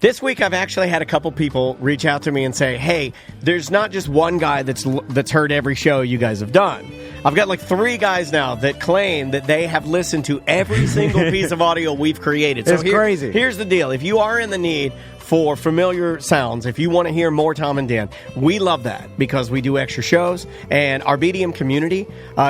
This week, I've actually had a couple people reach out to me and say, hey, there's not just one guy that's heard every show you guys have done. I've got like 3 guys now that claim that they have listened to every single piece of audio we've created. It's crazy. Here's the deal. If you are in the need for familiar sounds, if you want to hear more Tom and Dan, we love that because we do extra shows, and our BDM community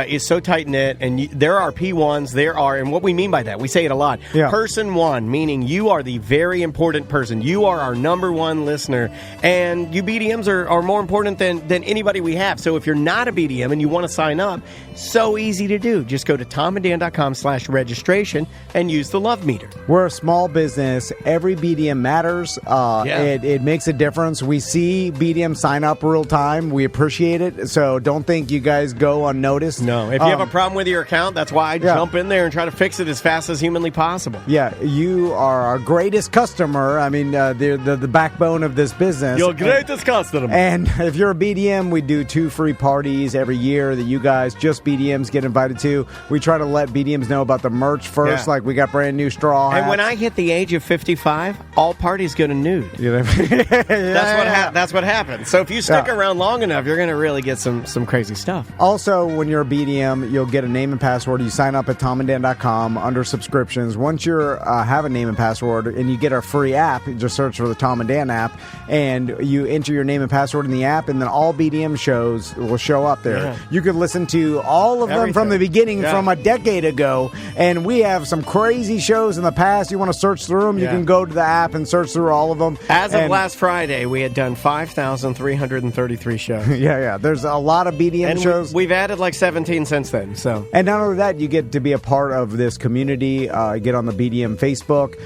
is so tight-knit, and there are P1s, and what we mean by that, we say it a lot, person one, meaning you are the very important person. You are our number one listener, and you BDMs are more important than anybody we have. So if you're not a BDM and you want to sign up, so easy to do. Just go to tomanddan.com/registration and use the love meter. We're a small business. Every BDM matters. It makes a difference. We see BDM sign up real time. We appreciate it. So don't think you guys go unnoticed. No. If you have a problem with your account, that's why I jump in there and try to fix it as fast as humanly possible. Yeah, you are our greatest customer. I mean, the backbone of this business. Your greatest customer. And if you're a BDM, we do 2 free parties every year that you guys, just BDMs, get invited to. We try to let BDMs know about the merch first. Like, we got brand new straw hats. And when I hit the age of 55, all parties go to nude. You know? That's what happens. So if you stick around long enough, you're going to really get some crazy stuff. Also, when you're a BDM, you'll get a name and password. You sign up at tomanddan.com under subscriptions. Once you have a name and password and you get our free app, you just search for the Tom and Dan app, and you enter your name and password in the app, and then all BDM shows will show up there. Yeah. You could listen to all of them from the beginning, from a decade ago, and we have some crazy shows in the past. You want to search through them, you can go to the app and search through all of them. As of last Friday, we had done 5,333 shows. There's a lot of BDM shows. We've added like 17 since then. So, and not only that, you get to be a part of this community. Get on the BDM Facebook.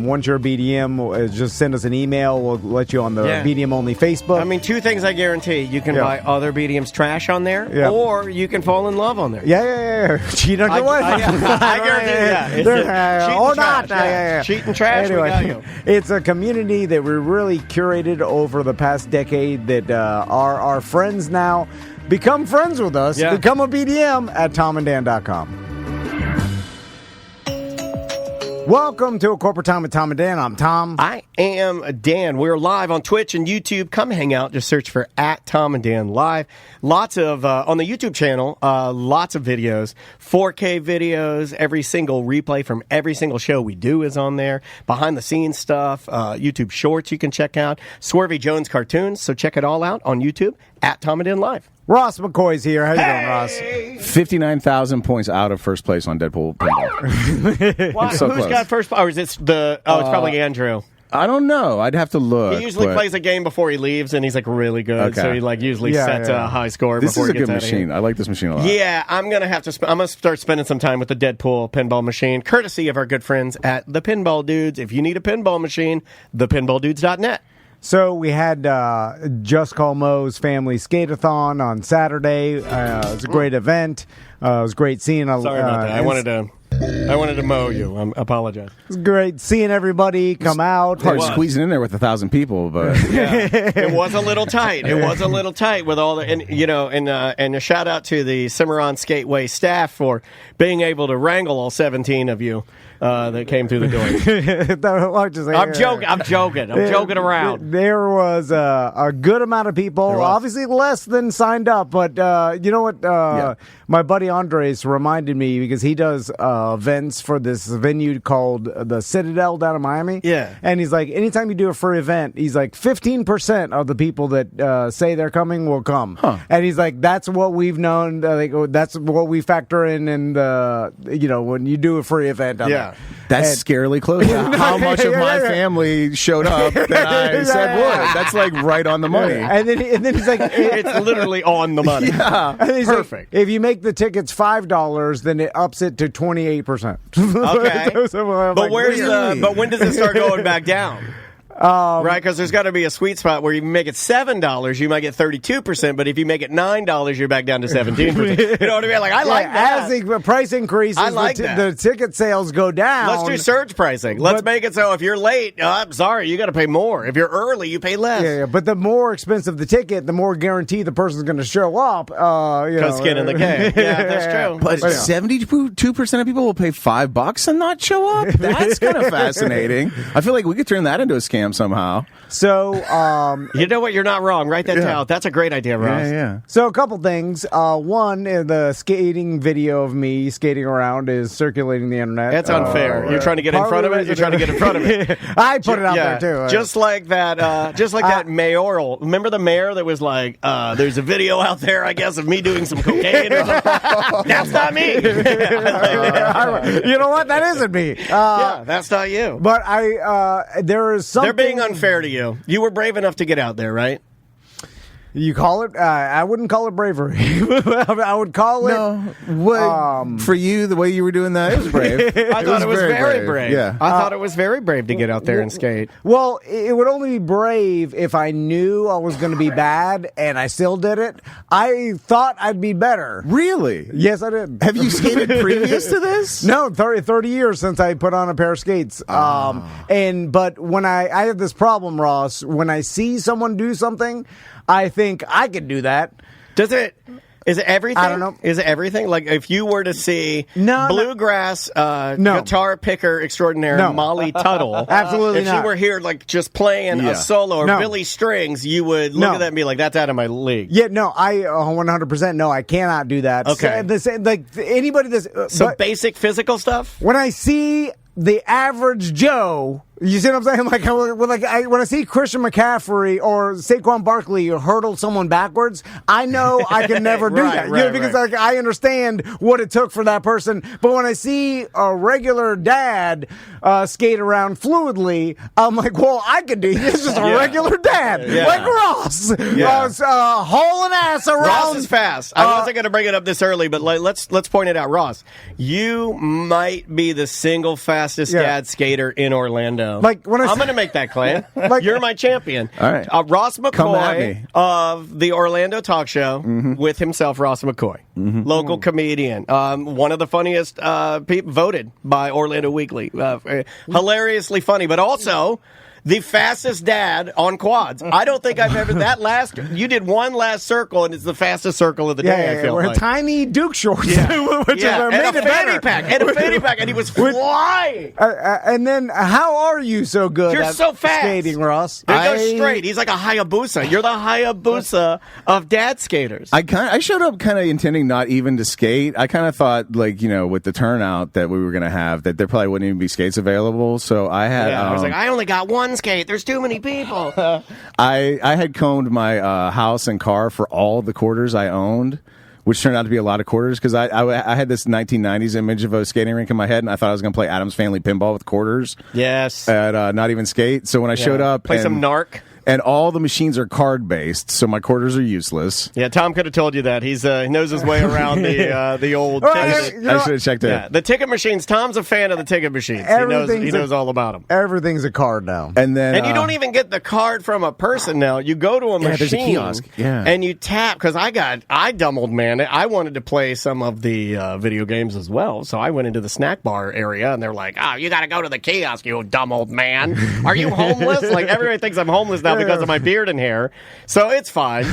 Once you're a BDM, just send us an email. We'll let you on the BDM only Facebook. I mean, 2 things I guarantee: you can buy other BDM's trash on there, or you can fall in love on there. Cheat on your wife. I guarantee or not. Cheat and trash. Anyway, we got you. It's a community that we really curated over the past decade that are our friends now. Become friends with us. Become a BDM at tomanddan.com. Welcome to A Corporate Time with Tom and Dan. I'm Tom. I am Dan. We're live on Twitch and YouTube. Come hang out. Just search for @TomandDan Live. Lots of, on the YouTube channel, lots of videos, 4K videos. Every single replay from every single show we do is on there. Behind the scenes stuff, YouTube shorts you can check out. Swervy Jones cartoons. So check it all out on YouTube @TomandDan Live. Ross McCoy's here. How you doing, Ross? 59,000 points out of first place on Deadpool Pinball. Who's got first place? Or is it it's probably Andrew. I don't know. I'd have to look. He usually plays a game before he leaves, and he's like really good. Okay. So he usually sets a high score before he gets out of here. This is a good machine. I like this machine a lot. Yeah, I'm gonna start spending some time with the Deadpool pinball machine, courtesy of our good friends at the Pinball Dudes. If you need a pinball machine, thepinballdudes.net. So we had Just Call Mo's family skate-a-thon on Saturday. It was a great event. It was great seeing. Sorry about that. I wanted to mow you. I apologize. It was great seeing everybody come out. Hard squeezing in there with 1,000 people, but it was a little tight. It was a little tight with all the and a shout out to the Cimarron Skateway staff for being able to wrangle all 17 of you. That came through the door. I'm joking around. There was a good amount of people, obviously less than signed up, but you know what? My buddy Andres reminded me because he does events for this venue called the Citadel down in Miami. Yeah. And he's like, anytime you do a free event, he's like, 15% of the people that say they're coming will come. Huh. And he's like, that's what we've known. That's what we factor in the, when you do a free event. That's scarily close to how much of my family showed up that I said would. That's like right on the money. And then he's like, it's literally on the money. Yeah. Perfect. Like, if you make the tickets $5, then it ups it to 28%. Okay. But when does it start going back down? Right, because there's got to be a sweet spot where you make it $7, you might get 32%, but if you make it $9, you're back down to 17%. You know what I mean? Like, I like that. As the price increases, the ticket sales go down. Let's do surge pricing. Let's make it so if you're late, I'm sorry, you got to pay more. If you're early, you pay less. Yeah, but the more expensive the ticket, the more guaranteed the person's going to show up. Because skin in the game. Yeah, that's true. But 72% of people will pay $5 and not show up? That's kind of fascinating. I feel like we could turn that into a scam Instagram somehow. So, you know what? You're not wrong. Write that down. That's a great idea, Ross. Yeah. So a couple things. One, the skating video of me skating around is circulating the internet. That's unfair. You're trying to get in front of it. You're trying to get in front of it. I put it out there too. Just like that. Just like that mayoral. Remember the mayor that was like, "There's a video out there, I guess, of me doing some cocaine." Or something. That's not me. You know what? That isn't me. Yeah, that's not you. But there is something. They're being unfair to you. You were brave enough to get out there, right? You call it? I wouldn't call it bravery. I would call it. For you, the way you were doing that, it was brave. I thought it was very brave. Yeah, I thought it was very brave to get out there and skate. Well, it would only be brave if I knew I was going to be bad, and I still did it. I thought I'd be better. Really? Yes, I did. Have you skated previous to this? No, 30 years since I put on a pair of skates. But when I have this problem, Ross, when I see someone do something, I think I could do that. Is it everything? I don't know. Is it everything? Like if you were to see bluegrass guitar picker extraordinaire Molly Tuttle, absolutely if not. she were here, like just playing a solo or Billy Strings, you would look at that and be like, "That's out of my league." Yeah, no, I 100% no, I cannot do that. Okay, like anybody that's basic physical stuff. When I see the average Joe. You see what I'm saying? Like, when I see Christian McCaffrey or Saquon Barkley hurdle someone backwards, I know I can never do that. Because like I understand what it took for that person. But when I see a regular dad skate around fluidly, I'm like, well, I could do this. Just a regular dad, like Ross, hauling ass around. Ross is fast. I wasn't going to bring it up this early, but let's point it out. Ross, you might be the single fastest dad skater in Orlando. Like when I'm going to make that claim. You're my champion. All right. Ross McCoy of the Orlando Talk Show with himself, Ross McCoy, local comedian, one of the funniest people voted by Orlando Weekly. Hilariously funny, but also the fastest dad on quads. I don't think I've ever you did one last circle, and it's the fastest circle of the day. I feel we're like tiny Duke shorts, which is and a fanny pack, and he was flying. And then, how are you so good? You're at so fast skating, Ross. They go straight. He's like a Hayabusa. You're the Hayabusa of dad skaters. I showed up kind of intending not even to skate. I kind of thought, like, with the turnout that we were going to have, that there probably wouldn't even be skates available. So I had. I was like, I only got one skate. There's too many people. I had combed my house and car for all the quarters I owned, which turned out to be a lot of quarters because I had this 1990s image of a skating rink in my head, and I thought I was going to play Addams Family Pinball with quarters. Yes. And not even skate. So when I showed up... Play some Narc. And all the machines are card-based, so my quarters are useless. Yeah, Tom could have told you that. He knows his way around the old ticket. I should have checked it. Yeah, the ticket machines. Tom's a fan of the ticket machines. He knows all about them. Everything's a card now. And you don't even get the card from a person now. You go to a machine there's a kiosk. And you tap, because I dumb old man. I wanted to play some of the video games as well, so I went into the snack bar area, and they're like, "Oh, you got to go to the kiosk, you dumb old man. Are you homeless?" Like, everybody thinks I'm homeless now because of my beard and hair, so it's fine.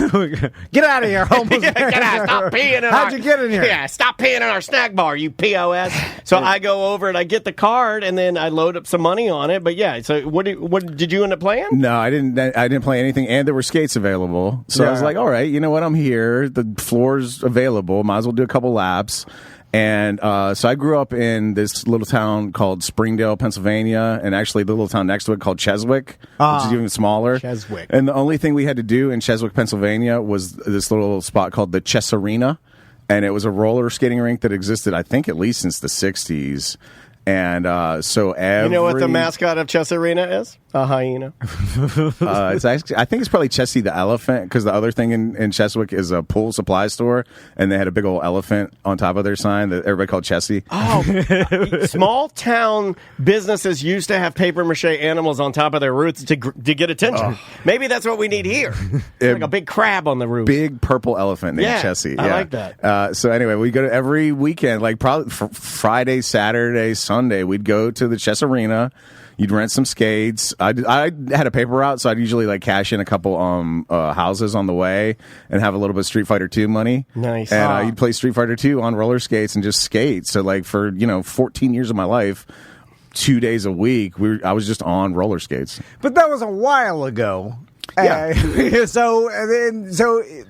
Get out of here, homeless man. Get out. Stop peeing How'd you get in here? Yeah, stop peeing in our snack bar, you POS. So I go over and I get the card, and then I load up some money on it. But yeah, so what did you end up playing? No, I didn't play anything, and there were skates available. So I was like, all right, you know what? I'm here. The floor's available. Might as well do a couple laps. And so I grew up in this little town called Springdale, Pennsylvania, and actually the little town next to it called Cheswick, which is even smaller. Cheswick. And the only thing we had to do in Cheswick, Pennsylvania was this little spot called the Chess Arena. And it was a roller skating rink that existed, I think, at least since the 60s. And so You know what the mascot of Chess Arena is? A hyena. It's actually, I think it's probably Chessie the elephant, because the other thing in Cheswick is a pool supply store, and they had a big old elephant on top of their sign that everybody called Chessie. Oh, small town businesses used to have paper mache animals on top of their roofs to get attention. Maybe that's what we need here. Like a big crab on the roof. Big purple elephant named Chessie. I like that. So anyway, we go to every weekend, like probably Friday, Saturday, Sunday, we'd go to the Chess Arena. You'd rent some skates. I had a paper route, so I'd usually like cash in a couple houses on the way and have a little bit of Street Fighter 2 money. Nice. And you'd play Street Fighter 2 on roller skates and just skate. So like for 14 years of my life, 2 days a week, I was just on roller skates. But that was a while ago. Yeah. So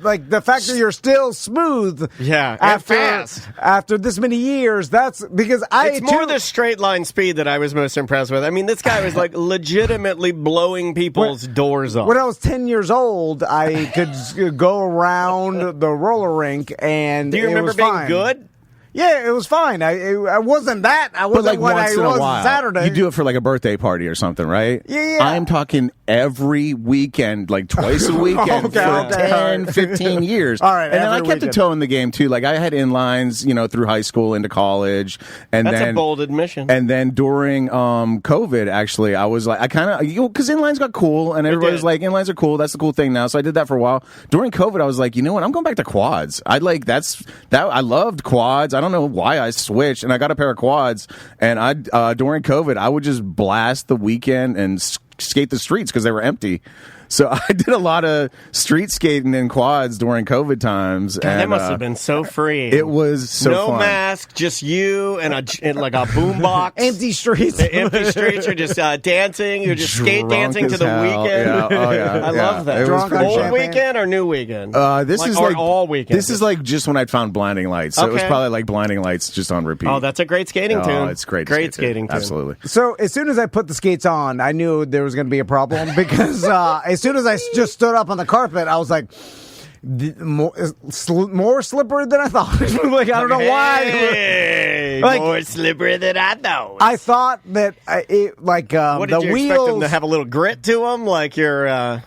like the fact that you're still smooth, after this many years, that's because it's more the straight line speed that I was most impressed with. I mean, this guy was like legitimately blowing people's doors off. When I was 10 years old, I could go around the roller rink, and do you remember being good? Yeah, it was fine. I wasn't that. I wasn't like what once I in a was while. Saturday. You do it for like a birthday party or something, right? Yeah. I'm talking every weekend, like twice a weekend for 10, 15 years. All right, and then I kept weekend. a toe in the game too. Like I had inlines, through high school into college, and that's then a bold admission. And then during COVID, actually, I was like, I kind of because inlines got cool, and everybody's like, inlines are cool. That's the cool thing now. So I did that for a while. During COVID, I was like, you know what? I'm going back to quads. I loved quads. I don't know why I switched, and I got a pair of quads, and during COVID I would just blast the weekend and skate the streets because they were empty. So I did a lot of street skating in quads during COVID times. God, that must have been so freeing. It was so no fun. mask, just you and like a boombox. Empty streets. The empty streets. You're just dancing. You're just skate dancing to the weekend. Yeah. Oh, yeah. I love that. Drunk on Old champagne. weekend or new weekend? This is like all weekend. This is like just when I found Blinding Lights. So it was Okay. probably like Blinding Lights just on repeat. Oh, that's a great skating tune. Oh, it's great. Great skating tune. Absolutely. So as soon as I put the skates on, I knew there was going to be a problem because as soon as I just stood up on the carpet, I was like, more slippery than I thought. Like I don't know Hey, why. More slippery than I thought. I thought that what the did you wheels expect them to have a little grit to them, like you're? I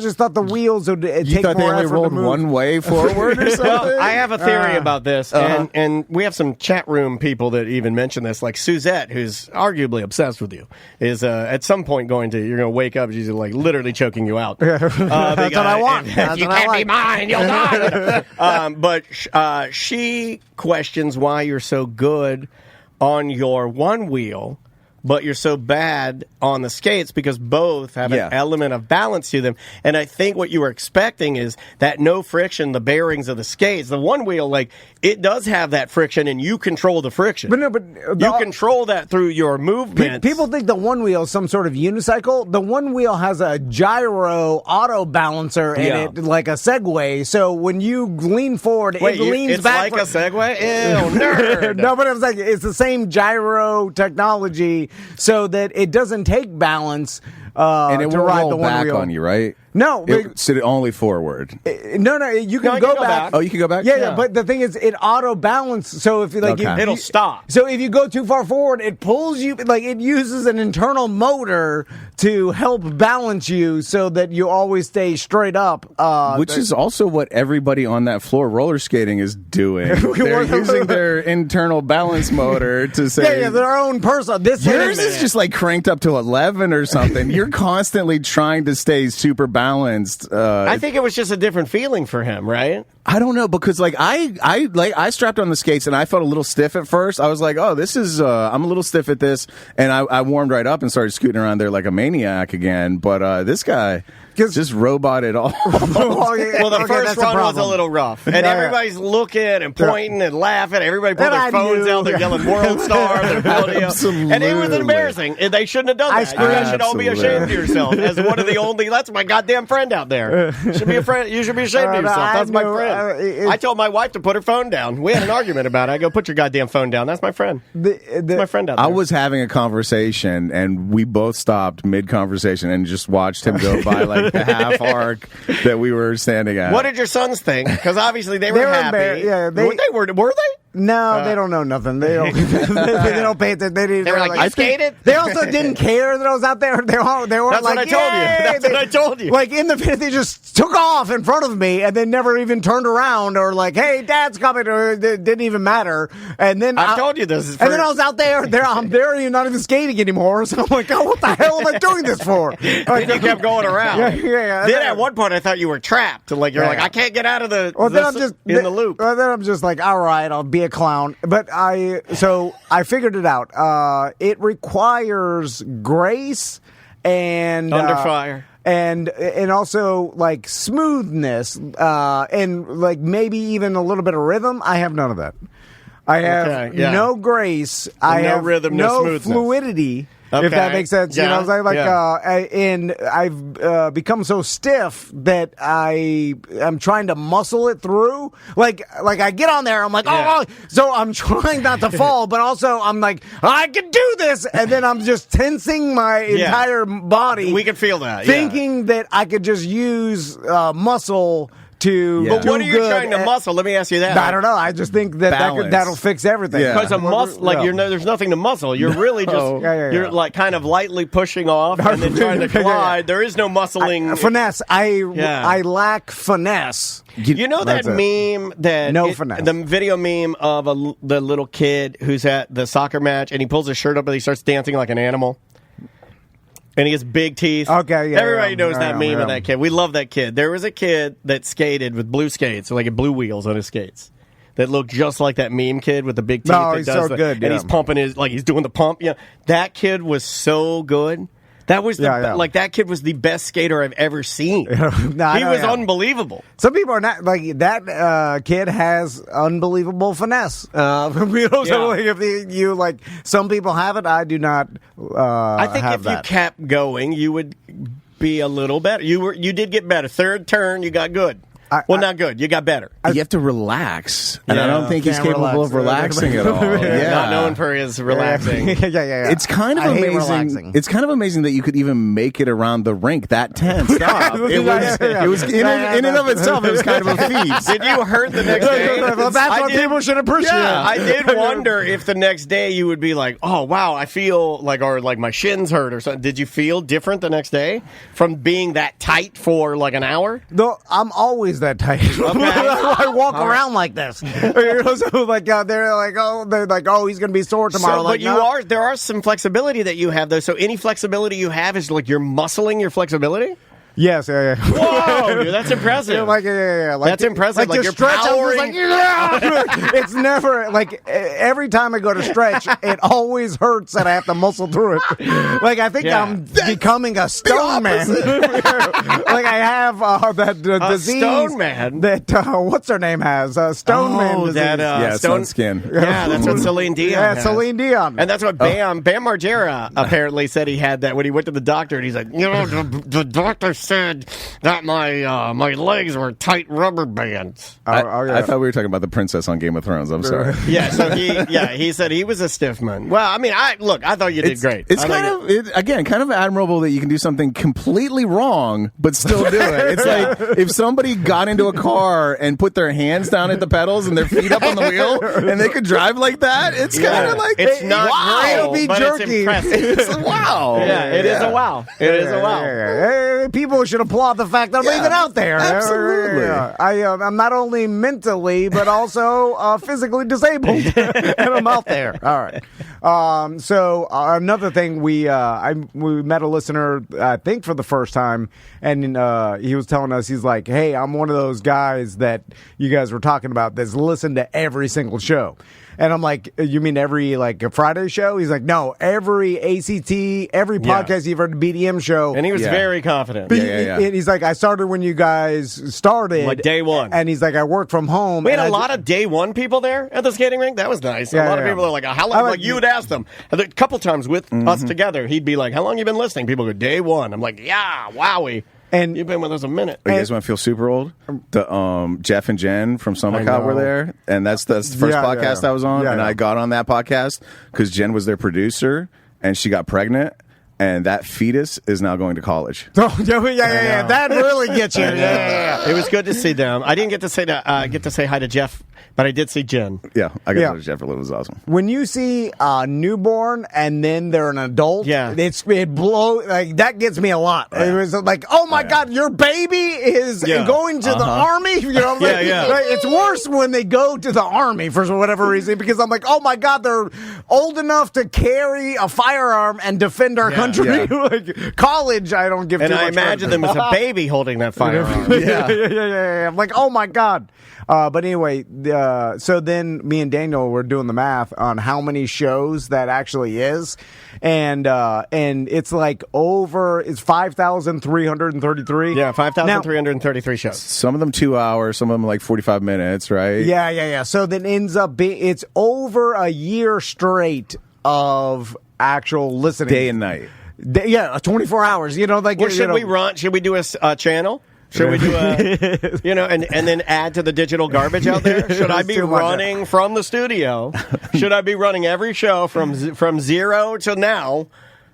just thought the wheels would You take thought they more only effort rolled to move. one way forward or something? Well, I have a theory about this, and we have some chat room people that even mention this, like Suzette, who's arguably obsessed with you, is at some point you're going to wake up, she's like literally choking you out. That's what I want. If That's you what I can't be like. mine, you'll die. But she questions why you're so good on your one wheel, but you're so bad on the skates because both have an element of balance to them. And I think what you were expecting is that no friction, the bearings of the skates. The one wheel, like, it does have that friction, and you control the friction. But no, but you control that through your movements. People think the one wheel is some sort of unicycle. The one wheel has a gyro auto balancer in it, like a Segway. So when you lean forward, it leans it's back. like a Segway? Ew, nerd. No, but it's the same gyro technology, so that it doesn't take balance and it to won't ride roll the one back wheel. on you, right? No, So only forward. no, you can go back. Oh, you can go back? Yeah, but the thing is, it auto balance. So if you like, Okay. It'll stop. So if you go too far forward, it pulls you. Like it uses an internal motor to help balance you, so that you always stay straight up. Which is also what everybody on that floor roller skating is doing. They're using their internal balance motor to say, their own person. yours is just like cranked up to 11 or something. You're constantly trying to stay super balanced. I think it was just a different feeling for him, right? I don't know, because like I strapped on the skates and I felt a little stiff at first. I was like, oh, this is I'm a little stiff at this, and I warmed right up and started scooting around there like a maniac again. But this guy just roboted all. Well, the first run was a little rough, and everybody's looking and pointing and laughing. Everybody put their phones out. They're yelling "World Star." They're Absolutely. and it was embarrassing. And they shouldn't have done that. You guys should all be ashamed of yourself. As one of the only, that's my goddamn friend out there. Should be a friend. You should be ashamed of yourself. That's my friend. I told my wife to put her phone down. We had an argument about it. I go, put your goddamn phone down. That's my friend. That's my friend out there. I was having a conversation, and we both stopped mid-conversation and just watched him go by like the half arc that we were standing at. What did your sons think? Because obviously they were happy. Were they? No, they don't know nothing. They don't. They don't pay attention. They were like, you skated? They also didn't care that I was out there. They were That's like, what I told you. That's what I told you. Like in the pit, they just took off in front of me and then never even turned around or like, hey, Dad's coming, or it didn't even matter. And then I told you this. And then I was out there. I'm there, and not even skating anymore. So I'm like, oh, what the hell am I doing this for? Like, you kept going around. Yeah. Then at one point, I thought you were trapped. Like you're like, I can't get out of the loop. Well, then I'm just like, all right, I'll be a clown. But I figured it out. It requires grace and Under fire. and also like smoothness and like maybe even a little bit of rhythm. I have none of that. I have Okay, yeah. no grace. I no have rhythm, no smoothness. fluidity. Okay. If that makes sense, you know Yeah, what I'm saying? yeah. And I've become so stiff that I'm trying to muscle it through. Like I get on there, I'm like, Yeah. so I'm trying not to fall, but also I'm like, I can do this, and then I'm just tensing my entire body. We can feel that, thinking that I could just use muscle to. Yeah. But what do are you good trying to at- muscle? Let me ask you that. I don't know. I just think Balance. that'll fix everything. Yeah. Because a muscle, like there's nothing to muscle. You're really just Yeah. you're like kind of lightly pushing off and then trying to Yeah. glide. There is no muscling. Finesse. Yeah. I lack finesse. You know that That's it. meme that No finesse. the video meme of the little kid who's at the soccer match and he pulls his shirt up and he starts dancing like an animal. And he has big teeth. Okay, yeah, Everybody yeah, knows that yeah, meme yeah. of that kid. We love that kid. There was a kid that skated with blue skates, like blue wheels on his skates, that looked just like that meme kid with the big teeth. No, that he's does so good, And yeah. he's pumping he's doing the pump. Yeah, that kid was so good. That was like that kid was the best skater I've ever seen. He was unbelievable. Some people are not like that. Kid has unbelievable finesse. You know, so like if you like, some people have it. I do not. I think have if that. you kept going, you would be a little better. You did get better. Third turn, you got good. Not good. You got better. You have to relax, and I Yeah. don't think he's Can't capable of relaxing at all. Yeah. Not known for his relaxing. yeah. It's kind of I hate amazing. relaxing. It's kind of amazing that you could even make it around the rink that tense. Stop. It was in and of itself. It was kind of a feat. Did you hurt the next day? Well, that's what people should appreciate. Yeah, I did wonder if the next day you would be like, "Oh wow, I feel like," or like my shins hurt or something. Did you feel different the next day from being that tight for like an hour? No, I'm always that tight. I walk around like this. You know, so like they're like, oh, he's gonna be sore tomorrow. But there are some flexibility that you have though. So any flexibility you have is like you're muscling your flexibility. Yes, yeah. Whoa, dude, that's impressive. Yeah, like, yeah. Like, That's impressive. Like to you're stretch, powering. I'm just like, it's never like every time I go to stretch, it always hurts and I have to muscle through it. Like I think I'm becoming a stone man. Like I have that disease. Stone man. That what's her name has stone man disease. That stone skin. Yeah, that's what Celine Dion. Yeah, has. Celine Dion. And that's what Bam Margera apparently said he had that when he went to the doctor and he's like, the doctor said that my legs were tight rubber bands. I thought we were talking about the princess on Game of Thrones. I'm sorry. Yeah, so he said he was a stiff man. Well, I mean, I thought you did great. It's kind of admirable that you can do something completely wrong but still do it. It's like if somebody got into a car and put their hands down at the pedals and their feet up on the wheel and they could drive like that. It's kind of like it's not great, it'll be but jerky. it's impressive. It's like, wow. Yeah, it is a wow. It is a wow. Hey, people should applaud the fact that I'm even out there. Absolutely. I'm not only mentally but also physically disabled, and I'm out there. All right. So another thing, we met a listener, I think for the first time, and he was telling us, he's like, "Hey, I'm one of those guys that you guys were talking about that's listened to every single show." And I'm like, you mean every like a Friday show? He's like, no, every ACT, every podcast you've heard, the BDM show. And he was very confident. And he's like, I started when you guys started. Like day one. And he's like, I work from home. We had a lot of day one people there at the skating rink. That was nice. Yeah, a lot of people are like, how long? Like you would ask them. A couple times with us together, he'd be like, how long you been listening? People go, day one. I'm like, yeah, wowie. And you've been with us a minute. You guys want to feel super old? The Jeff and Jen from Summicott were there, and that's the first podcast I was on, and I got on that podcast because Jen was their producer, and she got pregnant. And that fetus is now going to college. Oh, yeah. That really gets you. Yeah. It was good to see them. I didn't get to say hi to Jeff, but I did see Jen. Yeah, I got to know Jeff. It was awesome. When you see a newborn and then they're an adult, it blows. Like that gets me a lot. It was like, oh my God, your baby is going to the army. You know, like, it's worse when they go to the army for whatever reason because I'm like, oh my God, they're old enough to carry a firearm and defend our country. country. Like college, I don't give. And too I much imagine credit. them as a baby holding that firearm. Yeah. I'm like, oh my god. But anyway, so then me and Daniel were doing the math on how many shows that actually is, and it's like it's 5,333. Yeah, 5,333 shows. Some of them 2 hours, some of them like 45 minutes, right? Yeah. So then ends up being it's over a year straight of actual listening, Day and night. 24 hours. You know, like Well, should we do a channel? Should we do and then add to the digital garbage out there? Should I be running from the studio? Should I be running every show from zero to now,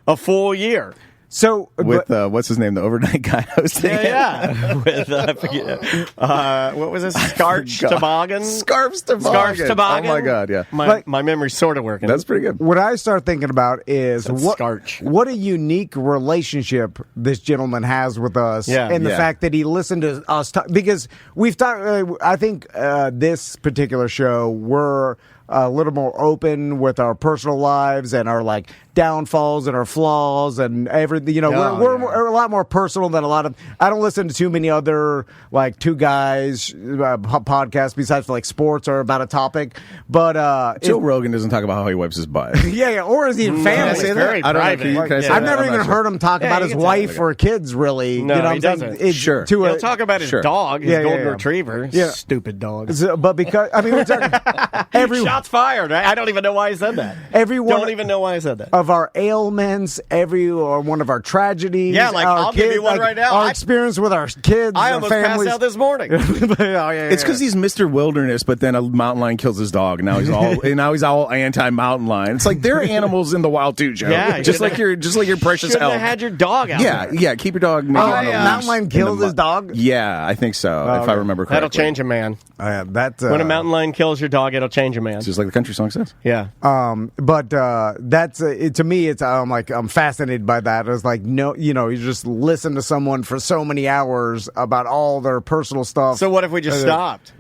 a full year? So with what's his name, the overnight guy hosting? Yeah. With what was this? Scarves Toboggan. Scarves Toboggan. Oh my god, yeah. My memory's sort of working. That's pretty good. What I start thinking about is Scarch. what a unique relationship this gentleman has with us, and the fact that he listened to us because we've talked. I think this particular show we're a little more open with our personal lives and our like downfalls and our flaws and everything. You know, we're a lot more personal than a lot of. I don't listen to too many other like two guys podcasts besides for like sports or about a topic. But Joe Rogan doesn't talk about how he wipes his butt. or is he in family? It's very private. I've never even heard him talk about his wife or kids. Really, no, you know he doesn't. Sure, he'll talk about his dog, his golden retriever. Yeah. Stupid dog. But because we're talking shots fired. I don't even know why he said that. Don't even know why I said that. Of our ailments, or one of our tragedies. Yeah, like I'll give you one right now. Our experience with our kids. I almost passed out this morning. It's because he's Mr. Wilderness, but then a mountain lion kills his dog, and now he's all anti-mountain lion. It's like they're animals in the wild too, Joe. Yeah, just like your precious elk. Have had your dog out there. Yeah, keep your dog. Mountain lion killed his dog. Yeah, I think so. If I remember correctly, that'll change a man. When a mountain lion kills your dog, it'll change a man. Just like the country song says. Yeah. But that's to me. It's I'm fascinated by that. It's like you just listen to someone for so many hours about all their personal stuff. So what if we just stopped?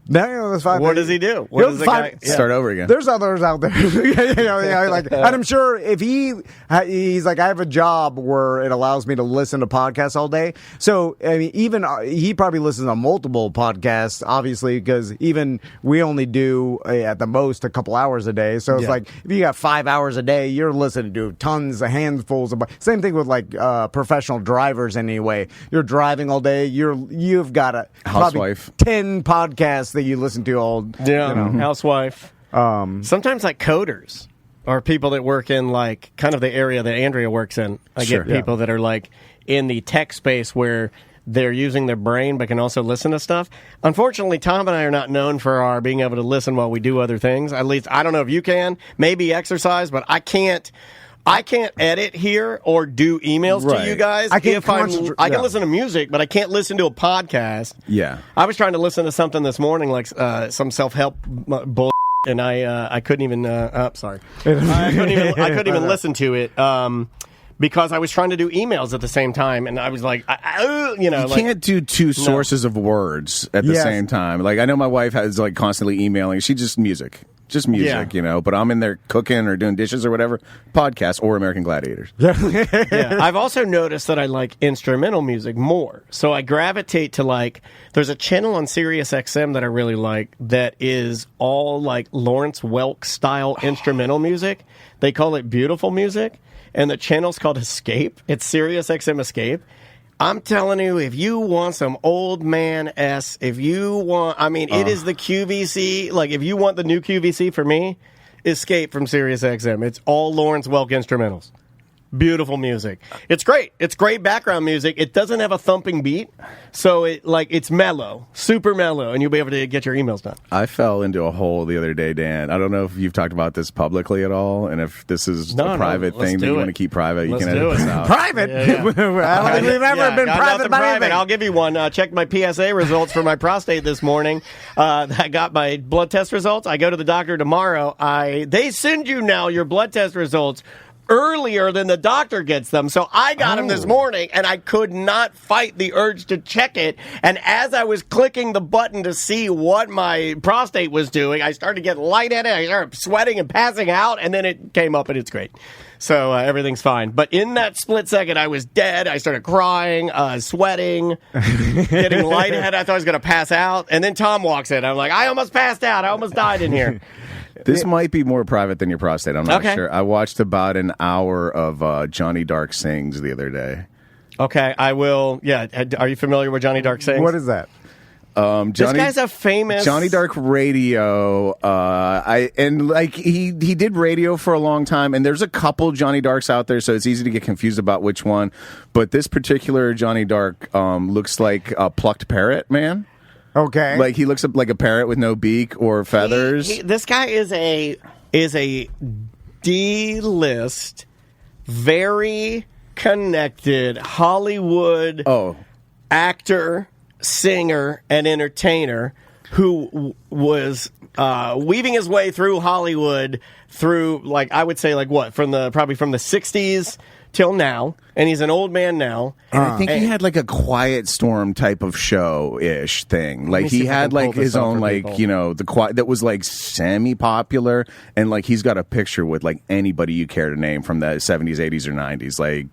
No, that's fine. What does he do? Start over again. There's others out there. And I'm sure if he's like, I have a job where it allows me to listen to podcasts all day. So, I mean, even he probably listens to multiple podcasts, obviously, because even we only do at the most a couple hours a day. So it's like, if you got 5 hours a day, you're listening to tons of handfuls of, same thing with like professional drivers anyway. You're driving all day. You've got a housewife, 10 podcasts that you listen to all housewife. Sometimes like coders or people that work in like kind of the area that Andrea works in. I get people that are like in the tech space where they're using their brain but can also listen to stuff. Unfortunately, Tom and I are not known for our being able to listen while we do other things. At least I don't know if you can. Maybe exercise, but I can't edit here or do emails to you guys. I can listen to music, but I can't listen to a podcast. Yeah. I was trying to listen to something this morning, like some self-help bull, and I couldn't even. Sorry, I couldn't even listen to it. Because I was trying to do emails at the same time, and I was like, you can't do two sources of words at the same time. Like I know my wife has like constantly emailing. She just music, but I'm in there cooking or doing dishes or whatever. Podcast or American Gladiators. I've also noticed that I like instrumental music more, so I gravitate to like. There's a channel on Sirius XM that I really like that is all like Lawrence Welk style instrumental music. They call it beautiful music. And the channel's called Escape. It's Sirius XM Escape. I'm telling you, if you want some old man it is the QVC. Like, if you want the new QVC for me, Escape from Sirius XM. It's all Lawrence Welk instrumentals. Beautiful music. It's great. It's great background music. It doesn't have a thumping beat, so it's mellow, super mellow, and you'll be able to get your emails done. I fell into a hole the other day, Dan. I don't know if you've talked about this publicly at all, and if this is a private thing that you want to keep private, you can edit this out. Private? I don't think we've ever been private about anything. I'll give you one. Checked my PSA results for my prostate this morning. I got my blood test results. I go to the doctor tomorrow. They send you now your blood test results earlier than the doctor gets them. So I got them this morning, and I could not fight the urge to check it. And as I was clicking the button to see what my prostate was doing, I started to get lightheaded. I started sweating and passing out, and then it came up, and it's great. So everything's fine. But in that split second, I was dead. I started crying, sweating, getting lightheaded. I thought I was going to pass out. And then Tom walks in. I'm like, I almost passed out. I almost died in here. This might be more private than your prostate. I'm not Okay. sure. I watched about an hour of Johnny Dark Sings the other day. Okay, I will. Yeah, are you familiar with Johnny Dark Sings? What is that? This guy's a famous Johnny Dark Radio. He did radio for a long time, and there's a couple Johnny Darks out there, so it's easy to get confused about which one. But this particular Johnny Dark looks like a plucked parrot, man. Okay. Like he looks like a parrot with no beak or feathers. This guy is a D-list, very connected Hollywood actor, singer, and entertainer who was weaving his way through Hollywood through, like, I would say, like, what, probably from the 60s till now, and he's an old man now. And I think he had like a Quiet Storm type of show-ish thing. Like he had like his own like, that was like semi-popular, and like he's got a picture with like anybody you care to name from the 70s, 80s, or 90s. Like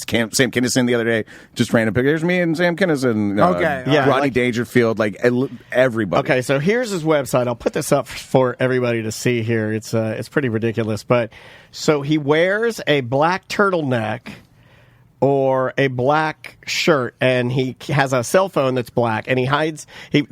Sam Kinison the other day just ran a picture. Here's me and Sam Kinison. Rodney Dangerfield, like everybody. Okay, so here's his website. I'll put this up for everybody to see here. It's pretty ridiculous, but so he wears a black turtleneck or a black shirt, and he has a cell phone that's black, and he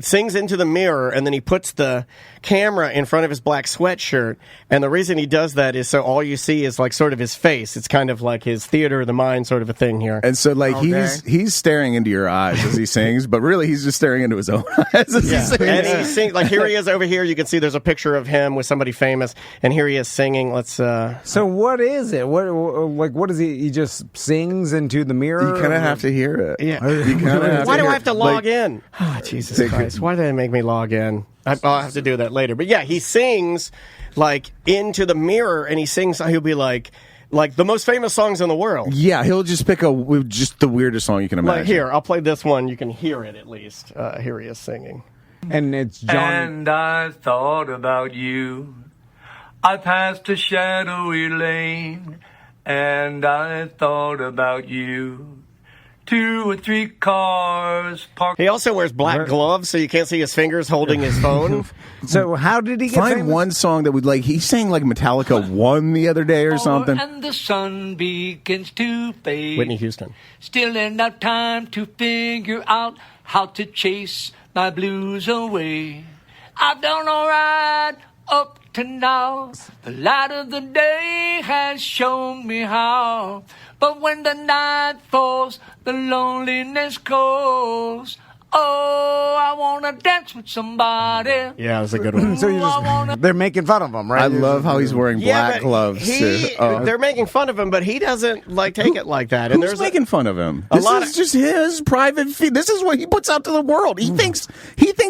sings into the mirror, and then he puts the camera in front of his black sweatshirt, and the reason he does that is so all you see is like sort of his face. It's kind of like his theater of the mind sort of a thing here. And so like he's staring into your eyes as he sings, but really he's just staring into his own eyes as he sings. And he sings, like here he is over here. You can see there's a picture of him with somebody famous, and here he is singing. So what is it? What is he? He just sings into the mirror? You kind of have to hear it. Yeah. Why do I have to log in? Oh, Jesus Christ. Why did they make me log in? I'll have to do that later. But yeah, he sings like into the mirror, and he'll be like the most famous songs in the world. Yeah, he'll just pick just the weirdest song you can imagine. Like here, I'll play this one. You can hear it at least. Here he is singing. And it's Johnny. And I thought about you. I passed a shadowy lane, and I thought about you. 2 or 3 cars parked. He also wears black gloves, so you can't see his fingers holding his phone. So how did he get Find famous? one song that would like. He sang like Metallica 1 the other day or something. And the sun begins to fade. Whitney Houston. Still enough time to figure out how to chase my blues away. I've done all right up to now. The light of the day has shown me how. But when the night falls, the loneliness calls. Oh, I want to dance with somebody. Yeah, that was a good one. So they're making fun of him, right? I love how he's wearing black gloves too. They're making fun of him, but he doesn't like take it like that. And Who's making fun of him? A This lot is just his private feed. This is what he puts out to the world. He thinks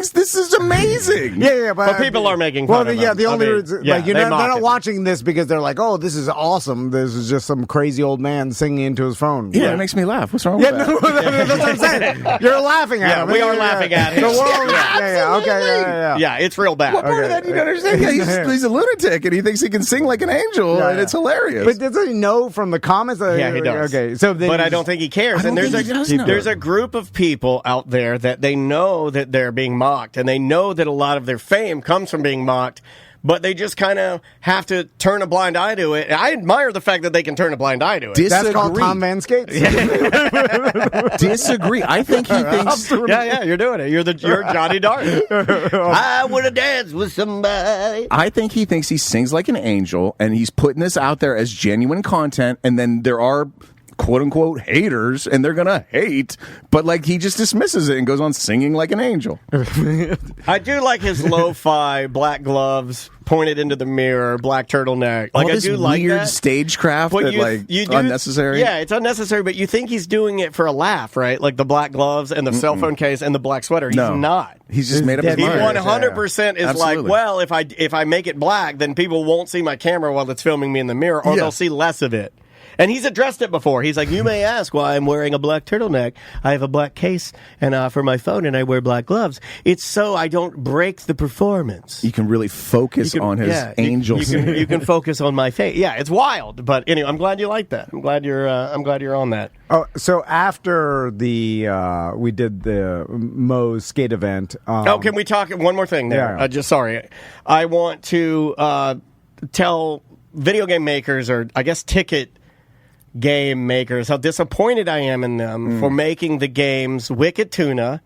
this is amazing. Yeah, but people are making fun of him. Yeah, the only reason, like they're mock not it. watching this because they're like, oh, this is awesome. This is just some crazy old man singing into his phone. Yeah, it makes me laugh. What's wrong with that? No, that's what I'm saying. You're laughing at him. We are laughing at him. The world, okay. Yeah, it's real bad. What part of that do you don't understand? Yeah, he's a lunatic, and he thinks he can sing like an angel, and it's hilarious. But doesn't he know from the comments? Yeah, he does. Okay, so but I don't think he cares. And there's a group of people out there that they know that they're being mocked, and they know that a lot of their fame comes from being mocked. But they just kind of have to turn a blind eye to it. I admire the fact that they can turn a blind eye to it. That's called Tom Van Skates. Disagree. I think he thinks. Yeah, you're doing it. You're Johnny Dark. I would have danced with somebody. I think he thinks he sings like an angel, and he's putting this out there as genuine content. And then there are quote unquote haters, and they're gonna hate, but like he just dismisses it and goes on singing like an angel. I do like his lo-fi black gloves pointed into the mirror, black turtleneck. Like All this I do like weird that. stagecraft But that unnecessary. Yeah, it's unnecessary, but you think he's doing it for a laugh, right? Like the black gloves and the cell phone case and the black sweater. He's not. He's just made up his He mind. 100% is Absolutely. like, well, if I make it black, then people won't see my camera while it's filming me in the mirror, or they'll see less of it. And he's addressed it before. He's like, you may ask why I'm wearing a black turtleneck. I have a black case and for my phone, and I wear black gloves. It's so I don't break the performance. You can really focus on his angels. You can focus on my face. Yeah, it's wild. But anyway, I'm glad you like that. I'm glad you're on that. Oh, so after we did the Moe's skate event. Can we talk one more thing there? Yeah. Sorry. I want to tell video game makers, or I guess ticket game makers, how disappointed I am in them for making the games Wicked Tuna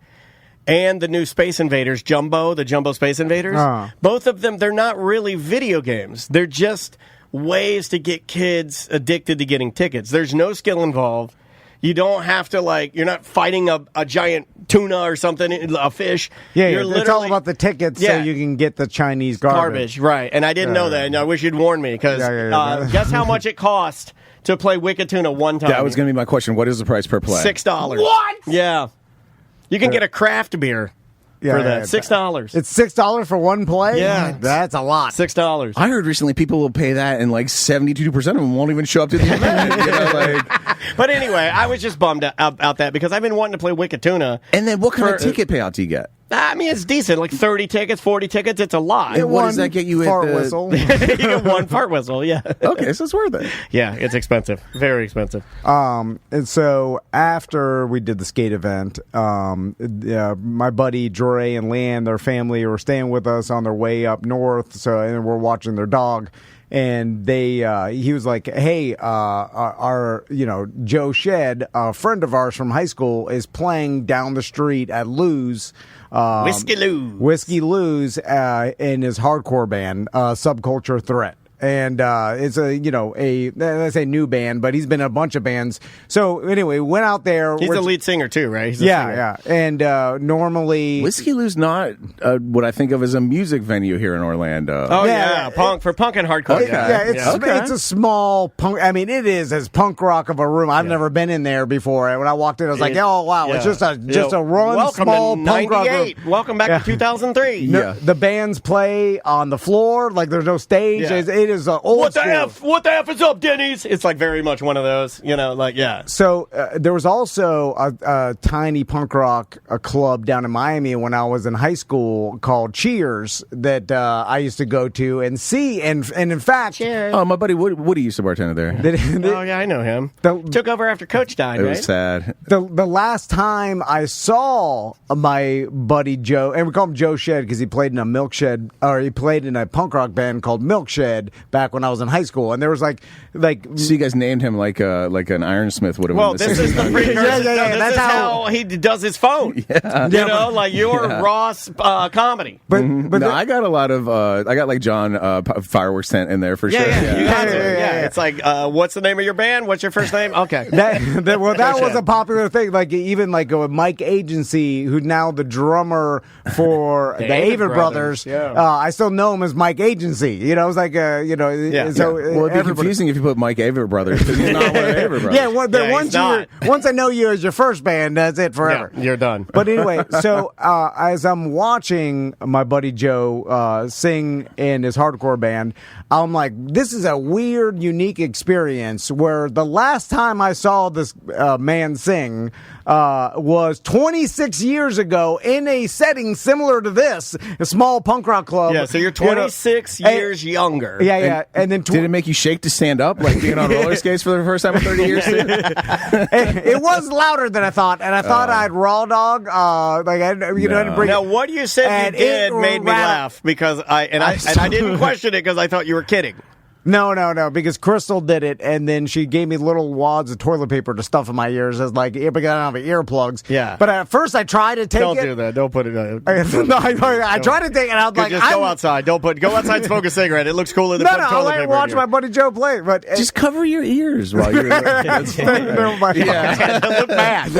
and the new Space Invaders, the Jumbo Space Invaders. Both of them, they're not really video games. They're just ways to get kids addicted to getting tickets. There's no skill involved. You don't have to, you're not fighting a giant tuna or something, a fish. Yeah, it's all about the tickets so you can get the Chinese garbage. Right. And I didn't know that, and I wish you'd warned me, because guess how much it cost to play Wicked Tuna one time? That was going to be my question. What is the price per play? $6. What? Yeah. You can get a craft beer for that. $6. It's $6 for one play? Yeah. That's a lot. $6. I heard recently people will pay that, and 72% of them won't even show up to the event. But anyway, I was just bummed out that, because I've been wanting to play Wicked Tuna. And then what kind of ticket payout do you get? I mean, it's decent. 30 tickets, 40 tickets. It's a lot. And what does that get you at fart whistle? You get one fart whistle, yeah. Okay, so it's worth it. Yeah, it's expensive. Very expensive. And so after we did the skate event, my buddy Dre and Leanne, their family, were staying with us on their way up north. And we're watching their dog. And he was like, "Hey, our Joe Shed, a friend of ours from high school, is playing down the street at Lou's, Whiskey Lou's, in his hardcore band, Subculture Threat." And it's I say new band, but he's been in a bunch of bands. So anyway, went out there. He's the lead singer too, right? He's yeah. And normally, Whiskey Lou's not what I think of as a music venue here in Orlando. Oh yeah, for punk and hardcore. Okay. Yeah, it's a small punk. I mean, it is as punk rock of a room. I've never been in there before. And when I walked in, I was like, "Oh wow, it's just a run welcome small to punk rock room." Welcome back to 2003. The bands play on the floor, there's no stage. Yeah. It is old What the school. F? What the F is up, Denny's? It's very much one of those, So there was also a tiny punk rock club down in Miami when I was in high school called Cheers that I used to go to and see. And in fact, Cheers. Oh, my buddy Woody used to bartend there. Oh yeah, I know him. Took over after Coach died. It right? was sad. The last time I saw my buddy Joe, and we call him Joe Shed because he played in he played in a punk rock band called Milk Shed back when I was in high school, and there was like. So you guys named him like an Ironsmith would have. Well, this is the precursor. Yeah. This is how he does his phone. Yeah. Ross comedy. But I got a lot of I got John fireworks tent in there for sure. Yeah. It's what's the name of your band? What's your first name? Okay. That was a popular thing. Even Mike Agency, who's now the drummer for the Avett Brothers. I still know him as Mike Agency. It was So it'd be confusing if you put Mike Avett Brothers because he's not one of the Avett Brothers. Once I know you as your first band, that's it forever. Yeah, you're done. But anyway, so as I'm watching my buddy Joe sing in his hardcore band, I'm like, this is a weird, unique experience where the last time I saw this man sing was 26 years ago in a setting similar to this, a small punk rock club. Yeah, so you're 26 years younger. Yeah. And then did it make you shake to stand up, like being on roller skates for the first time in 30 years? It was louder than I thought, and I thought I'd raw dog. I didn't bring. Now, what you said you did made me laugh because I didn't question it because I thought you were kidding. No, because Crystal did it, and then she gave me little wads of toilet paper to stuff in my ears as because I don't have earplugs. Yeah. But at first I tried to take it. Don't do that. Don't put it. I tried to take it, and I was like, just go outside. Go outside and smoke a cigarette. It looks cooler than put toilet paper. Watch my buddy Joe play. But just cover your ears while you're. That's funny. Look bad.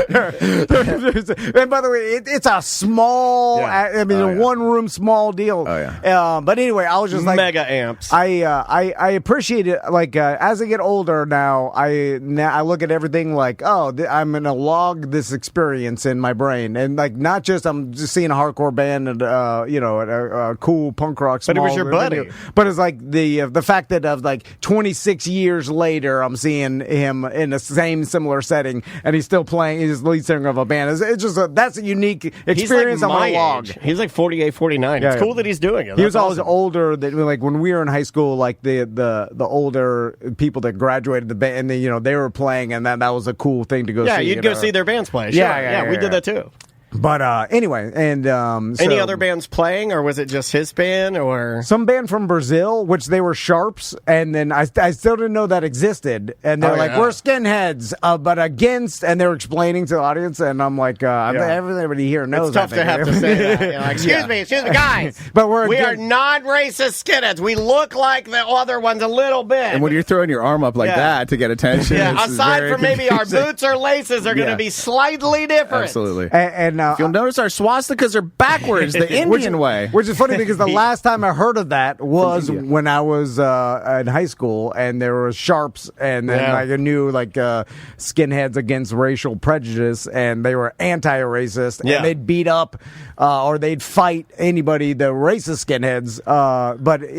And by the way, it's a small. A one room small deal. Oh yeah. But anyway, I was just mega amps. I appreciate it. Like as I get older now, I look at everything like, I'm gonna log this experience in my brain, and like not just I'm just seeing a hardcore band and a cool punk rock. But it was your buddy. But it's like the fact that of like 26 years later, I'm seeing him in the same similar setting, and he's still playing. He's lead singer of a band. It's just that's a unique experience. He's like I'm gonna log. He's like 48, 49. Yeah, it's cool that he's doing it. He was That's always awesome. older. That like when we were in high school, like the older people that graduated the band, and they were playing, and that was a cool thing to go see. Yeah, you'd go see their bands play. Sure. Yeah, we did that too. But anyway, and any other bands playing, or was it just his band, or some band from Brazil, which they were Sharps, and then I still didn't know that existed, and they're like, we're skinheads, but against, and they're explaining to the audience, and I'm like, everybody here knows. It's tough to have to say that. You know, like, excuse me, guys, but we are non-racist skinheads. We look like the other ones a little bit. And when you're throwing your arm up like that to get attention, aside from maybe our boots or laces are going to be slightly different. Absolutely. And if you'll notice, our swastikas are backwards, the Indian way. Which is funny because the last time I heard of that was when I was in high school, and there were Sharps, and then I knew skinheads against racial prejudice, and they were anti-racist, and they'd beat up or they'd fight anybody, the racist skinheads.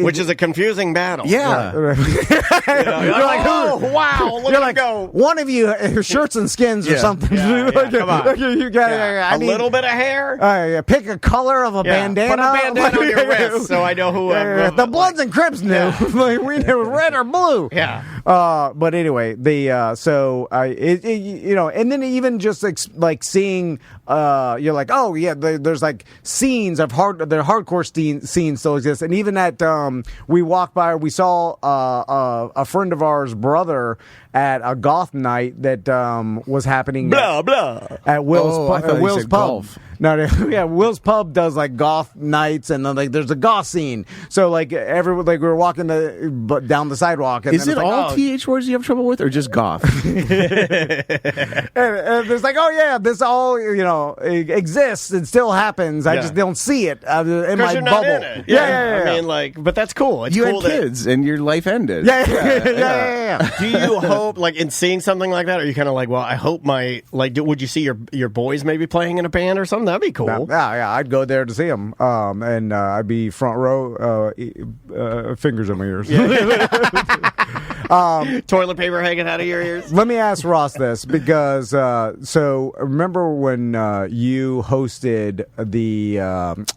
Which is a confusing battle. Yeah. You're like, wow, look at go. One of you shirts and skins or something. Come on. You got a little bit of hair. Pick a color of a bandana. Put a bandana on your wrist so I know who. The Bloods and Crips knew. We knew red or blue. Yeah. But anyway, and then even just like seeing, you're like, there's like scenes of hardcore scenes still exist, and even at we walked by, we saw a friend of ours' brother at a goth night that was happening at Will's Pub. Golf. No, Will's Pub does like goth nights, and then like there's a goth scene. So like everyone, like we were walking down the sidewalk. And is it all TH words you have trouble with, or just goth? and it's like, this all exists. It still happens. I just don't see it in my bubble. Not in it. Yeah. I mean, but that's cool. It's you cool had kids, and your life ended. Yeah. Do you hope, like, in seeing something like that, are you kind of like, well, I hope would you see your boys maybe playing in a band or something? That'd be cool. Yeah, I'd go there to see them, and I'd be front row, fingers in my ears. Toilet paper hanging out of your ears. Let me ask Ross this, because so remember when you hosted the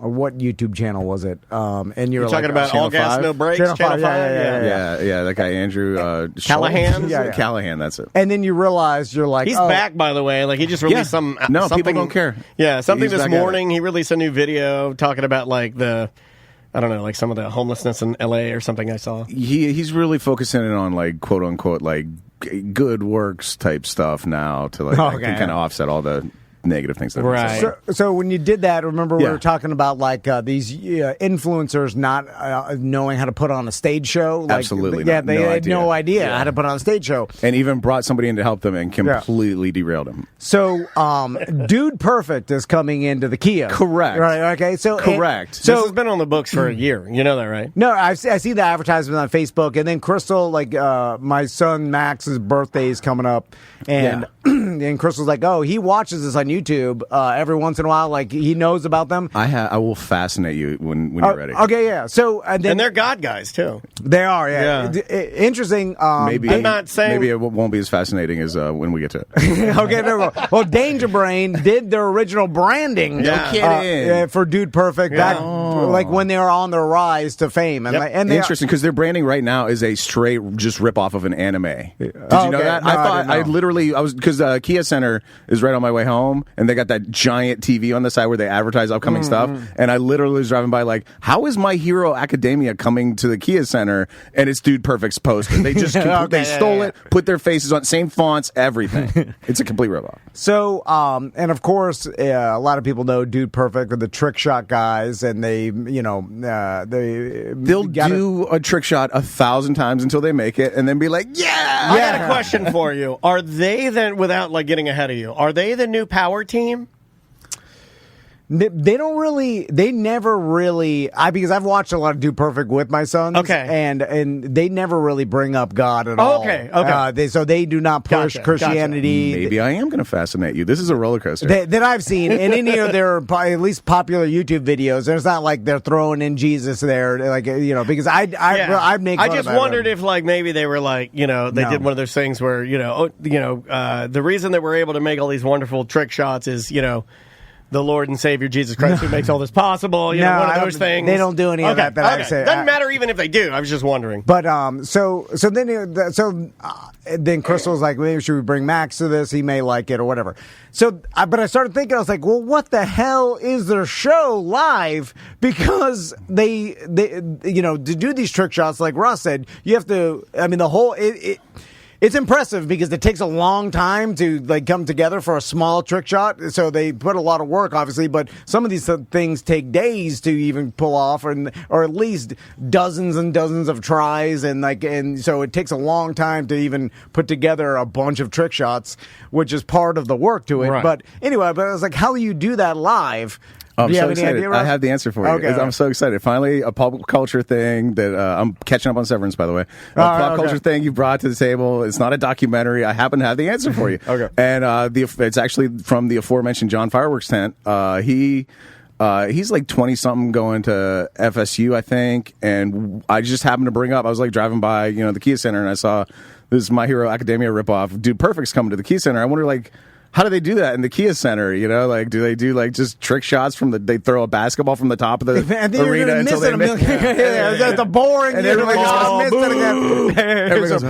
what YouTube channel was it? And you're talking about All Gas No Brakes, Channel 5? Yeah, that guy Andrew Callahan. Callahan, that's it. And then you realize you're like, he's back, by the way. Like, he just released something. People don't care. Yeah, something He's this morning. He released a new video talking about like some of the homelessness in LA or something I saw. He's really focusing in on like quote unquote like good works type stuff now to kind of offset all the negative things that right. So when you did that, remember we were talking about like these influencers not knowing how to put on a stage show. Like, absolutely, they had no idea how to put on a stage show, and even brought somebody in to help them and completely derailed them. So, Dude Perfect is coming into the Kia. Correct. Right. Okay. So correct. So this has been on the books for a year. You know that, right? No, I see the advertisement on Facebook, and then Crystal, like my son Max's birthday is coming up, and and Crystal's like, he watches this on YouTube every once in a while. Like he knows about them. I will fascinate you when you're ready. Okay, yeah. So and they're God guys too. They are, yeah. Interesting. Maybe I'm not saying maybe it won't be as fascinating as when we get to it. Okay, there we go. Well, Danger Brain did their original branding. No kidding. For Dude Perfect back like when they were on their rise to fame. And and interesting because their branding right now is a straight just rip off of an anime. Did you know that? No, I was because Kia Center is right on my way home, and they got that giant TV on the side where they advertise upcoming stuff. And I literally was driving by like, how is My Hero Academia coming to the Kia Center? And it's Dude Perfect's poster. They just they stole it, put their faces on, same fonts, everything. It's a complete ripoff. So, and of course, a lot of people know Dude Perfect are the trick shot guys, and they'll do a trick shot 1,000 times until they make it, and then be like, I got a question for you. Are they then, without like getting ahead of you, are they the new power team? They don't really. They never really. Because I've watched a lot of Dude Perfect with my sons. Okay. And they never really bring up God at all. Okay. So they do not push Christianity. Maybe I am going to fascinate you. This is a roller coaster. That I've seen in any of their at least popular YouTube videos. There's not like they're throwing in Jesus there, like because I make. I just wondered if like maybe they were like they did one of those things where the reason that we're able to make all these wonderful trick shots is the Lord and Savior Jesus Christ who makes all this possible. One of those things. They don't do any of that. I say doesn't matter even if they do. I was just wondering. But then Crystal was like, maybe should we bring Max to this? He may like it or whatever. So, but I started thinking, I was like, well, what the hell is their show live? Because they to do these trick shots, like Ross said, you have to. I mean, the whole It's impressive because it takes a long time to come together for a small trick shot. So they put a lot of work, obviously, but some of these things take days to even pull off, or at least dozens and dozens of tries, and so it takes a long time to even put together a bunch of trick shots, which is part of the work to it. Right. But anyway, I was like, how do you do that live? I'm so have any excited. idea, Ross? I have the answer for you. Okay. I'm so excited. Finally, a pop culture thing that I'm catching up on Severance, by the way. Pop culture thing you brought to the table. It's not a documentary. I happen to have the answer for you. Okay. And it's actually from the aforementioned John Fireworks Tent. He's like 20-something going to FSU, I think. And I just happened to bring up, I was like driving by, the Kia Center, and I saw this My Hero Academia ripoff. Dude Perfect's coming to the Kia Center. I wonder, how do they do that in the Kia Center? Do they do just trick shots they throw a basketball from the top of the arena until they miss? That's a boring. And everybody just missed it again. Everybody goes,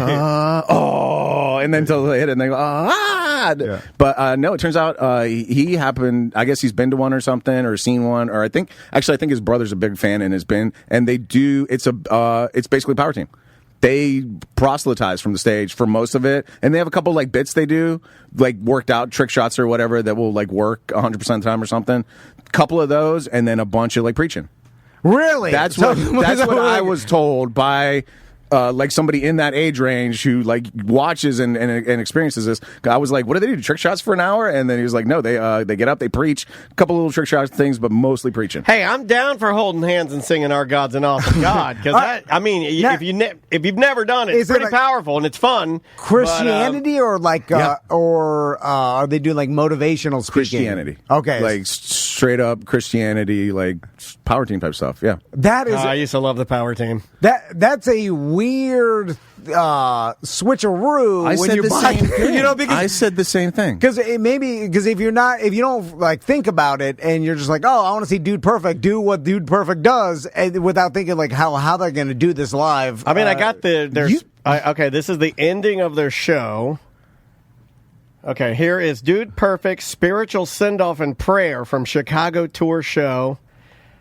and then until they hit it, and they go, Yeah. But no, it turns out he happened. I guess he's been to one or something, or seen one, or I think his brother's a big fan and has been. And they do. It's basically Power Team. They proselytize from the stage for most of it, and they have a couple bits they do, worked out trick shots or whatever that will work 100% of the time or something. A couple of those, and then a bunch of preaching. Really? That's what I was told by somebody in that age range who watches and experiences this. I was like, what do they do? Trick shots for an hour? And then he was like, no, they get up, they preach, a couple little trick shot things, but mostly preaching. Hey, I'm down for holding hands and singing "Our God's an Awesome God" because if you've never done it, it's pretty powerful and it's fun. Christianity or are they doing motivational speaking? Christianity. Okay, straight up Christianity, Power Team type stuff. Yeah, that is. I used to love the Power Team. That's a weird switcheroo. I said the same thing. Because I said the same thing. Because if you don't think about it, and you're just I want to see Dude Perfect do what Dude Perfect does, and without thinking how they're going to do this live. I mean, I got okay. This is the ending of their show. Okay, here is Dude Perfect spiritual send off and prayer from Chicago tour show.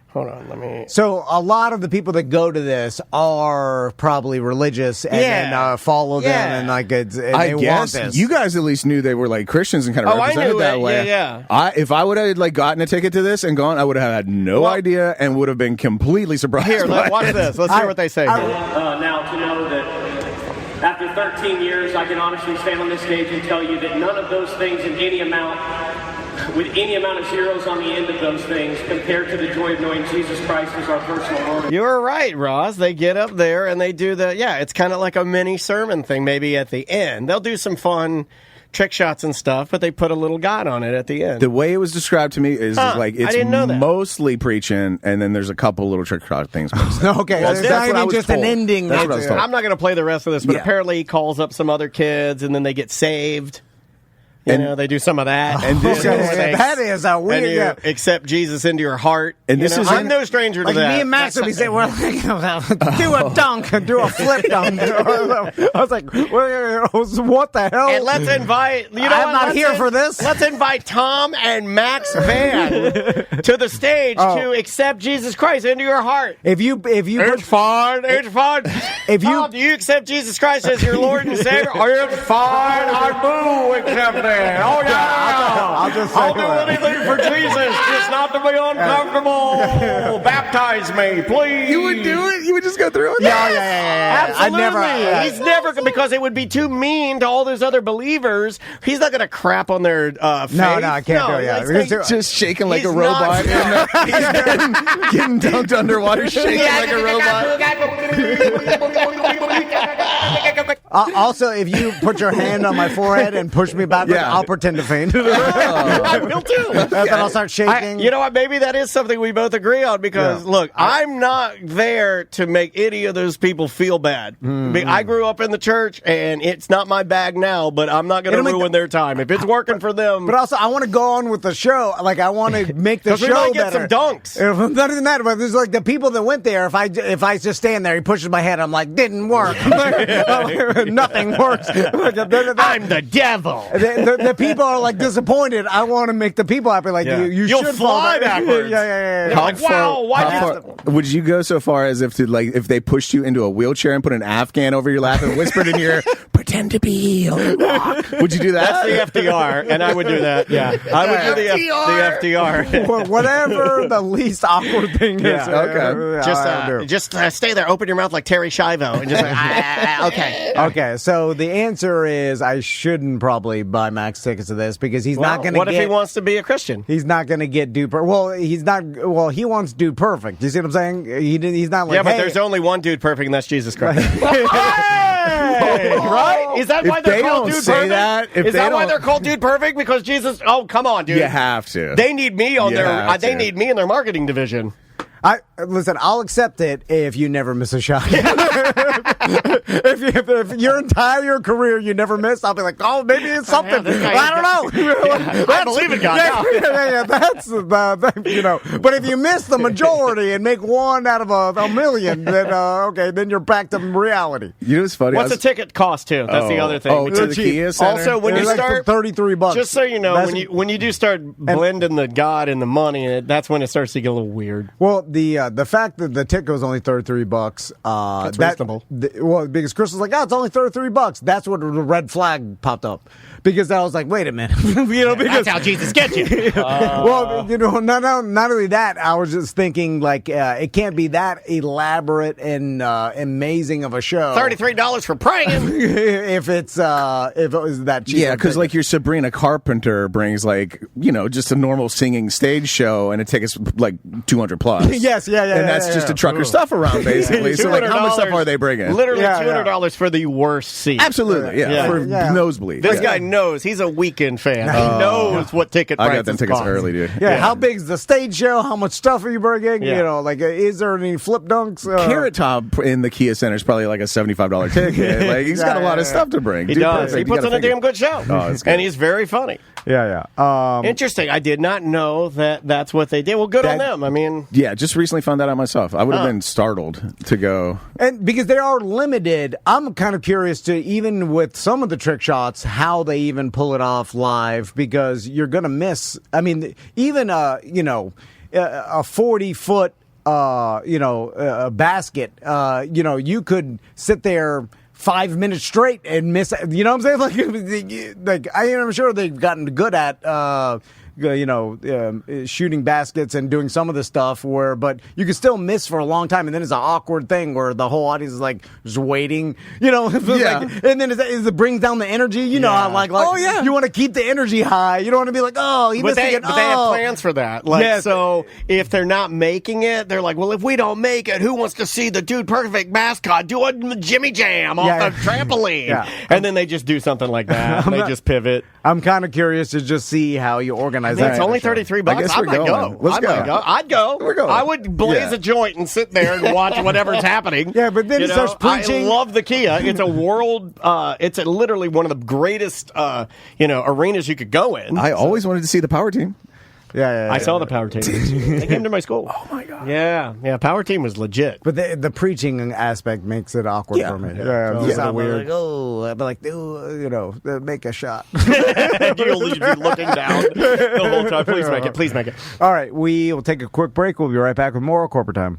Hold on, let me. So a lot of the people that go to this are probably religious and follow them and I they guess want this. you guys at least knew they were Christians and kind of represented that way. Yeah. If I would have gotten a ticket to this and gone, I would have had no idea and would have been completely surprised. Here, watch this. Let's hear what they say. Now to know that after 13 years, I can honestly stand on this stage and tell you that none of those things in any amount. With any amount of zeros on the end of those things compared to the joy of knowing Jesus Christ as our personal Lord. You're right, Ross. They get up there and they do it's kind of like a mini sermon thing maybe at the end. They'll do some fun trick shots and stuff, but they put a little God on it at the end. The way it was described to me is it's mostly preaching, and then there's a couple little trick shot things. Okay, well, it's not even just an ending. That's what I was told. I'm not going to play the rest of this, but apparently he calls up some other kids and then they get saved. They do some of that. And this that is a weird. And you accept Jesus into your heart. And this is I'm no stranger to that. Me and Max would be saying, "Well, do a dunk, do a flip dunk." I was like, "What the hell?" And let's invite. I'm not here for this. Let's invite Tom and Max Van to the stage to accept Jesus Christ into your heart. If you, it's fine. It's fine. Tom, do you accept Jesus Christ as your Lord and Savior? It's fine. I do accept it. man. Oh, yeah. I'll do anything for Jesus, just not to be uncomfortable. Baptize me, please. You would do it? You would just go through it? Yeah. Absolutely. He's never, because it would be too mean to all those other believers. He's not going to crap on their faith. No, I can't do it. Yeah. He's Just shaking like He's a robot. not- Getting dunked underwater, shaking like a robot. Also, if you put your hand on my forehead and push me back, Yeah. I'll pretend to faint. I will too. Then I'll start shaking. You know what? Maybe that is something we both agree on because, look, I'm not there to make any of those people feel bad. I grew up in the church, and it's not my bag now, but I'm not going to ruin their time. If it's working for them. But also, I want to go on with the show. Like, I want to make the show we might get better. some dunks. Not even that, but there's like the people that went there. If I just stand there, he pushes my head. I'm like, didn't work. Nothing works. I'm the devil. The people are like disappointed. I want to make the people happy. Like you You'll should fly fall back. backwards. Yeah. They're like, wow, why'd you... Would you go so far as if if they pushed you into a wheelchair and put an Afghan over your lap and whispered in your ear, pretend to be healed? Would you do that? That's the FDR, and I would do that. Yeah, I would do the FDR. Well, whatever the least awkward thing is. Okay. Just stay there. Open your mouth like Terry Schiavo, and just okay. Okay, so the answer is I shouldn't probably buy Max tickets to this because he's not going to What if he wants to be a Christian? He's not going to get dude. Well, he's not. Well, he wants dude perfect. You see what I'm saying? He's not like. Yeah, but hey. there's only one dude perfect, and that's Jesus Christ. Right? Is that why they're called Dude Perfect? Is that why they're called Dude Perfect? Because Jesus? Oh, come on, dude. You have to. They need me on They need me in their marketing division. Listen, I'll accept it if you never miss a shot. if your entire career you never miss, I'll be like, oh, maybe it's something. I don't know. I believe in God now. That's But if you miss the majority and make one out of a million, then then you're back to reality. You know what's funny? What's the ticket cost too? That's the other thing. Oh, to the Kia Center? Also, when you start $33, just so you know, when you do start blending the God and the money, that's when it starts to get a little weird. Well, the fact that the ticket was only $33, that's reasonable. Because Chris was like, "Oh, it's only $33." That's what the red flag popped up because I was like, "Wait a minute," because that's how Jesus gets you. Well, not only that, I was just thinking like it can't be that elaborate and amazing of a show. $33 for praying. if it was that cheap. Yeah, because like your Sabrina Carpenter brings just a normal singing stage show and it takes like 200 plus. Yes, yeah, and that's just to truck her stuff around basically. So like, how much stuff are they bringing? Literally $200 for the worst seat. Absolutely, for nosebleed. This guy knows. He's a weekend fan. He knows what ticket prices I got them tickets cost. early, dude. Yeah, how big's the stage show? How much stuff are you bringing? Yeah. Is there any flip dunks? Carrot Top in the Kia Center is probably like a $75 ticket. Like he's got a lot of stuff to bring. He does. He puts on a damn good show. And he's very funny. Yeah. Interesting. I did not know that's what they did. Well, good on them. I mean, yeah, just recently found that out myself. I would have been startled to go. And because they are limited, I'm kind of curious to, even with some of the trick shots, how they even pull it off live, because you're going to miss. I mean, even a 40-foot basket, you could sit there 5 minutes straight and miss. You know what I'm saying? Like I'm sure they've gotten good at shooting baskets and doing some of the stuff but you can still miss for a long time, and then it's an awkward thing where the whole audience is like just waiting, and then it brings down the energy, how you want to keep the energy high, you don't want to be like, oh, he missed again. But they have plans for that. So if they're not making it, they're like, well, if we don't make it, who wants to see the Dude Perfect mascot do a Jimmy Jam off the trampoline? And then they just do something like that. They just pivot. I'm kind of curious to just see how you organize. It's only $33. I guess we're going. Let's go. I'd go. We're going. I would blaze a joint and sit there and watch whatever's happening. Yeah, but then he starts preaching. I love the Kia. It's a world. It's literally one of the greatest arenas you could go in. I always wanted to see the power team. Yeah. I saw the power team. They came to my school. Oh my god. Yeah. Power team was legit. But the preaching aspect makes it awkward for me. Yeah, weird. I'd be like, make a shot. You'll be looking down the whole time. Please make it. All right, we will take a quick break. We'll be right back with more Corporate Time.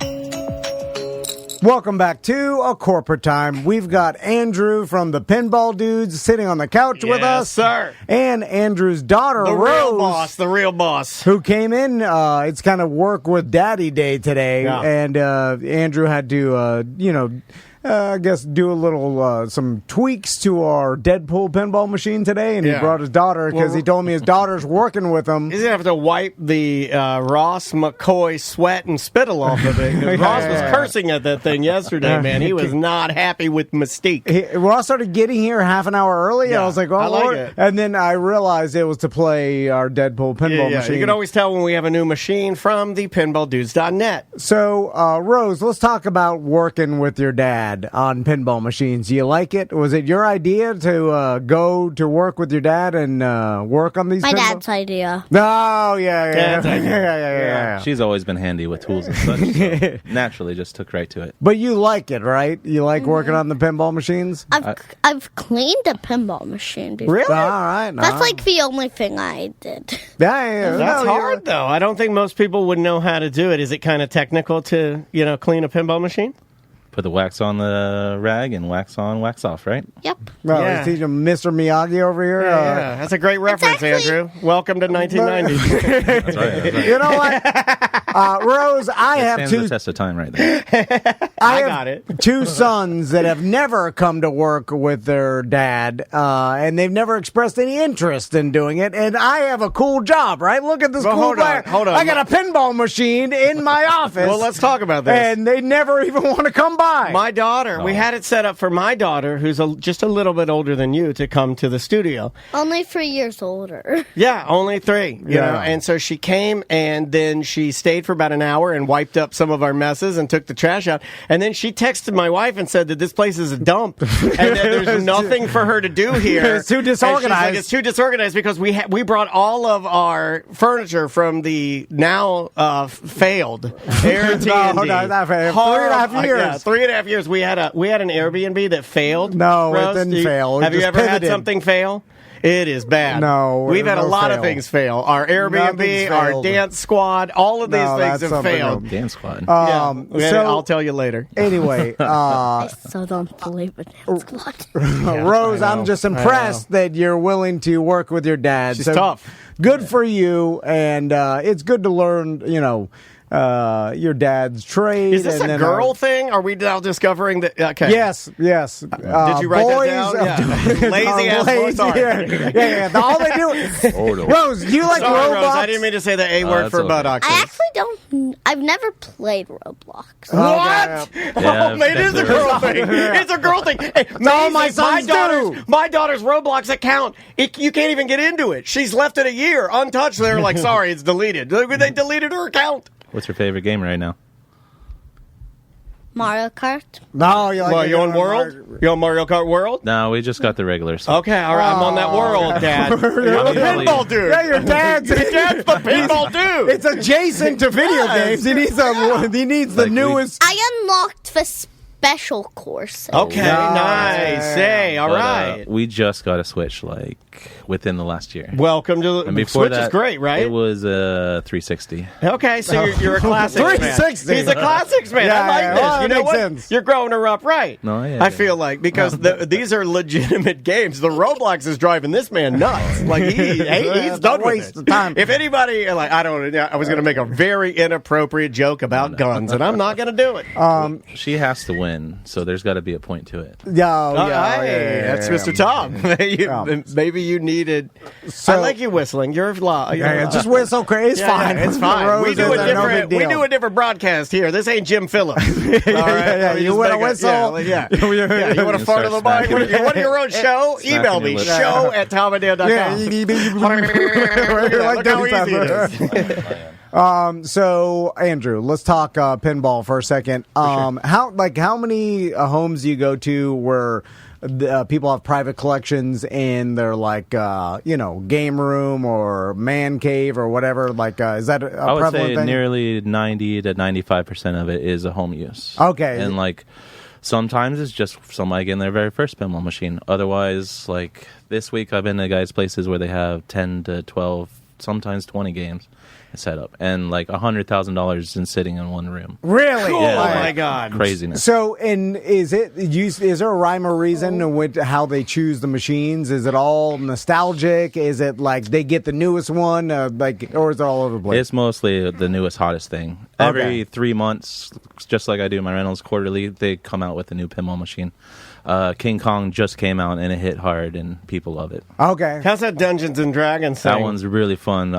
Welcome back to A Corporate Time. We've got Andrew from the Pinball Dudes sitting on the couch with us. Sir. And Andrew's daughter, The Rose. real boss. Who came in, it's kind of work with daddy day today. Yeah. And Andrew had to, I guess do a little, some tweaks to our Deadpool pinball machine today. And he brought his daughter because he told me his daughter's working with him. He's going to have to wipe the Ross McCoy sweat and spittle off of it. 'Cause Ross was cursing at that thing yesterday, man. He was not happy with Mystique. Ross started getting here half an hour early. And I was like, oh, I like Lord. it. And then I realized it was to play our Deadpool pinball machine. You can always tell when we have a new machine from the pinballdudes.net. So, Rose, let's talk about working with your dad on pinball machines. Do you like it? Was it your idea to go to work with your dad and work on these? My dad's idea. No, yeah. Dad's idea. Yeah. She's always been handy with tools and such. So naturally, just took right to it. But you like it, right? You like working on the pinball machines? I've cleaned a pinball machine before. Really? All right. That's like the only thing I did. Yeah. That's No, hard, though. I don't think most people would know how to do it. Is it kind of technical to, clean a pinball machine? Put the wax on the rag and wax on, wax off, right? Yep. Well, Yeah. he's teaching Mr. Miyagi over here. Yeah, that's a great reference, actually- Andrew. Welcome to 1990. That's right. You know what? Rose, I have Stands two. the test of time right there. I have got it. two sons that have never come to work with their dad, and they've never expressed any interest in doing it. And I have a cool job, right? Look at this Well, cool hold on, guy. hold on. I got a pinball machine in my office. Well, let's talk about this. And they never even want to come by. My daughter, we had it set up for my daughter, who's just a little bit older than you, to come to the studio. Only 3 years older. Yeah, only 3. You know, and so she came, and then she stayed for about an hour and wiped up some of our messes and took the trash out. And then she texted my wife and said that this place is a dump and that there's nothing for her to do here. It's too And she's disorganized. like, it's too disorganized because we brought all of our furniture from the now failed Air T&D. No, not failed. 3.5 years. Yeah, 3.5 years. We had an Airbnb that failed. No, it Rose, didn't fail. It Have you just ever had pivoted. something fail? It is bad. No, we've had a no lot fail. of things fail. Our Airbnb, Nothing's our failed. dance squad, all of these No, things that's have something failed. else. Dance squad. I'll tell you later. Anyway, I still don't believe in Dance Squad. Rose, I'm just impressed that you're willing to work with your dad. She's tough. Good for you, and it's good to learn, your dad's trade. Is this and a then girl thing? Are we now discovering that? Okay. Yes. Did Did you write that down? Yeah. Lazy ass boy. Sorry. Yeah. All they do. Rose, you like Sorry, Roblox? Rose. I didn't mean to say the A word that's for okay. buttocks. I actually don't. I've never played Roblox. What? Yeah, It is a girl thing. It's a girl thing. Hey, No, my Maisie, sons do. My daughter's Roblox account, you can't even get into it. She's left it a year untouched. They're like, sorry, it's deleted. They deleted her account. What's your favorite game right now? Mario Kart. No, you like Well, you on World? You on Mario Kart World? No, we just got the regular stuff. Okay, all right. I'm on that World, Dad. I'm the pinball dude. Yeah, your dad's Your dad's the pinball dude. It's adjacent to video games. He needs the Like newest. I unlocked the special course. Okay, nice. Yeah. Hey, all But, right. we just got a Switch within the last year. Welcome to And the before Switch that, is great, right? It was 360. Okay, so you're a classics man. 360. He's a classics man. Yeah, I like yeah, this. well, You that know makes what? sense. You're growing her up right. No, yeah, I yeah. feel like because these are legitimate games. The Roblox is driving this man nuts. Like he's It's done a waste with of time. If anybody like I was going to make a very inappropriate joke about guns, and I'm not going to do it. She has to win, so there's got to be a point to it. Hey, That's Mr. Tom. Maybe you needed. I like you whistling. You're Just whistle crazy. It's fine. It's fine. Rose We do is a no different. big We deal. do a different broadcast here. This ain't Jim Phillips. All right. Yeah, We you just win a make whistle. Yeah. You want to You fart on start the mic? smacking You want your own show? Smacking Email your me. lips. show@tomanddale.com. Like Look how Debbie easy it Pepper. is. So Andrew, let's talk pinball for a second. How many homes do you go to where people have private collections in their game room or man cave or whatever? Is that a I would prevalent say thing? nearly 90 to 95% of it is a home use. Okay. And sometimes it's just somebody getting their very first pinball machine. Otherwise, this week I've been to guys' places where they have 10 to 12 sometimes 20 games set up, and like $100,000 in sitting in one room. Really? Oh Yeah, my God! Craziness. So, and is there a rhyme or reason with how they choose the machines? Is it all nostalgic? Is it like they get the newest one, or is it all over the place? It's mostly the newest, hottest thing. Every 3 months, just like I do my rentals quarterly, they come out with a new pinball machine. King Kong just came out and it hit hard and people love it. Okay. How's that Dungeons and Dragons thing? That one's really fun.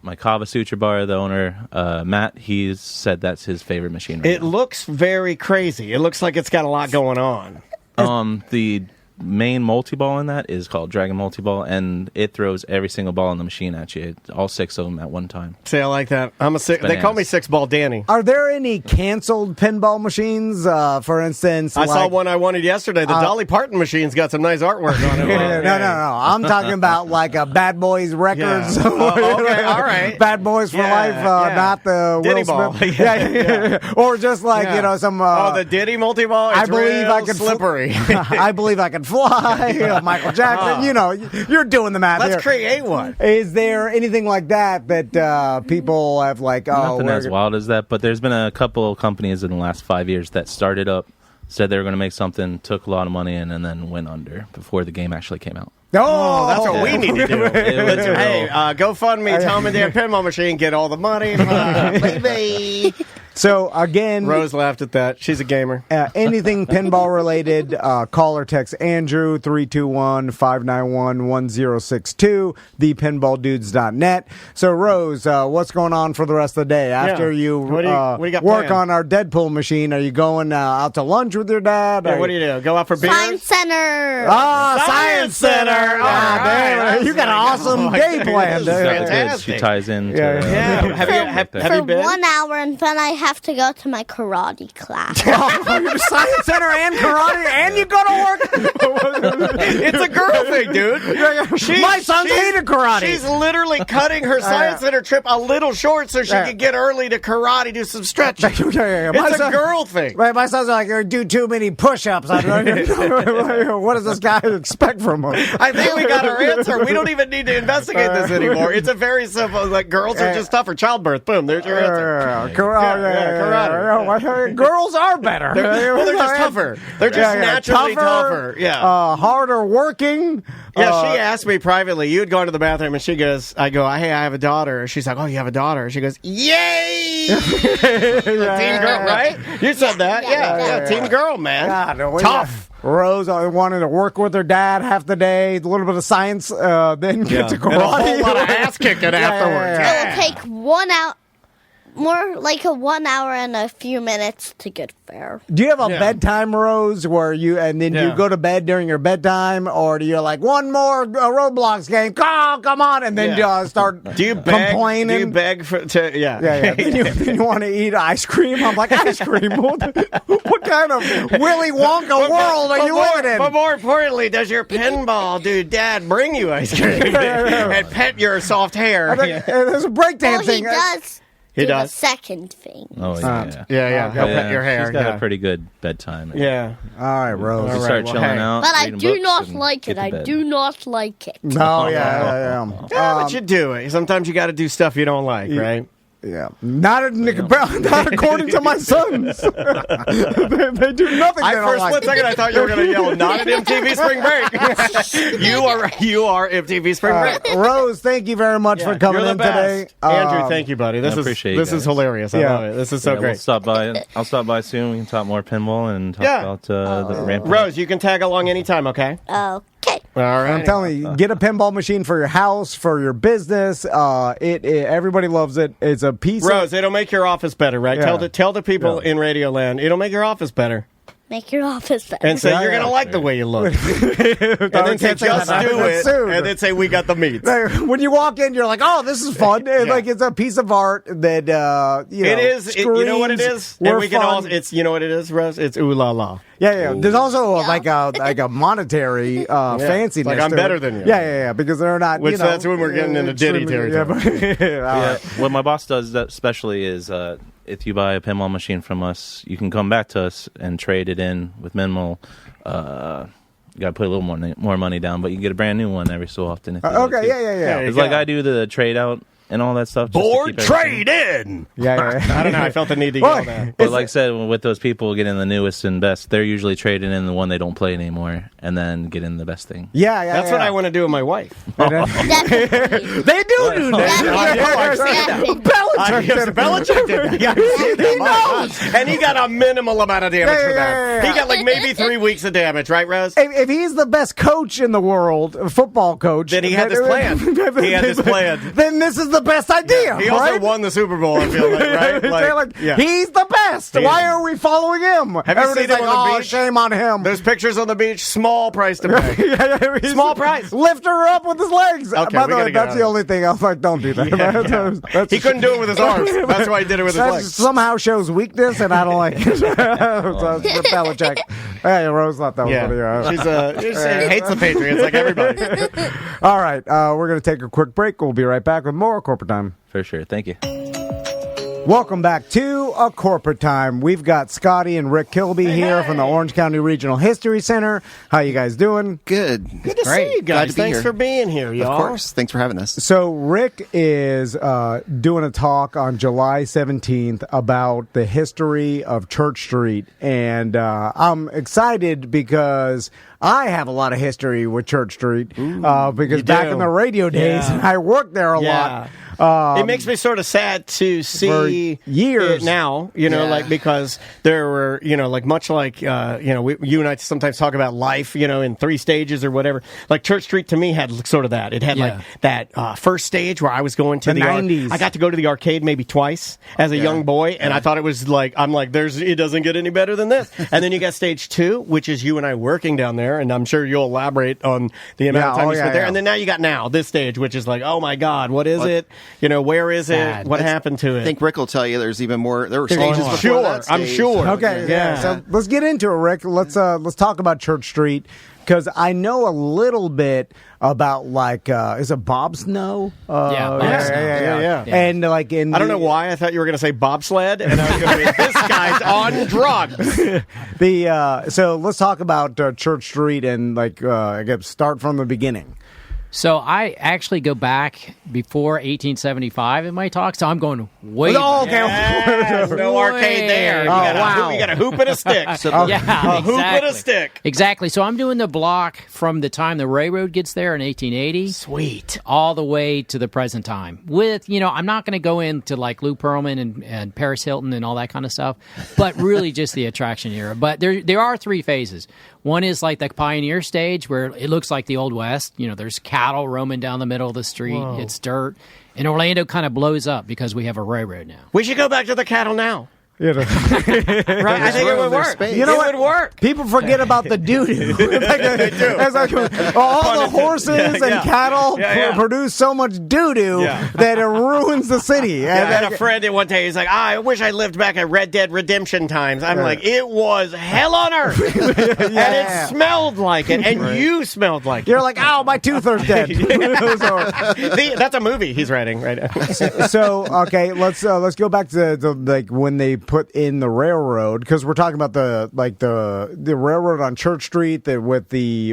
My Kava Sutra bar, the owner, Matt, he's said that's his favorite machine right It now. looks very crazy. It looks like it's got a lot going on. The main multi-ball in that is called Dragon Multi-Ball, and it throws every single ball in the machine at you, all 6 of them at one time. See, I like that. They call me 6-ball Danny. Are there any canceled pinball machines? For instance, I saw one I wanted yesterday. The Dolly Parton machine's got some nice artwork on it. No. I'm talking about like a Bad Boys Records. Yeah. Okay, all right. Bad Boys for Life, not the Diddy Will ball. Smith. Yeah. Or just like some. the Diddy multi-ball. I It's believe real I can slippery. I believe I can fly. Michael Jackson. You're doing the math. Let's here. create one. Is there anything like that people have like? Nothing as wild as that, but there's been a couple of companies in the last 5 years that started up, said they were going to make something, took a lot of money in, and then went under before the game actually came out. Oh, that's what we need to do. Hey, GoFundMe, Tom and Dan Pinball Machine, get all the money. Baby. So again, Rose laughed at that. She's a gamer. Anything pinball related, call or text Andrew 321-591-1062, thepinballdudes.net. So Rose, what's going on for the rest of the day after you, what do you got work planned? on our Deadpool machine? Are you going out to lunch with your dad? Yeah, what do you do? Go out for beers? Science Center. Science Center. Right. You got an awesome day planned. This is Good. fantastic. She ties in. Yeah. Have you For been? 1 hour, and then I have to go to my karate class. You're Science Center and karate, and you go to work. It's a girl thing, dude. My son hated karate. She's literally cutting her Science Center trip a little short so she can get early to karate, do some stretching. It's a girl thing. My son's like, do too many push-ups. What does this guy expect from him? I think we got our answer. We don't even need to investigate this anymore. It's a very simple, like, girls are just tougher. Childbirth, boom, there's your answer. Karate. Girls are better. They're just tougher. They're just naturally tougher. Yeah. Harder working. Yeah, she asked me privately. You had gone to the bathroom, and she goes, hey, I have a daughter. She's like, oh, you have a daughter? She goes, yay! Team girl, right? You said that. Yeah. Team girl, man. God, tough. Rose wanted to work with her dad half the day, a little bit of science, then get to karate. And a whole lot of ass kicking afterwards. It will take 1 hour, more like a 1 hour and a few minutes to get there. Do you have a bedtime, Rose, where you go to bed during your bedtime, or do you like one more Roblox game? Oh, come on, and then you start complaining? Do you beg to? Yeah. Then you want to eat ice cream? I'm like, ice cream? What kind of Willy Wonka world are you living in? But more importantly, does your pinball dude dad bring you ice cream and pet your soft hair? There's a breakdancing. Well, he does. He do does. the second thing. Oh, yeah. He'll pet your hair. She's got a pretty good bedtime. Yeah. All right, Rose. You start chilling out. But I reading do books not and like get it. to I bed. do not like it. No, yeah. But you do it. Sometimes you got to do stuff you don't like, right? Yeah, not according to my sons. they do nothing. For a split second, I thought you were going to yell, "Not at MTV Spring Break." you are MTV Spring Break. Rose, thank you very much for coming in today. Andrew, thank you, buddy. This is hilarious. I love it. This is so great. We'll stop by. I'll stop by soon. We can talk more pinball and talk about the ramp. Rose, you can tag along anytime. Okay. Okay. All right. I'm telling you, get a pinball machine for your house, for your business. Everybody loves it. It's a piece. Rose, it'll make your office better, right? Yeah. Tell the people in Radioland, it'll make your office better. Make your office better. And say you're going to like the way you look. And then say just do it. And then say we got the meats. When you walk in, you're like, oh, this is fun. Like it's a piece of art that it is. You know what it is? And we can all. It's you know what it is, Rose. It's ooh la la. Yeah. There's also like a monetary fanciness. Like I'm better than you. Yeah. Because they're not. Which that's when we're getting into Diddy territory. What my boss does especially is if you buy a pinball machine from us, you can come back to us and trade it in with minimal got to put a little more money down, but you can get a brand new one every so often. If you want Okay, to. yeah. It's like I do the trade out and all that stuff. Board trade in. Yeah. I don't know. I felt the need to yell that. But like I said, with those people getting the newest and best, they're usually trading in the one they don't play anymore and then getting the best thing. Yeah. That's what I want to do with my wife. Definitely. They do Definitely. Belichick did that. Yeah, he knows. And he got a minimal amount of damage for that. He got like maybe 3 weeks of damage, right, Rose? If he's the best coach in the world, football coach, Then he had this plan. He had this plan. Then this is the best idea. He also right? won the Super Bowl, I feel like, right? They're like, he's the best. Why are we following him? Have you seen Everybody's him like, on the oh, beach? shame on him. There's pictures on the beach. Small price to pay. Small price. Lift her up with his legs. Okay, By we the way, gotta get that's out the of only thing I was like, don't do that. That's, He couldn't do it with his arms. That's why he did it with his that legs. somehow shows weakness, and I don't like it. So, Belichick. Hey, Rose thought that was funny. She hates the Patriots like everybody. All right, we're going to take a quick break. We'll be right back with more Corporate Time. For sure. Thank you. Welcome back to A Corporate Time. We've got Scotty and Rick Kilby here from the Orange County Regional History Center. How you guys doing? Good. Good to see you guys. Thanks for being here, y'all. Of course. Thanks for having us. So Rick is doing a talk on July 17th about the history of Church Street. And I'm excited because I have a lot of history with Church Street because back in the radio days, I worked there a lot. It makes me sort of sad to see years it now, like because there were, like much like, you and I sometimes talk about life, in 3 stages or whatever. Like Church Street to me had sort of that. It had like that first stage where I was going to the 90s. I got to go to the arcade maybe twice as a young boy, and I thought it was like, it doesn't get any better than this. And then you got stage 2, which is you and I working down there, and I'm sure you'll elaborate on the amount of time you spent there. And then now you got this stage, which is like, oh my God, what is it? Where is it? What happened to it? I think Rick will tell you there's even more. There were stages before that stage. I'm sure. Okay, so let's get into it, Rick. Let's talk about Church Street because I know a little bit about is it Bob Snow? Yeah. And I don't know why I thought you were going to say bobsled, and I was going to be this guy's on drugs. So let's talk about Church Street and I guess start from the beginning. So I actually go back before 1875 in my talk, so I'm going way back. Yes, no arcade there. You got a hoop and a stick. Yeah, hoop and a stick. Exactly. So I'm doing the block from the time the railroad gets there in 1880. Sweet. All the way to the present time. With, I'm not going to go into like Lou Pearlman and Paris Hilton and all that kind of stuff, but really just the attraction era. But there are 3 phases. One is like the pioneer stage where it looks like the Old West. There's cattle roaming down the middle of the street. Whoa. It's dirt. And Orlando kind of blows up because we have a railroad now. We should go back to the cattle now. Right? I think it would work. You know what? It would work. People forget about the doo-doo. They do. All the horses and cattle produce so much doo-doo that it ruins the city. I had a friend that one day, he's like, I wish I lived back at Red Dead Redemption times. I'm like, it was hell on earth. And it smelled like it. And you smelled like it. You're like, ow, my tooth is dead. That's a movie he's writing right now. So, okay, let's go back to when they put in the railroad, because we're talking about the railroad on Church Street with the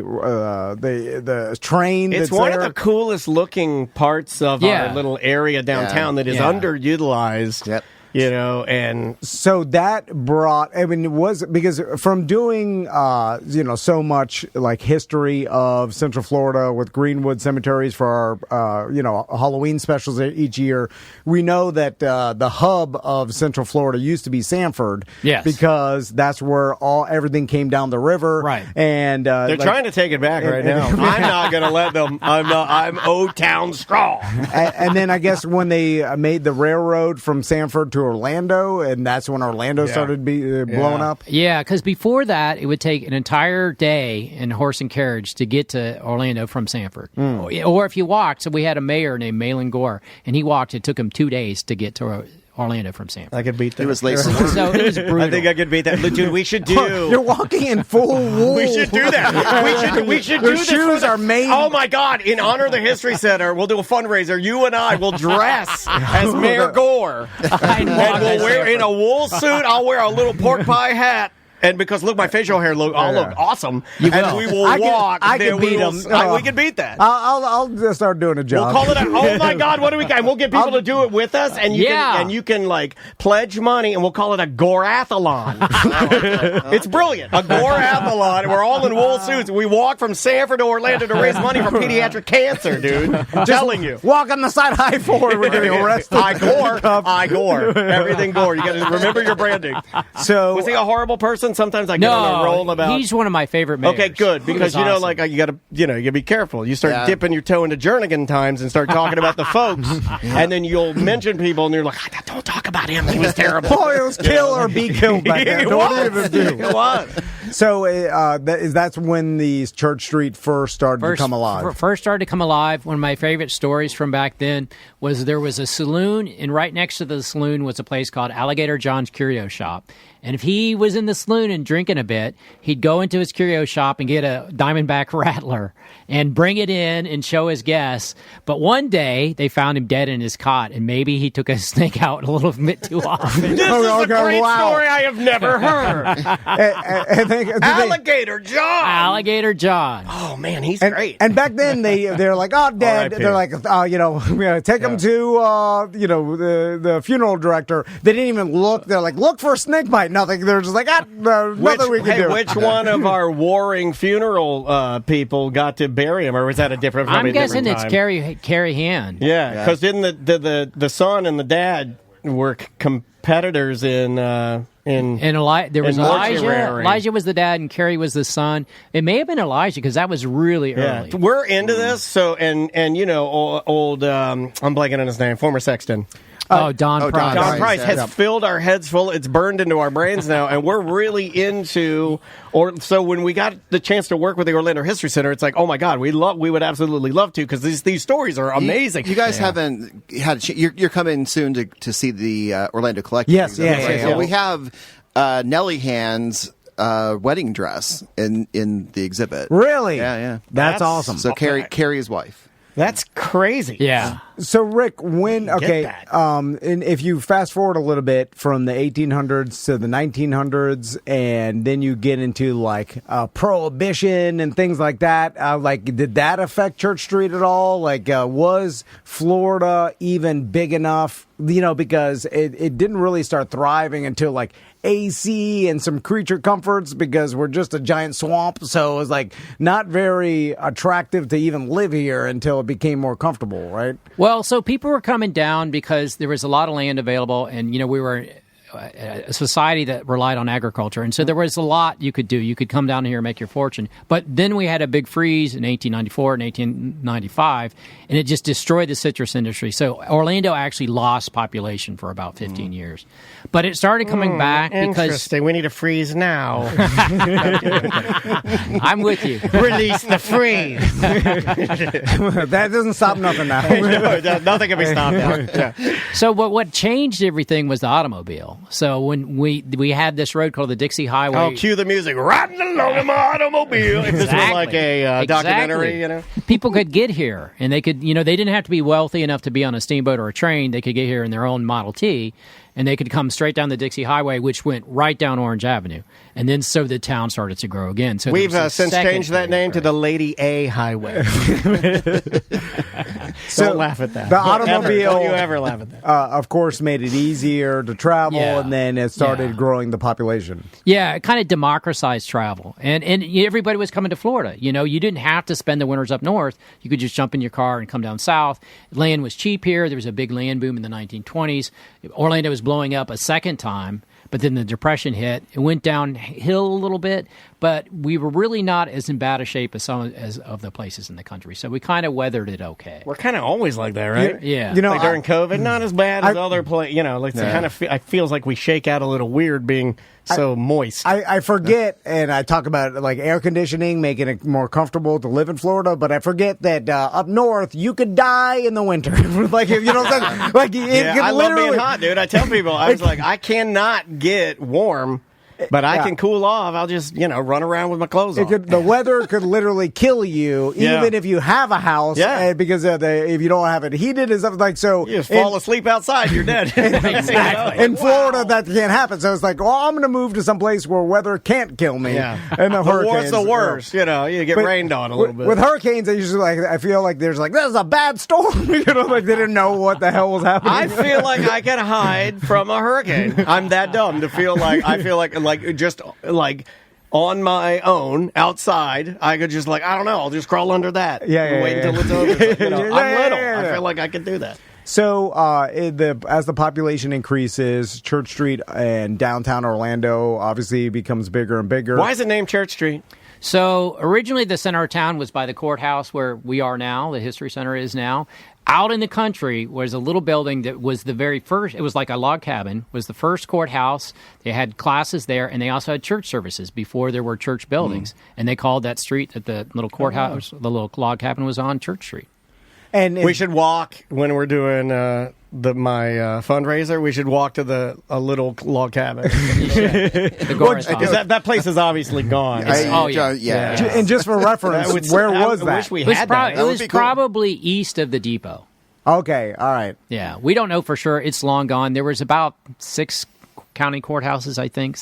train. It's one of the coolest looking parts of our little area downtown that is underutilized. Yep. And so that brought, it was because from doing, so much like history of Central Florida with Greenwood cemeteries for our, Halloween specials each year, we know that the hub of Central Florida used to be Sanford. Yes. Because that's where everything came down the river. Right. And they're trying to take it back right now. I'm not going to let them. I'm O-Town strong. And then I guess when they made the railroad from Sanford to Orlando, and that's when Orlando started blowing up. Yeah, because before that, it would take an entire day in horse and carriage to get to Orlando from Sanford. Or if you walked, so we had a mayor named Malin Gore, and he walked. It took him 2 days to get to Orlando from Sanford. I could beat that. He was late for work. So it was brutal. I think I could beat that. Dude, we should do... You're walking in full wool. We should do that. We should do Their this. shoes are made... Oh, my God. In honor of the History Center, we'll do a fundraiser. You and I will dress as Mayor Gore. I know. And we'll wear in a wool suit. I'll wear a little pork pie hat. And because look, my facial hair look awesome, and we will walk. I can beat them. We can beat that. I'll just start doing a job. We'll call it. Oh my God, what do we got? We'll get people to do it with us, and you can like pledge money, and we'll call it a gorathlon. It's brilliant, a gorathlon. We're all in wool suits. We walk from Sanford to Orlando to raise money for pediatric cancer, dude. I'm telling you. Walk on the side of I-4. We're getting arrested. I gore. Everything gore. You got to remember your branding. So was he a horrible person? Sometimes I get on a roll about. He's one of my favorite mayors. Okay, good, because you know, like you got to be careful. You start dipping your toe into Jernigan times and start talking about the folks, and then you'll mention people, and you're like, don't talk about him. He was terrible. Boy, it was kill or be killed back then. What did it do? What? So that's when the Church Street first started to come alive. First started to come alive. One of my favorite stories from back then was there was a saloon, and right next to the saloon was a place called Alligator John's Curio Shop. And if he was in the saloon and drinking a bit, he'd go into his curio shop and get a Diamondback Rattler and bring it in and show his guests. But one day, they found him dead in his cot, and maybe he took a snake out a little bit too often. This is a great story I have never heard. Alligator John. Alligator John. Oh, man, he's great. And back then, they're like, oh, Dad. They're like, take him to, the funeral director. They didn't even look. They're like, look for a snake bite. Nothing. They're just like, nothing we can do. Which one of our warring funeral people got to bury him, or was that a different? I'm guessing it's Carrie Hand. Yeah, because didn't the son and the dad were competitors in there was Elijah. Elijah was the dad, and Carrie was the son. It may have been Elijah because that was really early. We're into this. So and old I'm blanking on his name, former sexton. Don Price. Don Price has filled our heads full. It's burned into our brains now, and we're really into. So when we got the chance to work with the Orlando History Center, it's like, oh my God, we would absolutely love to, because these stories are amazing. You guys haven't had. You're coming soon to see the Orlando Collective. Yes, yeah. We have Nellie Hand's wedding dress in the exhibit. Really? Yeah. That's awesome. So Carrie's wife. That's crazy. Yeah. So Rick, and if you fast forward a little bit from the 1800s to the 1900s, and then you get into like Prohibition and things like that, did that affect Church Street at all? Was Florida even big enough? Because it didn't really start thriving until like AC and some creature comforts, because we're just a giant swamp. So it was not very attractive to even live here until it became more comfortable, right? Well, so people were coming down because there was a lot of land available, and we were a society that relied on agriculture, and so there was a lot you could do. You could come down here and make your fortune. But then we had a big freeze in 1894 and 1895, and it just destroyed the citrus industry. So Orlando actually lost population for about 15 years. But it started coming back because... Interesting. We need a freeze now. I'm with you. Release the freeze. That doesn't stop nothing now. Nothing can be stopped now. Yeah. So what changed everything was the automobile. So when we had this road called the Dixie Highway... Oh, cue the music. Riding along in my automobile. If this was like a documentary, People could get here, and they could, they didn't have to be wealthy enough to be on a steamboat or a train. They could get here in their own Model T, and they could come straight down the Dixie Highway, which went right down Orange Avenue. And then so the town started to grow again. So we've since changed that name to the Lady A Highway. Don't laugh at that. The automobile, don't you ever laugh at that. Of course, made it easier to travel, and then it started growing the population. Yeah, it kind of democratized travel. And everybody was coming to Florida. You didn't have to spend the winters up north. You could just jump in your car and come down south. Land was cheap here. There was a big land boom in the 1920s. Orlando was blowing up a second time. But then the Depression hit. It went downhill a little bit, but we were really not as in bad a shape as some of the places in the country. So we kind of weathered it okay. We're kind of always like that, right? Yeah. During COVID, not as bad as other places. It feels like we shake out a little weird being so moist. I forget, and I talk about air conditioning, making it more comfortable to live in Florida, but I forget that up north, you could die in the winter. You know what I'm saying? I love being hot, dude. I tell people, I was like, I cannot get warm But I can cool off. I'll just, run around with my clothes on. The weather could literally kill you, even if you have a house. Yeah. Because if you don't have it heated and stuff like so. You just fall asleep outside, you're dead. Exactly. In Florida, that can't happen. So it's like, well, I'm going to move to some place where weather can't kill me. Yeah. And the hurricanes. What's the worst? You get rained on a little bit. With hurricanes, they usually I feel like there's this is a bad storm. Like they didn't know what the hell was happening. I feel like I can hide from a hurricane. I'm that dumb to feel like just on my own outside. I could just I don't know. I'll just crawl under that. Wait until it's over. I'm little. I feel like I could do that. So, as the population increases, Church Street and downtown Orlando obviously becomes bigger and bigger. Why is it named Church Street? So originally the center of town was by the courthouse where we are now, the History Center is now. Out in the country was a little building that was the very first, it was like a log cabin, was the first courthouse. They had classes there, and they also had church services before there were church buildings. And they called that street that the little courthouse, the little log cabin was on, Church Street. And we should walk when we're doing my fundraiser. We should walk to a little log cabin. That place is obviously gone. And just for reference, where was that? I wish we had that. It was probably east of the depot. Okay, all right. Yeah, we don't know for sure. It's long gone. There was about 6 county courthouses, I think,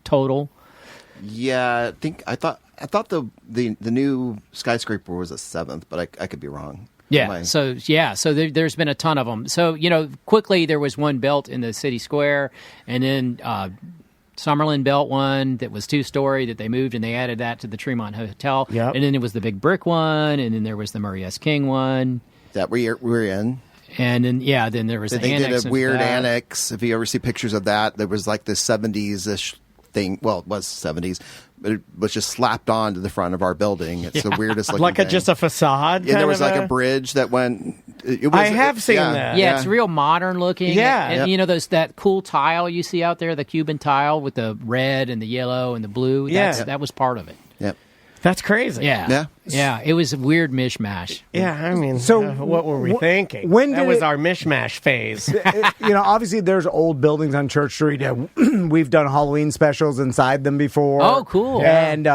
total. Yeah, I thought the new skyscraper was a 7th, but I could be wrong. Yeah. So there's been a ton of them. So quickly there was one built in the city square, and then Summerlin built one that was 2-story that they moved and they added that to the Tremont Hotel. Yep. And then there was the big brick one, and then there was the Murray S. King one that we're in. And then then there was the they annex. Did a weird annex. If you ever see pictures of that, there was this 70s-ish thing. Well, it was 70s. But it was just slapped onto the front of our building. It's the weirdest looking thing. Just a facade? Yeah, there was a bridge that went... I have seen that. Yeah, it's real modern looking. Yeah. And that cool tile you see out there, the Cuban tile with the red and the yellow and the blue. That was part of it. Yep. That's crazy. Yeah. It was a weird mishmash. Yeah, I mean, so what were we thinking? That was our mishmash phase. Obviously there's old buildings on Church Street. We've done Halloween specials inside them before. Oh, cool. And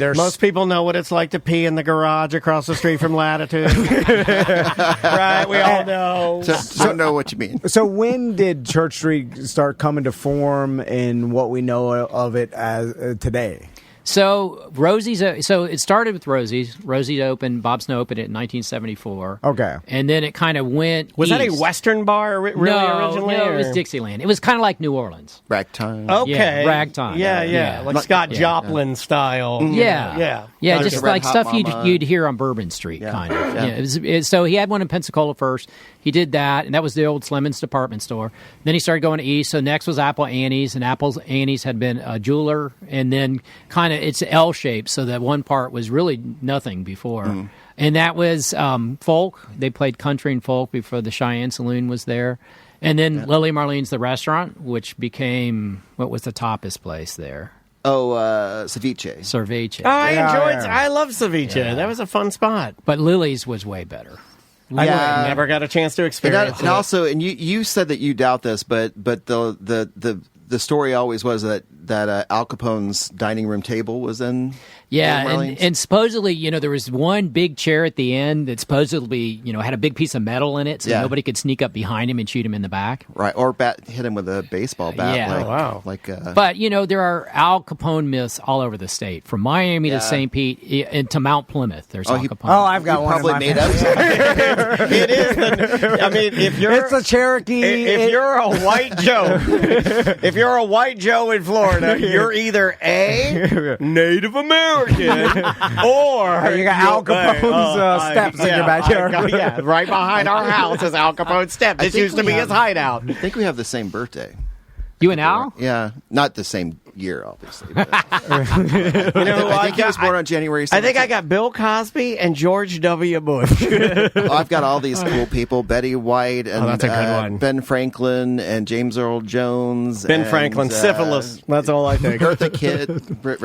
there's most people know what it's like to pee in the garage across the street from Latitude. Right? We all know. So know what you mean. So when did Church Street start coming to form in what we know of it as today? So it started with Rosie's. Rosie opened, Bob Snow opened it in 1974. Okay. And then it kind of went Was east. that a Western bar originally? No, it was Dixieland. It was kind of like New Orleans. Ragtime. Okay. Yeah, ragtime. Yeah. Like Scott Joplin style. Yeah, just like stuff you'd hear on Bourbon Street, kind of. Yeah. So he had one in Pensacola first. He did that, and that was the old Slemons department store. Then he started going east. So next was Apple Annie's, and Apple Annie's had been a jeweler, and then kind of it's L-shaped, so that one part was really nothing before. And that was folk. They played country and folk before the Cheyenne Saloon was there. And then Lily Marlene's the restaurant, which became, what was the tapas place there? Ceviche. Cerveche. I love Ceviche. Yeah. That was a fun spot. But Lily's was way better. I never got a chance to experience it. And also, and you said that you doubt this, but the story always was that Al Capone's dining room table was in. Yeah, and supposedly, there was one big chair at the end that supposedly, had a big piece of metal in it, so nobody could sneak up behind him and shoot him in the back. Right, or hit him with a baseball bat. Yeah. Wow. But, there are Al Capone myths all over the state, from Miami to St. Pete and to Mount Plymouth. There's Al Capone. I've got one. Probably made up. It is. It's a Cherokee. If you're a white Joe, in Florida, you're either A, Native American, or you got Al Capone's steps in your backyard. Right behind our house is Al Capone's steps. This used to be his hideout. I think we have the same birthday. You and Al? Yeah, not the same year, obviously. But, You know who I think he was born on January 17th. I think I got Bill Cosby and George W. Bush. I've got all these cool people: Betty White and that's a good one. Ben Franklin and James Earl Jones. Ben and, Franklin, syphilis. That's all I think. Eartha Kitt.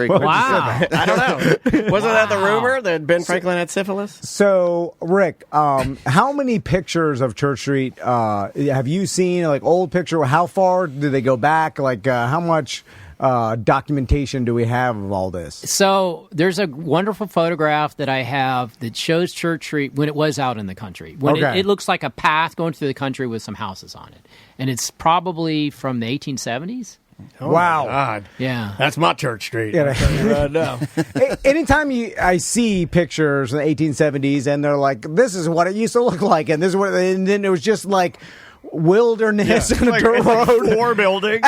Wow. I don't know. Wasn't that the rumor that Ben Franklin had syphilis? So, Rick, how many pictures of Church Street have you seen? Like old picture? How far do they go back? Like how much documentation do we have of all this? So there's a wonderful photograph that I have that shows Church Street when it was out in the country. When Okay. it looks like a path going through the country with some houses on it. And it's probably from the 1870s. Wow. God. Yeah. That's my Church Street. Yeah. I'll tell you right now. Anytime I see pictures in the 1870s and they're like, this is what it used to look like, and this is what, and then it was just like wilderness and a Like, dirt it's like road. 4 buildings.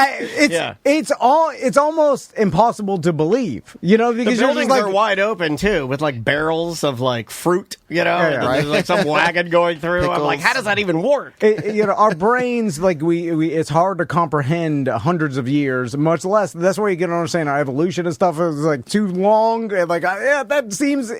It's almost impossible to believe, you know, The because you're buildings just like, are wide open too, with like barrels of like fruit, you know, and then right. there's like some wagon going through. I'm like, Pickles. how does that even work? you know, our brains, like we it's hard to comprehend hundreds of years, much less. That's where you get to understand our evolution and stuff is like too long, and like that seems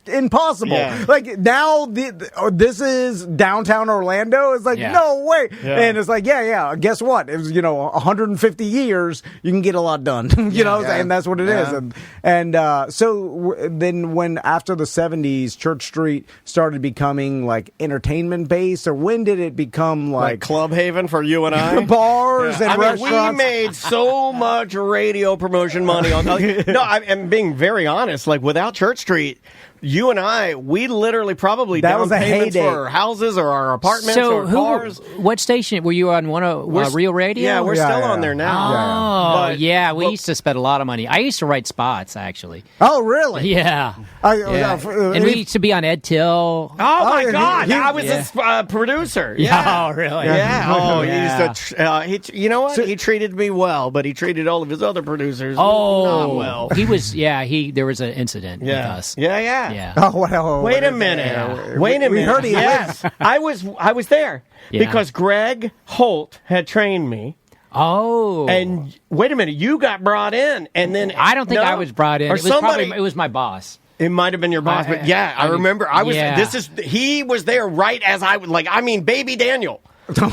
impossible. Yeah. Like now, this is downtown Orlando. It's like Yeah. no way, Yeah. and it's like yeah. Guess what? It was 150 years. You can get a lot done, you know, Yeah. and that's what it is. Yeah. And so then when after the 70s, Church Street started becoming like entertainment based, or when did it become Like like Club Haven for you and I. bars and I mean, restaurants? we made so much radio promotion money on. No, I'm being very honest. Like without Church Street, you and I, we literally probably That down was a payments heyday. for our houses or our apartments So or cars. what station were you on? Real Radio? Yeah, we're Yeah, still yeah. on there now. Oh, But- yeah. We but- used to spend a lot of money. I used to write spots, actually. Oh, really? Yeah. And we used to be on Ed Till. Oh my yeah, God! he- I was his producer. Yeah. Oh, really? Yeah. Oh, Yeah. he used to. You know what? He treated me well, but he treated all of his other producers Oh, not well. He was. Yeah, there was an incident with Yeah. us. Yeah. Yeah. Yeah. Oh, well, Wait a minute. Yeah. Wait a minute. We heard he Yes, I was there Yeah. because Greg Holt had trained me. Oh, And wait a minute, you got brought in, and then I don't think no? I was brought in. Or It was somebody. probably it was my boss. It might have been your boss, but yeah, I remember. I was. yeah. He was there right as I was. Like, I mean, baby Daniel. Little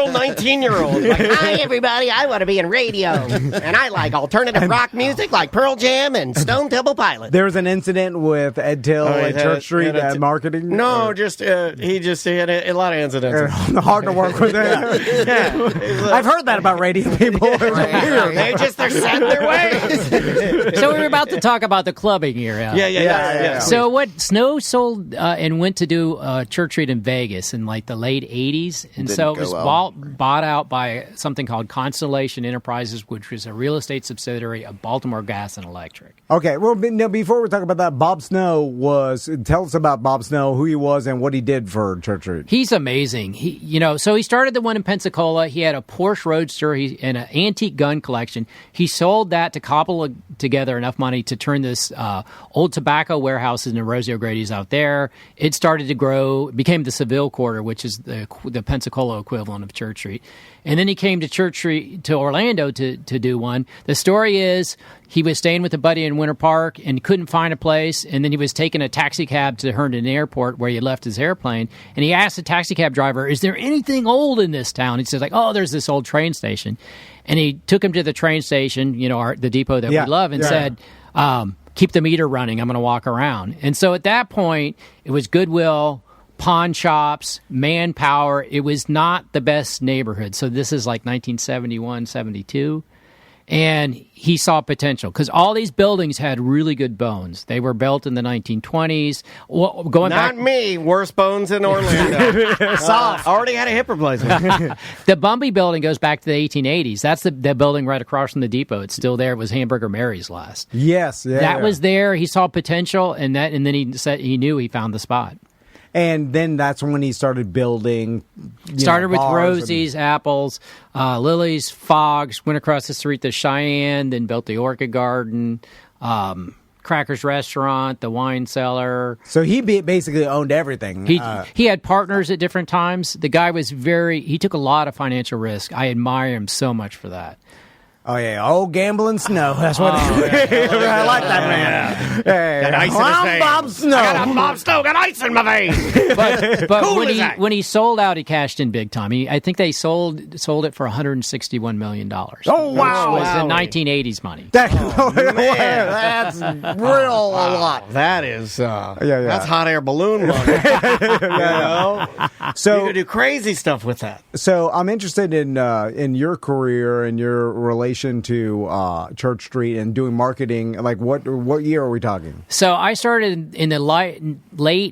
19-year-old. Like, hi, everybody. I want to be in radio. And I like alternative rock music like Pearl Jam and Stone Temple Pilots. There was an incident with Ed Till at Church Street at marketing. No, Or- just he had a lot of incidents. hard to work with. I've heard that about radio people. It's weird. They're set in their ways. So we were about to talk about the clubbing era. Yeah. So what Snow sold and went to do Church Street in Vegas in like the late 80s. And Didn't so it go was well. bought out by something called Constellation Enterprises, which was a real estate subsidiary of Baltimore Gas and Electric. Okay, well, no, before we talk about that, Bob Snow tell us about Bob Snow, who he was, and what he did for Church Street. He's amazing. So he started the one in Pensacola. He had a Porsche Roadster and an antique gun collection. He sold that to cobble together enough money to turn this old tobacco warehouse into Rosie O'Grady's out there. It started to grow, became the Seville Quarter, which is the Pensacola equivalent of Church Street. And then he came to Church Street, to Orlando to do one. The story is he was staying with a buddy in Winter Park and couldn't find a place. And then he was taking a taxi cab to Herndon Airport where he left his airplane. And he asked the taxi cab driver, is there anything old in this town? He says, like, oh, there's this old train station. And he took him to the train station, the depot that we love, and said, keep the meter running. I'm going to walk around. And so at that point, it was Goodwill, pawn shops, manpower. It was not the best neighborhood. So this is like 1971, 72. And he saw potential because all these buildings had really good bones. They were built in the 1920s. Well, Not me. Worst bones in Orlando. Soft. Already had a hip replacement. The Bumby building goes back to the 1880s. That's the building right across from the depot. It's still there. It was Hamburger Mary's last. Yes, yeah. That was there. He saw potential, and then he said he knew he found the spot. And then that's when he started building. Started with bars Rosie's, Apples, Lily's, Fogg's, went across the street to Cheyenne, then built the Orchid Garden, Cracker's Restaurant, the wine cellar. So he basically owned everything. He had partners at different times. The guy was he took a lot of financial risk. I admire him so much for that. Oh yeah, gambling Snow. That's what. I like that man. Got ice in his I'm veins. Bob Snow. I'm Bob Snow. Got ice in my veins. But Cool as that. when he sold out, he cashed in big time. I think they sold it for $161 million. Oh, Which wow. was the Wowie. 1980s money. That's real a lot. That is, yeah. that's hot air balloon money. You know? So You could do crazy stuff with that. So I'm interested in your career and your relation to Church Street and doing marketing. Like, what year are we talking? So I started in the late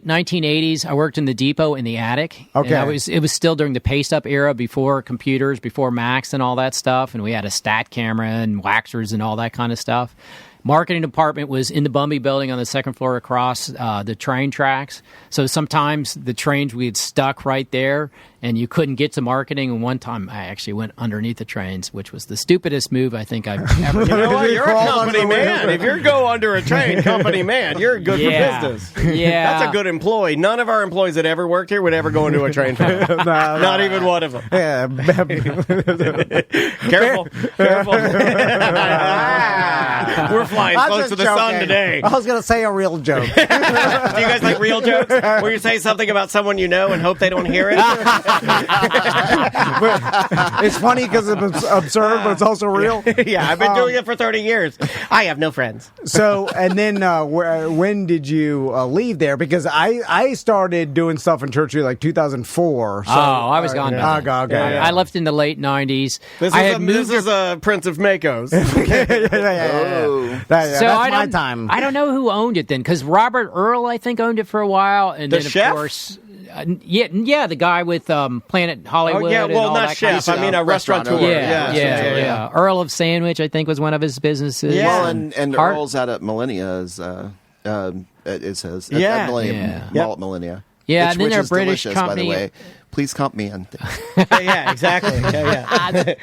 1980s. I worked in the depot in the attic. Okay. And it was still during the paste-up era, before computers, before Macs and all that stuff. And we had a stat camera and waxers and all that kind of stuff. Marketing department was in the Bumby building on the second floor across the train tracks. So sometimes the trains we had stuck right there, and you couldn't get to marketing. And one time I actually went underneath the trains, which was the stupidest move I think I've ever You done. know what? You're a Crawl company under the man. If you go under a train, company man, you're good Yeah. for business. Yeah. That's a good employee. None of our employees that ever worked here would ever go into a train track. Not even one of them. Yeah. Careful. We're flying I'm close just to the sun joking. today. I was going to say a real joke. Do you guys like real jokes? Where you say something about someone you know and hope they don't hear it? It's funny because it's absurd, but it's also real. Yeah, I've been doing it for 30 years. I have no friends. So, and then when did you leave there? Because I started doing stuff in Church Street like 2004. So, I was gone. by then. Okay. I left in the late 90s. This I is, had a, moved this is a Prince of Makos. That's I my don't, time. I don't know who owned it then, because Robert Earl, I think, owned it for a while, and The then chef? of course, yeah, the guy with Planet Hollywood. Oh, yeah, and well, all not that kind of chef. I mean, a restaurateur. Yeah. Earl of Sandwich, I think, was one of his businesses. Yeah. Well, and Hart- Earl's out at Millennia is it says Yeah. at Millennia, Yeah. Mall at Millennia. Yeah, and then which they're a is British delicious, company. by the way. Please comp me in. Yeah, exactly. Yeah.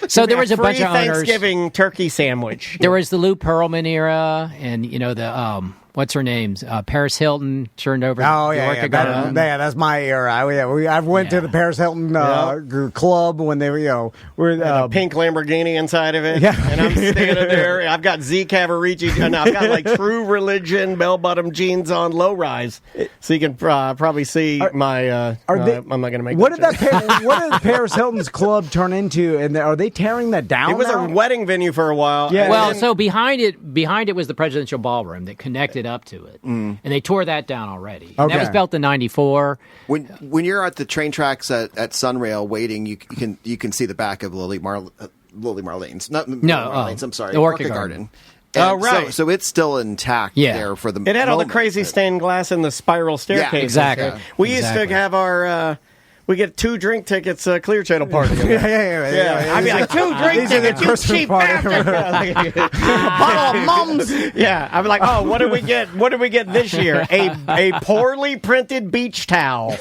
So there was a bunch Free of owners. Thanksgiving turkey sandwich. There was the Lou Pearlman era, and the what's her name? Paris Hilton turned over. Oh the yeah, Orchid yeah, Garden. that's my era. I went to the Paris Hilton club when they were were A pink Lamborghini inside of it. Yeah. And I'm standing there. I've got Z Cavaricci. And I've got like True Religion bell-bottom jeans on, low rise. So you can probably see my. I'm not going to make what that did joke. what did Paris Hilton's club turn into? And are they tearing that down? It was now? a wedding venue for a while. Yeah. and Well, then- so behind it was the presidential ballroom that connected up to it, and they tore that down already. And that was Okay. built in '94. When you're at the train tracks at Sunrail waiting, you can see the back of Lily Marlene's. Not Marlene's. I'm sorry, the Orchid Garden. And Oh, right. So it's still intact Yeah. there for the. It had all the moment. crazy stained glass in the spiral staircase. exactly. We used to Exactly. have our. We get 2 drink tickets, Clear Channel party. Yeah. I'd be like, 2 drink These are the tickets, you Christmas cheap party. bastard. Bottle of mums. Yeah, I'd be like, oh, what did we get? What did we get this year? A poorly printed beach towel.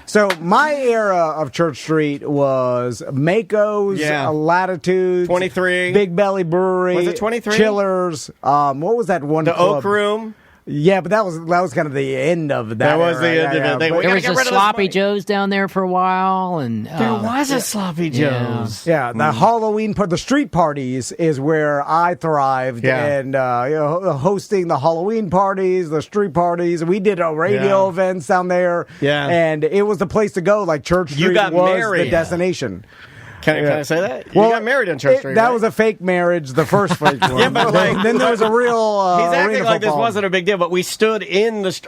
So my era of Church Street was Mako's, Yeah. Latitude, 23. Big Belly Brewery, Was it 23? Chillers. What was that one? The club? Oak Room. Yeah, but that was kind of the end of that. That was era. the end of Yeah, it. They- but- we There gotta was get a rid of this Sloppy money. Joe's down there for a while, and There was a Sloppy Joe's. Yeah, the Halloween part, the street parties is where I thrived, Yeah. and hosting the Halloween parties, the street parties. We did radio Yeah. events down there, Yeah. and it was the place to go. Like Church Street You got was married. the destination. Can I say that? You got married on Church Street. That right? was a fake marriage, the first fake one. Yeah, but like, then there was a real. he's acting arena like this football. wasn't a big deal, but we stood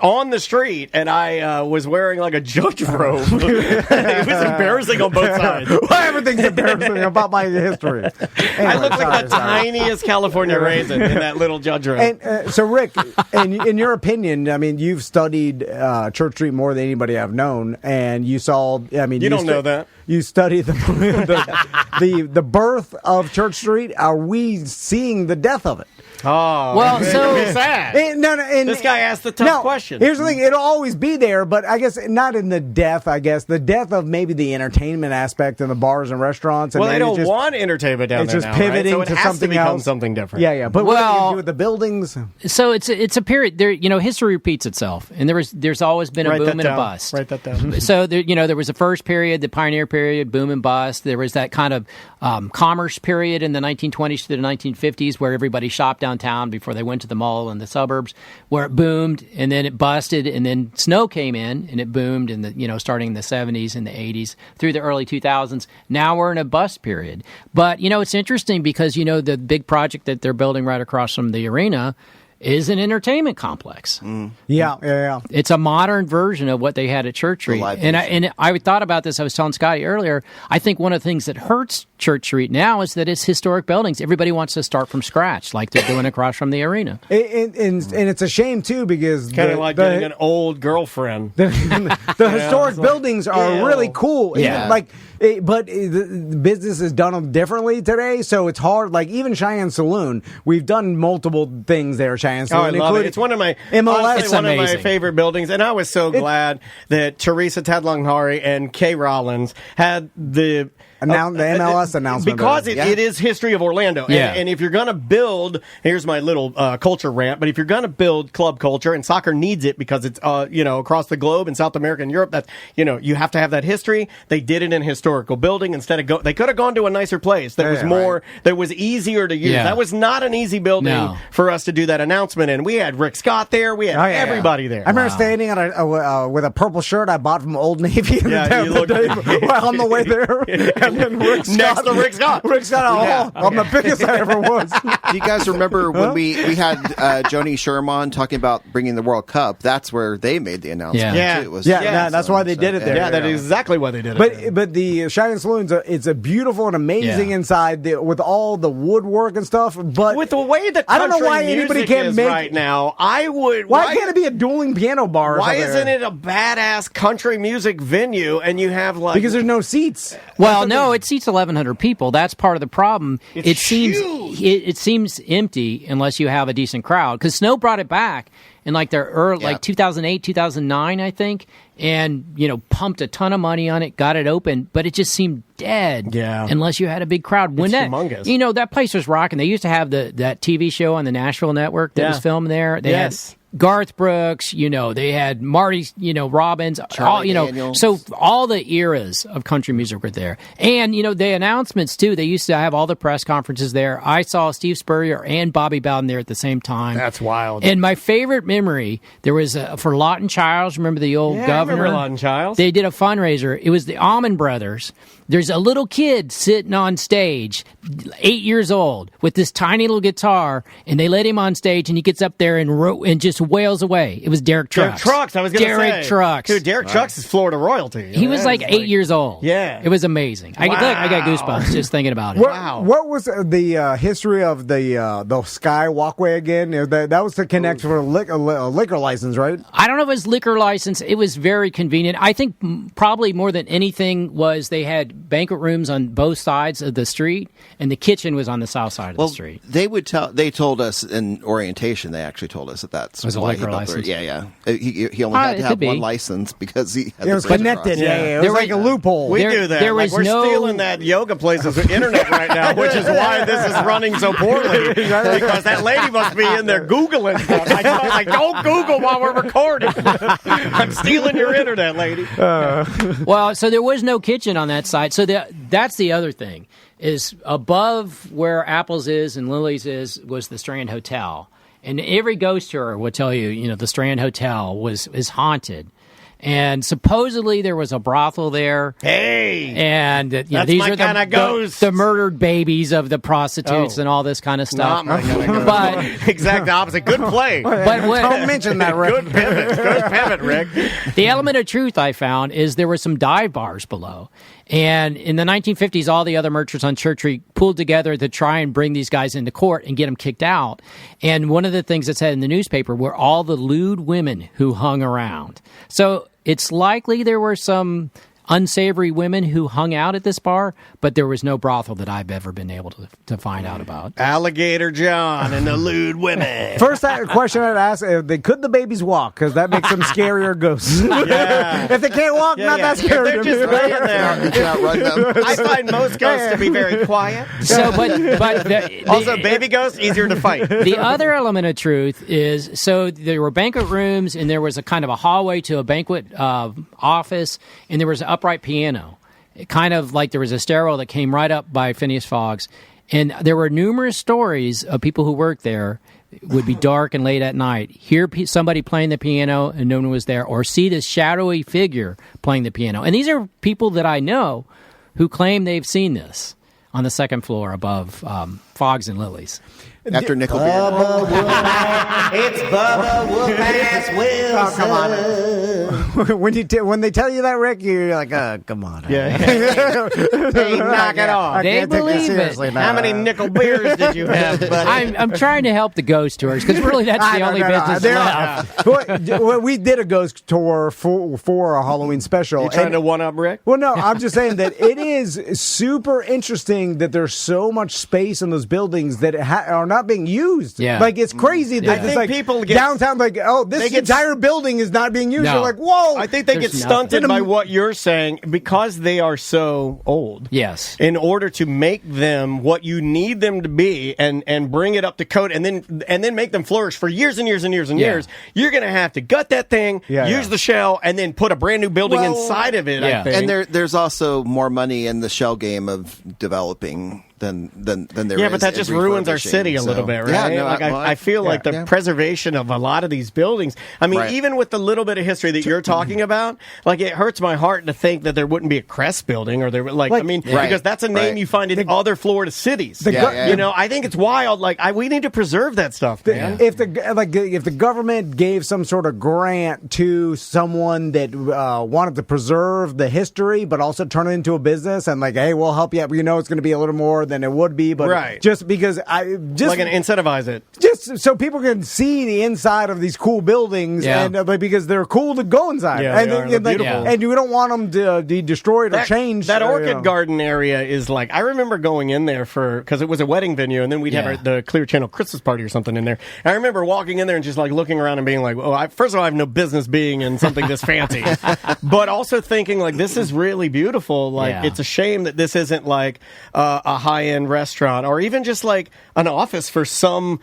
on the street, and I was wearing like a judge robe. It was embarrassing on both sides. Well, everything's embarrassing about my history. I Anyway, look like the sorry. tiniest California raisin in that little judge robe. And so, Rick, in your opinion, I mean, you've studied Church Street more than anybody I've known, and you saw. I mean, You don't know that. You studied the birth of Church Street. Are we seeing the death of it? Oh, Well, it's so- gonna be sad. This guy asked the tough question. Here's the thing: it'll always be there, but I guess not in the death. I guess the death of maybe the entertainment aspect in the bars and restaurants. And Well, they maybe don't just, want entertainment down it's there just now, pivoting right? So it to has something to become else. something different. Yeah. But what do you do with the buildings? So it's a period. There, history repeats itself, and there's always been a Write boom that and a down. bust. Write that down. So there was the first period, the pioneer period, boom and bust. There was that kind of commerce period in the 1920s to the 1950s where everybody shopped downtown before they went to the mall in the suburbs, where it boomed and then it busted, and then snow came in and it boomed in the starting in the 70s and the 80s through the early 2000s. Now we're in a bust period. But it's interesting because the big project that they're building right across from the arena is an entertainment complex. Yeah. It's a modern version of what they had at Church Street. And I thought about this. I was telling Scotty earlier. I think one of the things that hurts Church Street now is that it's historic buildings. Everybody wants to start from scratch, like they're doing across from the arena. And it's a shame too because Kind of like getting an old girlfriend. The historic buildings are really cool. Yeah. But the business has done them differently today, so it's hard. Like even Cheyenne Saloon, we've done multiple things there. Cheyenne Oh, I Saloon, love it. It's one of my MLS. honestly, one of my amazing. favorite buildings, and I was so glad that Teresa Tadlonghari and Kay Rollins had the MLS announcement because of it. it is history of Orlando. Yeah. And if you're going to build, here's my little culture rant. But if you're going to build club culture, and soccer needs it because it's across the globe in South America and Europe, that's you have to have that history. They did it in a historical building instead of they could have gone to a nicer place that was more that was easier to use. Yeah. That was not an easy building for us to do that announcement. And we had Rick Scott there. We had everybody there. I remember standing on with a purple shirt I bought from Old Navy on the way there. And then Rick Scott, next to Rick Scott. Rick Scott, I'm the biggest I ever was. Do you guys remember when we had Joni Sherman talking about bringing the World Cup? That's where they made the announcement. Yeah. Too. It was That's why they did it there. Yeah, that is exactly why they did it. But the Cheyenne Saloon's it's a beautiful and amazing inside with all the woodwork and stuff. But with the way that I don't know why country anybody music can't is make right now, I would. Why can't it be a dueling piano bar? Why isn't it a badass country music venue and you have because there's no seats? Well, no, it seats 1,100 people. That's part of the problem. It seems empty unless you have a decent crowd. Because Snow brought it back in like 2008, 2009, I think, and pumped a ton of money on it, got it open, but it just seemed dead. Yeah. Unless you had a big crowd. It's humongous. That place was rocking. They used to have that TV show on the Nashville Network that was filmed there. They had Garth Brooks, they had Marty, Robbins, Daniels. so all the eras of country music were there. And, the announcements too, they used to have all the press conferences there. I saw Steve Spurrier and Bobby Bowden there at the same time. That's wild. And my favorite memory, there was for Lawton Childs, remember the old governor? I remember Lawton Childs. They did a fundraiser. It was the Almond Brothers. There's a little kid sitting on stage, 8 years old, with this tiny little guitar, and they let him on stage, and he gets up there and just wails away. It was Derek Trucks. Derek Trucks, I was going to say. Derek Trucks. Dude, Derek Trucks is Florida royalty. He was like 8 years old. Yeah. It was amazing. I got goosebumps just thinking about it. What was the history of the Sky Walkway again? That was to connect for a liquor license, right? I don't know if it was liquor license. It was very convenient. I think probably more than anything was they had banquet rooms on both sides of the street, and the kitchen was on the south side of the street. They told us in orientation. They actually told us that was a why liquor license. Yeah. He only had to have one license because he had It was connected. Yeah. It was like a loophole. We do that. There was we're stealing that yoga place's internet right now, which is why this is running so poorly. Because that lady must be in there Googling stuff. I don't Google while we're recording. I'm stealing your internet, lady. Well, so there was no kitchen on that side. So that's the other thing, is above where Apple's is and Lily's was the Strand Hotel. And every ghost tour will tell you, the Strand Hotel is haunted. And supposedly there was a brothel there. Hey! And that's these my are kind of ghosts. the murdered babies of the prostitutes and all this kind of stuff. Not my kind of ghost. But exact opposite. Good play. But Don't mention that, Rick. Good pivot, Rick. the element of truth I found is there were some dive bars below. And in the 1950s, all the other merchants on Church Street pulled together to try and bring these guys into court and get them kicked out. And one of the things that said in the newspaper were all the lewd women who hung around. So it's likely there were some unsavory women who hung out at this bar, but there was no brothel that I've ever been able to find out about. Alligator John and the lewd women. First question I'd ask, could the babies walk? Because that makes them scarier ghosts. Yeah. If they can't walk, not that scary. They're just laying there. You can outrun them. I find most ghosts to be very quiet. So, Also, baby ghosts, easier to fight. The other element of truth is, so there were banquet rooms, and there was a kind of a hallway to a banquet office, and there was an upright piano. Kind of like there was a stairwell that came right up by Phineas Fogg's. And there were numerous stories of people who worked there. It would be dark and late at night, hear somebody playing the piano and no one was there, or see this shadowy figure playing the piano. And these are people that I know who claim they've seen this on the second floor above Fogg's and Lily's. After Nickelbeard. It's Bubba Whoop-Ass Wilson. Oh, come on. When they tell you that, Rick, you're like, come on. Yeah. Hey, knock it off. They believe it. How many nickel beers did you have, buddy? I'm trying to help the ghost tours, because really that's the only business left. Well, we did a ghost tour for a Halloween special. You trying to one-up Rick? Well, no, I'm just saying that it is super interesting that there's so much space in those buildings that are not being used. Yeah. Like, it's crazy that I it's think like people get downtown, like, this entire building is not being used. No. You're like, whoa. I think they get There's stunted nothing. by what you're saying because they are so old. Yes. In order to make them what you need them to be and bring it up to code and then make them flourish for years and years and years and years, you're going to have to gut that thing, use the shell, and then put a brand new building inside of it, I think. And there's also more money in the shell game of developing than there is. Yeah, but that just ruins our city a little bit, right? Yeah, no, I feel like the preservation of a lot of these buildings. I mean, even with the little bit of history that you're talking about, like, it hurts my heart to think that there wouldn't be a Crest building, or there, because that's a name you find in other Florida cities. You know, I think it's wild. Like, we need to preserve that stuff, man. If the government gave some sort of grant to someone that wanted to preserve the history, but also turn it into a business, and like, hey, we'll help you out. We know it's going to be a little more than it would be, but just because incentivize it, just so people can see the inside of these cool buildings, and because they're cool to go inside, and you don't want them to be destroyed or changed. That orchid garden area is like, I remember going in there because it was a wedding venue, and then we'd have the Clear Channel Christmas party or something in there. And I remember walking in there and just like looking around and being like, first of all, I have no business being in something this fancy, but also thinking like, this is really beautiful. Like, it's a shame that this isn't like a high-end restaurant or even just like an office for some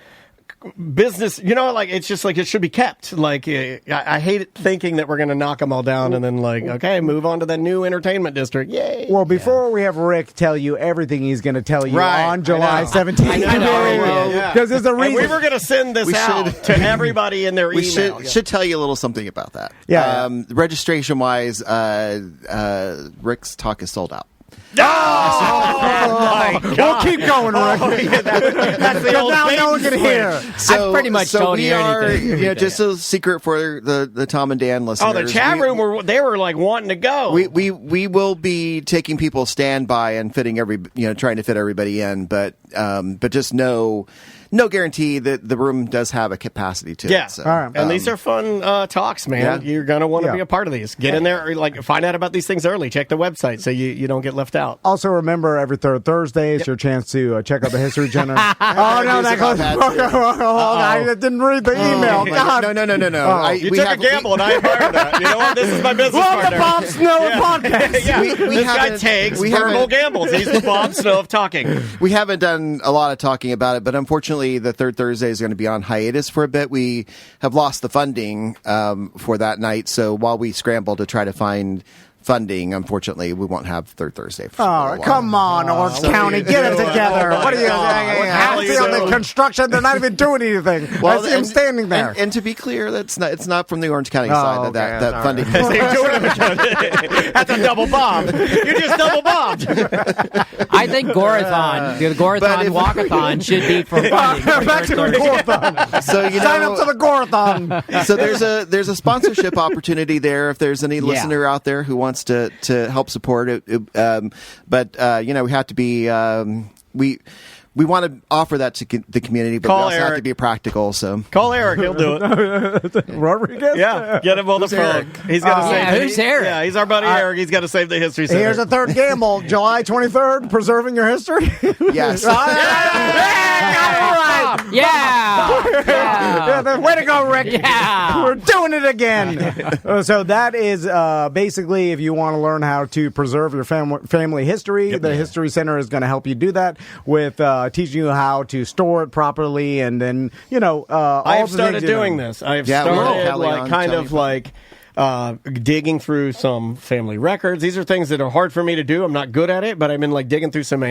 business, like, it's just like it should be kept. Like, I hate thinking that we're going to knock them all down and then like, okay, move on to the new entertainment district. Yay. Well, before we have Rick tell you everything he's going to tell you on July 17th. Because there's a reason. And we were going to send this out to everybody in their email. We should tell you a little something about that. Registration-wise, Rick's talk is sold out. My God. We'll keep going, Rick. That's the old now no one can hear. I've pretty much told you anything. Just a secret for the Tom and Dan listeners. Oh, the chat room they were like wanting to go. We will be taking people standby and fitting trying to fit everybody in, but just no guarantee that the room does have a capacity to it. So, all right. And these are fun talks, man. You're going to want to be a part of these. Get in there, or find out about these things early. Check the website so you don't get left out. Also, remember, every third Thursday is your chance to check out the History Channel. That goes. I didn't read the email. God. No. You took a gamble, and I admire that. You know what? This is my business partner. The Bob Snow podcast. This guy takes verbal gambles. He's the Bob Snow of talking. We haven't done a lot of talking about it, but unfortunately, the third Thursday is going to be on hiatus for a bit. We have lost the funding for that night, so while we scramble to try to find funding, unfortunately, we won't have third Thursday. Come on, Orange County, get it together. What are you doing? I see on the construction, they're not even doing anything. I see them standing there. And to be clear, it's not from the Orange County side that funding. That's a double bomb. You just double bombed. I think Gorathon, the Gorathon Walkathon, should be for funding. Back to the Gorathon. So sign up to the Gorathon. So there's a sponsorship opportunity there if there's any listener out there who wants to help support it. But we have to be we want to offer that to the community, but Call we also have Eric. to be practical. So Call Eric; he'll do it. Rodriguez? Yeah, get him on the phone. He's got to save. Yeah, who's Eric? Yeah, he's our buddy Eric. He's got to save the history center. Here's a third gamble. July 23rd, preserving your history. yes, Yeah. Way to go, Rick. Yeah. We're doing it again. So that is basically if you want to learn how to preserve your family history, the History Center is going to help you do that with teaching you how to store it properly, and then, I have started doing this. I have started Kelly like on, kind Kelly of like digging through some family records. These are things that are hard for me to do. I'm not good at it, but I've been like digging through some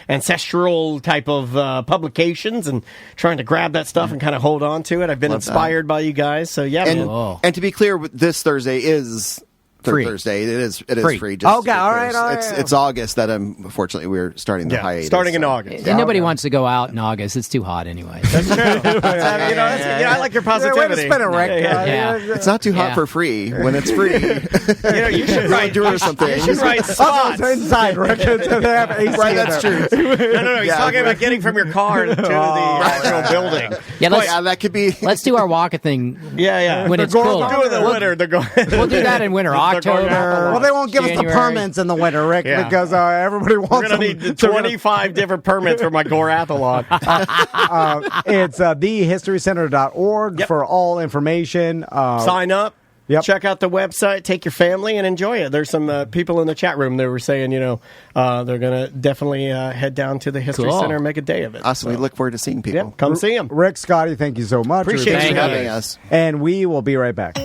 ancestral type of publications and trying to grab that stuff and kind of hold on to it. I've been inspired by you guys. So yeah, man. and to be clear, this Thursday is Free. Thursday. It is free. Just Okay, all right. It's August that unfortunately we're starting the hiatus. Starting in August. And nobody wants to go out in August. It's too hot anyway. That's true. I like your positivity. Way to spin it, Rick. Yeah. It's not too hot Yeah. for free when it's free. You should write something. You should write Oh, spots. it's inside, Rick. They have AC Right, in that's there. true. No. He's talking about getting from your car to the actual building. Yeah, Yeah, that could be. let's do our walk-a thing Yeah. when it's Go- cool. go Do the winter. We'll do that in winter, October. Well, they won't give us the January. permits in the winter, Rick, Yeah. because everybody wants We're going to them need to 25 different permits for my Gorathlon. It's thehistorycenter.org for all information. Sign up. Yep. Check out the website. Take your family and enjoy it. There's some people in the chat room that were saying, they're going to definitely head down to the History Cool. Center and make a day of it. Awesome. We look forward to seeing people. Yeah, come see them. Rick, Scotty, thank you so much. Appreciate Thanks you for guys. having us. And we will be right back.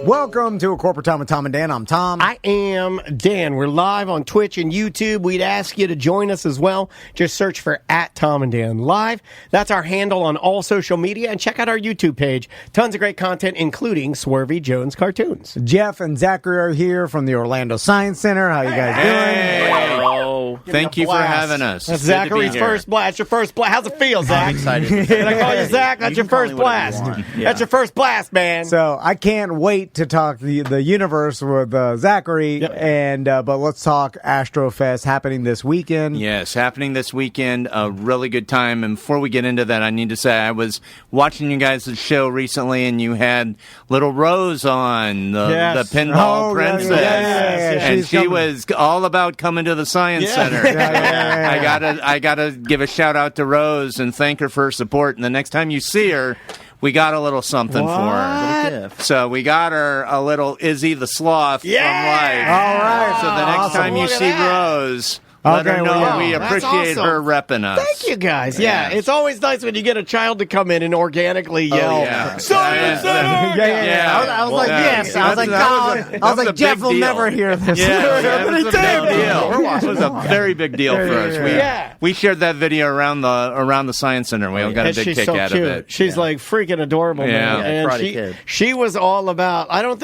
Welcome to A Corporate Time with Tom and Dan. I'm Tom. I am Dan. We're live on Twitch and YouTube. We'd ask you to join us as well. Just search for @Tom and Dan Live. That's our handle on all social media. And check out our YouTube page. Tons of great content, including Swervy Jones cartoons. Jeff and Zachary are here from the Orlando Science Center. How you guys doing? Hello. Thank you for having us. That's It's good to be Zachary's here. first blast. Your first blast. How's it feel, Zach? I'm excited. Did I call you Zach? That's You your can call first me whatever you blast. want. Yeah. That's your first blast, man. So I can't wait to talk the universe with Zachary, and but let's talk Astrofest happening this weekend. Yes, happening this weekend. A really good time. And before we get into that, I need to say I was watching you guys' show recently, and you had little Rose on, the pinball princess. And she was all about coming to the Science Center. I gotta give a shout out to Rose and thank her for her support. And the next time you see her, we got a little something for her. So we got her a little Izzy the Sloth from Life. All right. So the next time you see Rose, let her know we appreciate her repping us. Thank you, guys. Yeah, it's always nice when you get a child to come in and organically yell, Science Center! I was like, yes. I was like, God. I was like, Jeff will never hear this. Yeah, it was a big deal. It was a very big deal for us. We shared that video around the Science Center. We all got a big kick out of it. She's like freaking adorable, man. Yeah, And she was all about, I don't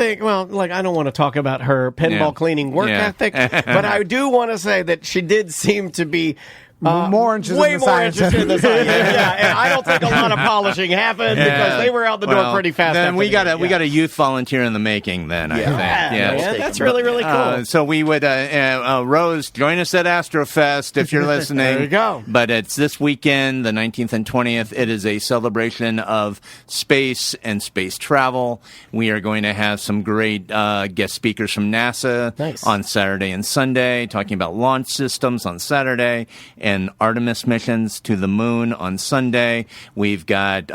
want to talk about her pinball cleaning work ethic, but I do want to say that she did seem to be more interested way in the more science. interested in the science. And I don't think a lot of polishing happened because they were out the door pretty fast. Then after we got that. we got a youth volunteer in the making. Then I think, man, that's really cool. So we would Rose, join us at Astrofest if you're listening. There you go. But it's this weekend, the 19th and 20th. It is a celebration of space and space travel. We are going to have some great guest speakers from NASA on Saturday and Sunday, talking about launch systems on Saturday and Artemis missions to the moon on Sunday. We've got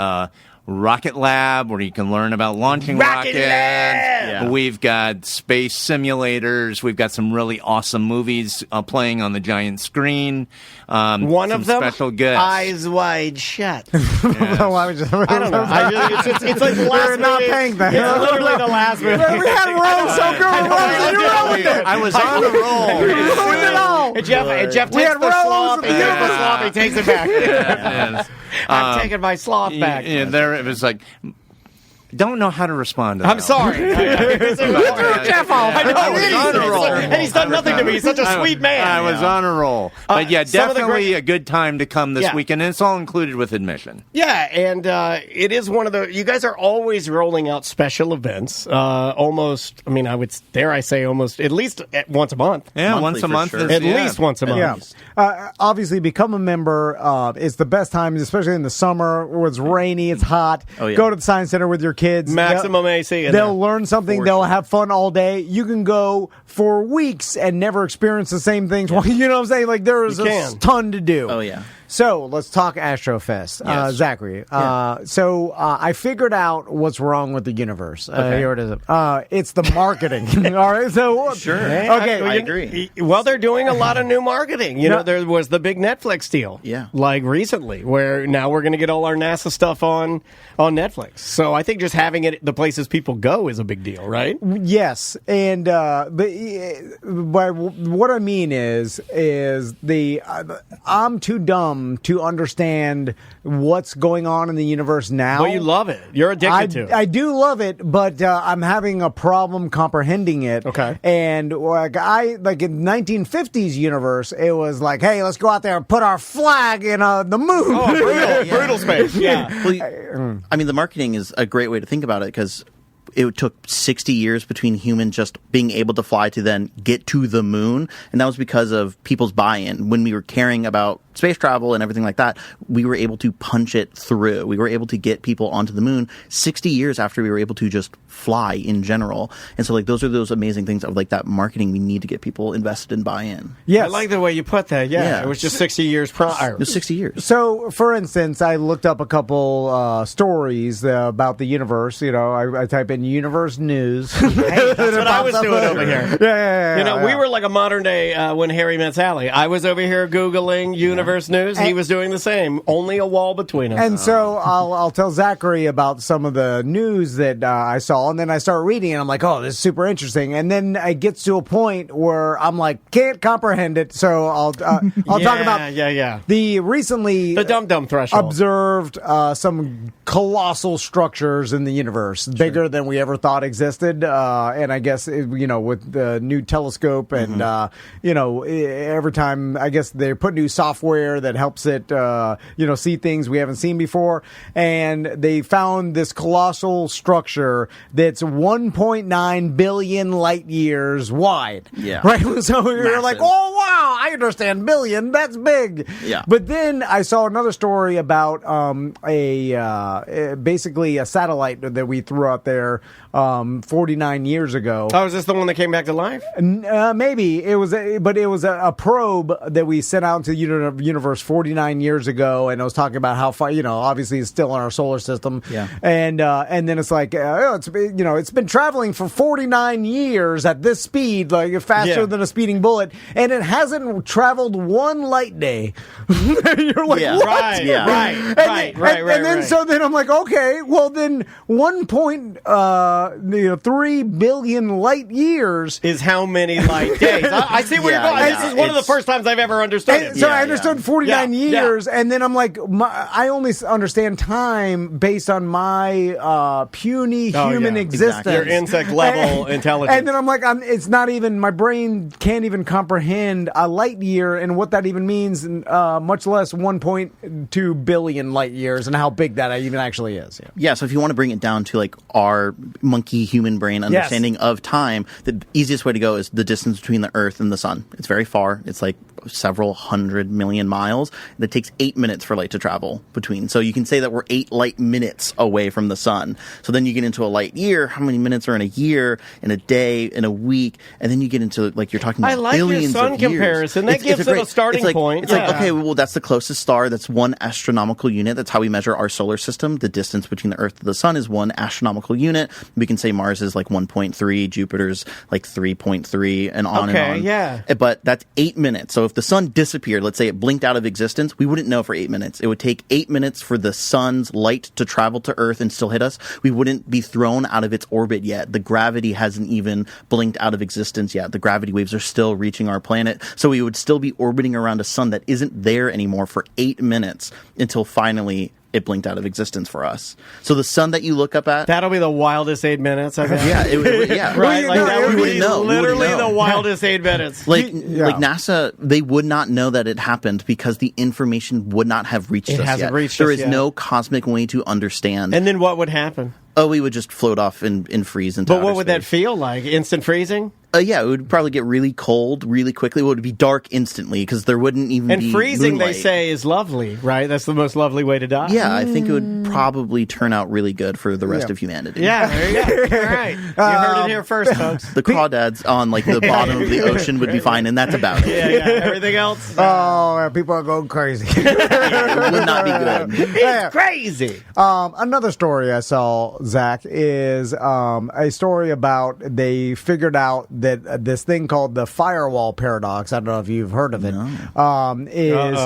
Rocket Lab, where you can learn about launching rockets. We've got space simulators. We've got some really awesome movies playing on the giant screen. One of them, special guests. Eyes Wide Shut. I don't know. It's like the last We're not paying that. It's literally the last movie. We had Rose so good. Rose, you ruined it. I was on a roll. You ruined it all. And Jeff We takes had the Rose sloth. and He the takes the universe. sloth. He takes it back. I'm taking my sloth back. There it was like don't know how to respond to that. I'm sorry. Jeff off. I know. I was on a roll. And he's done nothing to me. He's such a sweet man. I was on a roll. But yeah, some of the definitely a good time to come this weekend, and it's all included with admission. Yeah, and it is one of the. You guys are always rolling out special events. Almost, I mean, I would dare I say almost at least once a month. Yeah, Monthly once a month. sure. At least once a month. Yeah. Obviously, become a member. It's the best time, especially in the summer where it's rainy, it's hot. Oh, yeah. Go to the Science Center with your kids. Maximum AC. They'll learn something. They'll have fun all day. You can go for weeks and never experience the same things. Yeah. You know what I'm saying? Like, there is a ton to do. Oh, yeah. So let's talk Astrofest, Yes. Zachary. So I figured out what's wrong with the universe. Here it is. It's the marketing. All right. So Sure. Okay. I agree. Well, they're doing a lot of new marketing. You know, there was the big Netflix deal. Yeah. Like recently, where now we're going to get all our NASA stuff on Netflix. So I think just having it the places people go is a big deal, right? Yes, and but what I mean is I'm too dumb to understand what's going on in the universe now. Well, you love it. You're addicted to it. I do love it, but I'm having a problem comprehending it. Okay. And like in 1950s universe, it was like, hey, let's go out there and put our flag in the moon. Oh, brutal, brutal space. Yeah. Well, I mean, the marketing is a great way to think about it because it took 60 years between humans just being able to fly to then get to the moon. And that was because of people's buy-in. When we were caring about space travel and everything like that, we were able to punch it through. We were able to get people onto the moon 60 years after we were able to just fly in general. And so, like, those are those amazing things of, like, that marketing we need to get people invested in buy-in. Yes. I like the way you put that. Yeah. It was just 60 years prior. It was 60 years. So, for instance, I looked up a couple stories about the universe. You know, I type in universe news. Hey, that's what I was doing over here. Yeah. You know, we were like a modern day When Harry Met Sally. I was over here Googling universe news. He was doing the same. Only a wall between us. And so I'll tell Zachary about some of the news that I saw, and then I start reading, and I'm like, oh, this is super interesting. And then it gets to a point where I'm like, can't comprehend it. So I'll talk about the recently the dumb threshold observed some colossal structures in the universe, bigger than we ever thought existed. And I guess with the new telescope and every time I guess they put new software that helps it see things we haven't seen before, and they found this colossal structure that's 1.9 billion light years wide. Yeah. Right. So you're Massive. like, oh wow, I understand billion. That's big. Yeah. But then I saw another story about basically a satellite that we threw out there 49 years ago. Oh, is this the one that came back to life? Maybe it was, but it was a probe that we sent out into the universe 49 years ago, and I was talking about how far. Obviously it's still in our solar system. Yeah. And then it's like, it's been traveling for 49 years at this speed, like faster than a speeding bullet, and it hasn't traveled one light day. You're like, what? Right. So then I'm like, okay, well then 1.3 billion light years is how many light days. I see where you're going. This is one of the first times I've ever understood it. So I understood 49 years, and then I'm like, I only understand time based on my puny human existence. Exactly. Your insect level intelligence. And then I'm like, it's not even, my brain can't even comprehend a light year and what that even means, much less 1.2 billion light years and how big that even actually is. Yeah, so if you want to bring it down to like our monkey human brain understanding of time, the easiest way to go is the distance between the Earth and the sun. It's very far. It's like several 100 million miles. It takes 8 minutes for light to travel between. So you can say that we're 8 light minutes away from the sun. So then you get into a light year. How many minutes are in a year, in a day, in a week? And then you get into, like, you're talking about billions your sun of years. comparison. That gives it a starting point. It's like, okay, well, that's the closest star. That's 1 astronomical unit. That's how we measure our solar system. The distance between the Earth and the sun is 1 astronomical unit. We can say Mars is like 1.3, Jupiter's like 3.3, and on and on. Yeah. But that's 8 minutes. So if the sun disappeared, let's say it blinked out of existence, we wouldn't know for 8 minutes. It would take 8 minutes for the sun's light to travel to Earth and still hit us. We wouldn't be thrown out of its orbit yet. The gravity hasn't even blinked out of existence yet. The gravity waves are still reaching our planet. So we would still be orbiting around a sun that isn't there anymore for 8 minutes until finally it blinked out of existence for us. So the sun that you look up at, that'll be the wildest 8 minutes, I bet. yeah, yeah, right. Like that would be literally know. the wildest 8 minutes. Like NASA, they would not know that it happened because the information would not have reached us yet. There is no cosmic way to understand. And then what would happen? Oh, we would just float off and freeze into But what would that feel like? Instant freezing? Yeah, it would probably get really cold really quickly. It would be dark instantly because there wouldn't even be And freezing, moonlight. they say, is lovely, right? That's the most lovely way to die. Yeah, I think it would probably turn out really good for the rest of humanity. Yeah, there you go. All right. You heard it here first, folks. The crawdads on like the bottom of the ocean would be fine, and that's about it. Yeah. Everything else? Oh, people are going crazy. It would not be good. It's crazy. Another story I saw, Zach, is a story about they figured out that this thing called the firewall paradox. I don't know if you've heard of it. Is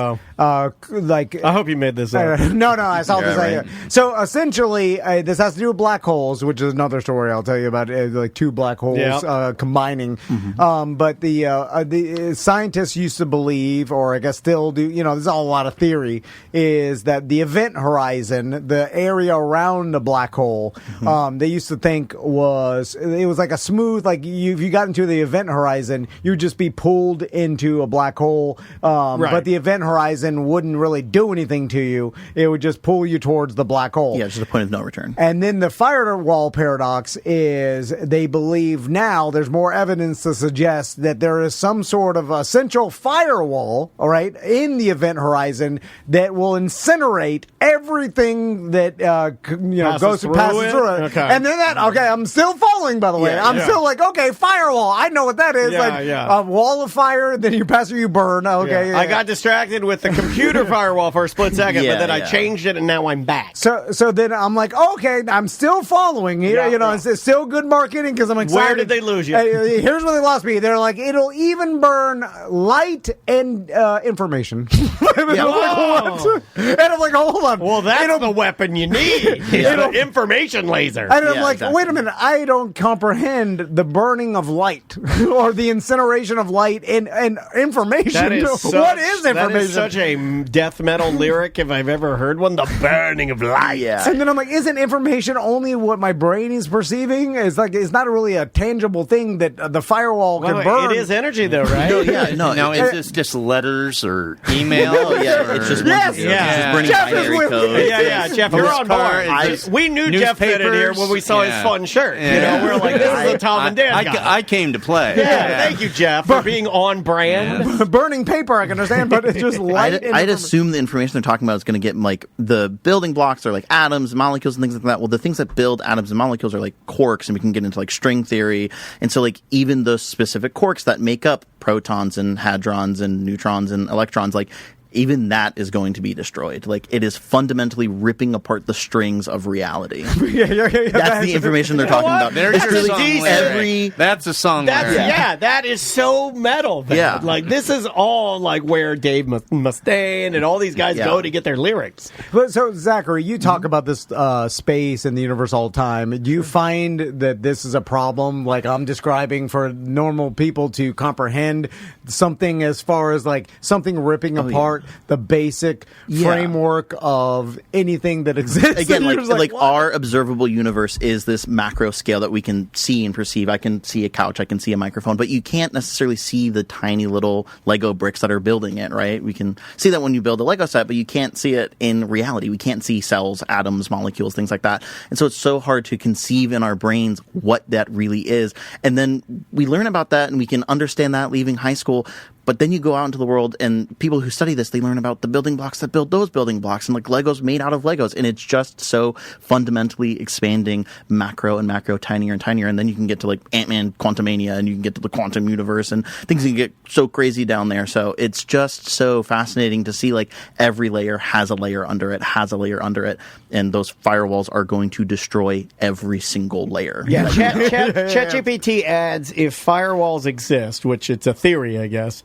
like I hope you made this up. No, I saw this right here. So essentially, this has to do with black holes, which is another story I'll tell you about. Like two black holes combining. But the scientists used to believe, or I guess still do. There's a lot of theory. Is that the event horizon, the area around the black hole? They used to think was like a smooth, like if you got into the event horizon, you'd just be pulled into a black hole. But the event horizon wouldn't really do anything to you. It would just pull you towards the black hole. Yeah, it's just a point of no return. And then the firewall paradox is they believe now there's more evidence to suggest that there is some sort of a central firewall, all right, in the event horizon that will incinerate everything that passes through it. Okay. And then I'm still following, by the way. I'm still like, okay, firewall. I know what that is. A wall of fire, then you pass or you burn. Okay. I got distracted with the computer firewall for a split second, but then I changed it and now I'm back. So then I'm like, okay, I'm still following. It's still good marketing because I'm excited. Where did they lose you? Here's where they lost me. They're like, it'll even burn light and information. And I'm like, what? And I'm like, hold on. Well, that's the weapon you need. The information laser. And I'm like, wait a minute. I don't comprehend the burning of light or the incineration of light and information. What is information? That is such a death metal lyric if I've ever heard one. The burning of light. Yeah. And then I'm like, isn't information only what my brain is perceiving? It's not really a tangible thing that the firewall can burn. It is energy, though, right? Is this just letters or email? It's just burning binary code. Jeff, you're on board. We knew Jeff fitted here when we saw his fun shirt. We're like, this is the Tom and Dan guy. I came to play. Thank you, Jeff, for being on brand. Burning paper, I can understand, but it's just light. I'd assume the information they're talking about is going to get like the building blocks are like atoms, molecules, and things like that. Well, the things that build atoms and molecules are like quarks, and we can get into like string theory. And so like even those specific quarks that make up protons and hadrons and neutrons and electrons, like even that is going to be destroyed. Like it is fundamentally ripping apart the strings of reality. That's the information they're talking about. There's your song. That's a song. That is so metal. Yeah, like this is all like where Dave Mustaine and all these guys go to get their lyrics. But so Zachary, you talk about this space and the universe all the time. Do you find that this is a problem, like I'm describing, for normal people to comprehend something as far as like something ripping apart the basic framework of anything that exists? Again, like our observable universe is this macro scale that we can see and perceive. I can see a couch, I can see a microphone, but you can't necessarily see the tiny little Lego bricks that are building it, right? We can see that when you build a Lego set, but you can't see it in reality. We can't see cells, atoms, molecules, things like that. And so it's so hard to conceive in our brains what that really is. And then we learn about that and we can understand that leaving high school. But then you go out into the world and people who study this, they learn about the building blocks that build those building blocks, and like Legos made out of Legos. And it's just so fundamentally expanding, macro and macro, tinier and tinier. And then you can get to like Ant-Man Quantumania, and you can get to the quantum universe, and things can get so crazy down there. So it's just so fascinating to see like every layer has a layer under it, has a layer under it. And those firewalls are going to destroy every single layer. Yeah, ChatGPT adds, if firewalls exist, which it's a theory, I guess,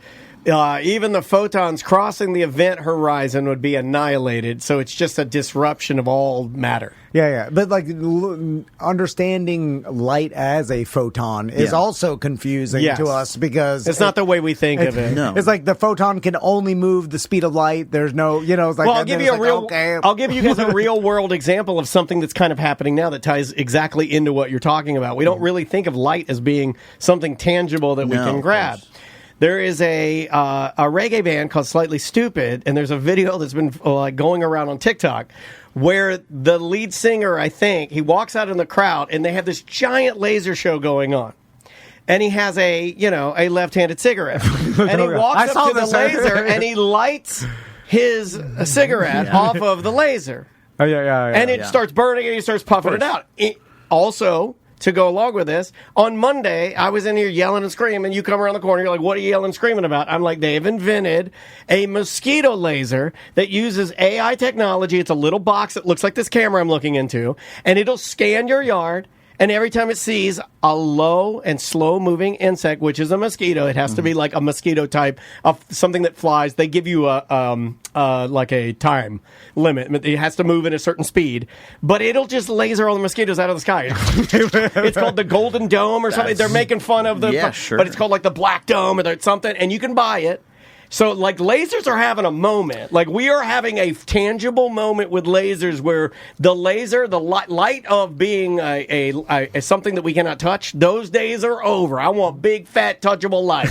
even the photons crossing the event horizon would be annihilated. So it's just a disruption of all matter. Yeah. But like understanding light as a photon is also confusing to us because it's not the way we think of it. No. It's like the photon can only move the speed of light. There's no, it's like. Well, I'll give you I'll give you guys a real world example of something that's kind of happening now that ties exactly into what you're talking about. We don't really think of light as being something tangible that we can grab. There is a reggae band called Slightly Stupid, and there's a video that's been going around on TikTok where the lead singer, I think, he walks out in the crowd, and they have this giant laser show going on. And he has a left-handed cigarette. And he walks up to the laser, and he lights his cigarette off of the laser. Oh, yeah. And it starts burning, and he starts puffing it out. Also, to go along with this, on Monday, I was in here yelling and screaming. You come around the corner, you're like, what are you yelling and screaming about? I'm like, they've invented a mosquito laser that uses AI technology. It's a little box that looks like this camera I'm looking into, and it'll scan your yard. And every time it sees a low and slow-moving insect, which is a mosquito, it has to be like a mosquito type of something that flies. They give you like a time limit. It has to move at a certain speed. But it'll just laser all the mosquitoes out of the sky. It's called the Golden Dome or something. They're making fun of the... Yeah, sure. But it's called like the Black Dome or something. And you can buy it. So, like, lasers are having a moment. Like, we are having a tangible moment with lasers where the laser, the light of being a something that we cannot touch, those days are over. I want big, fat, touchable light.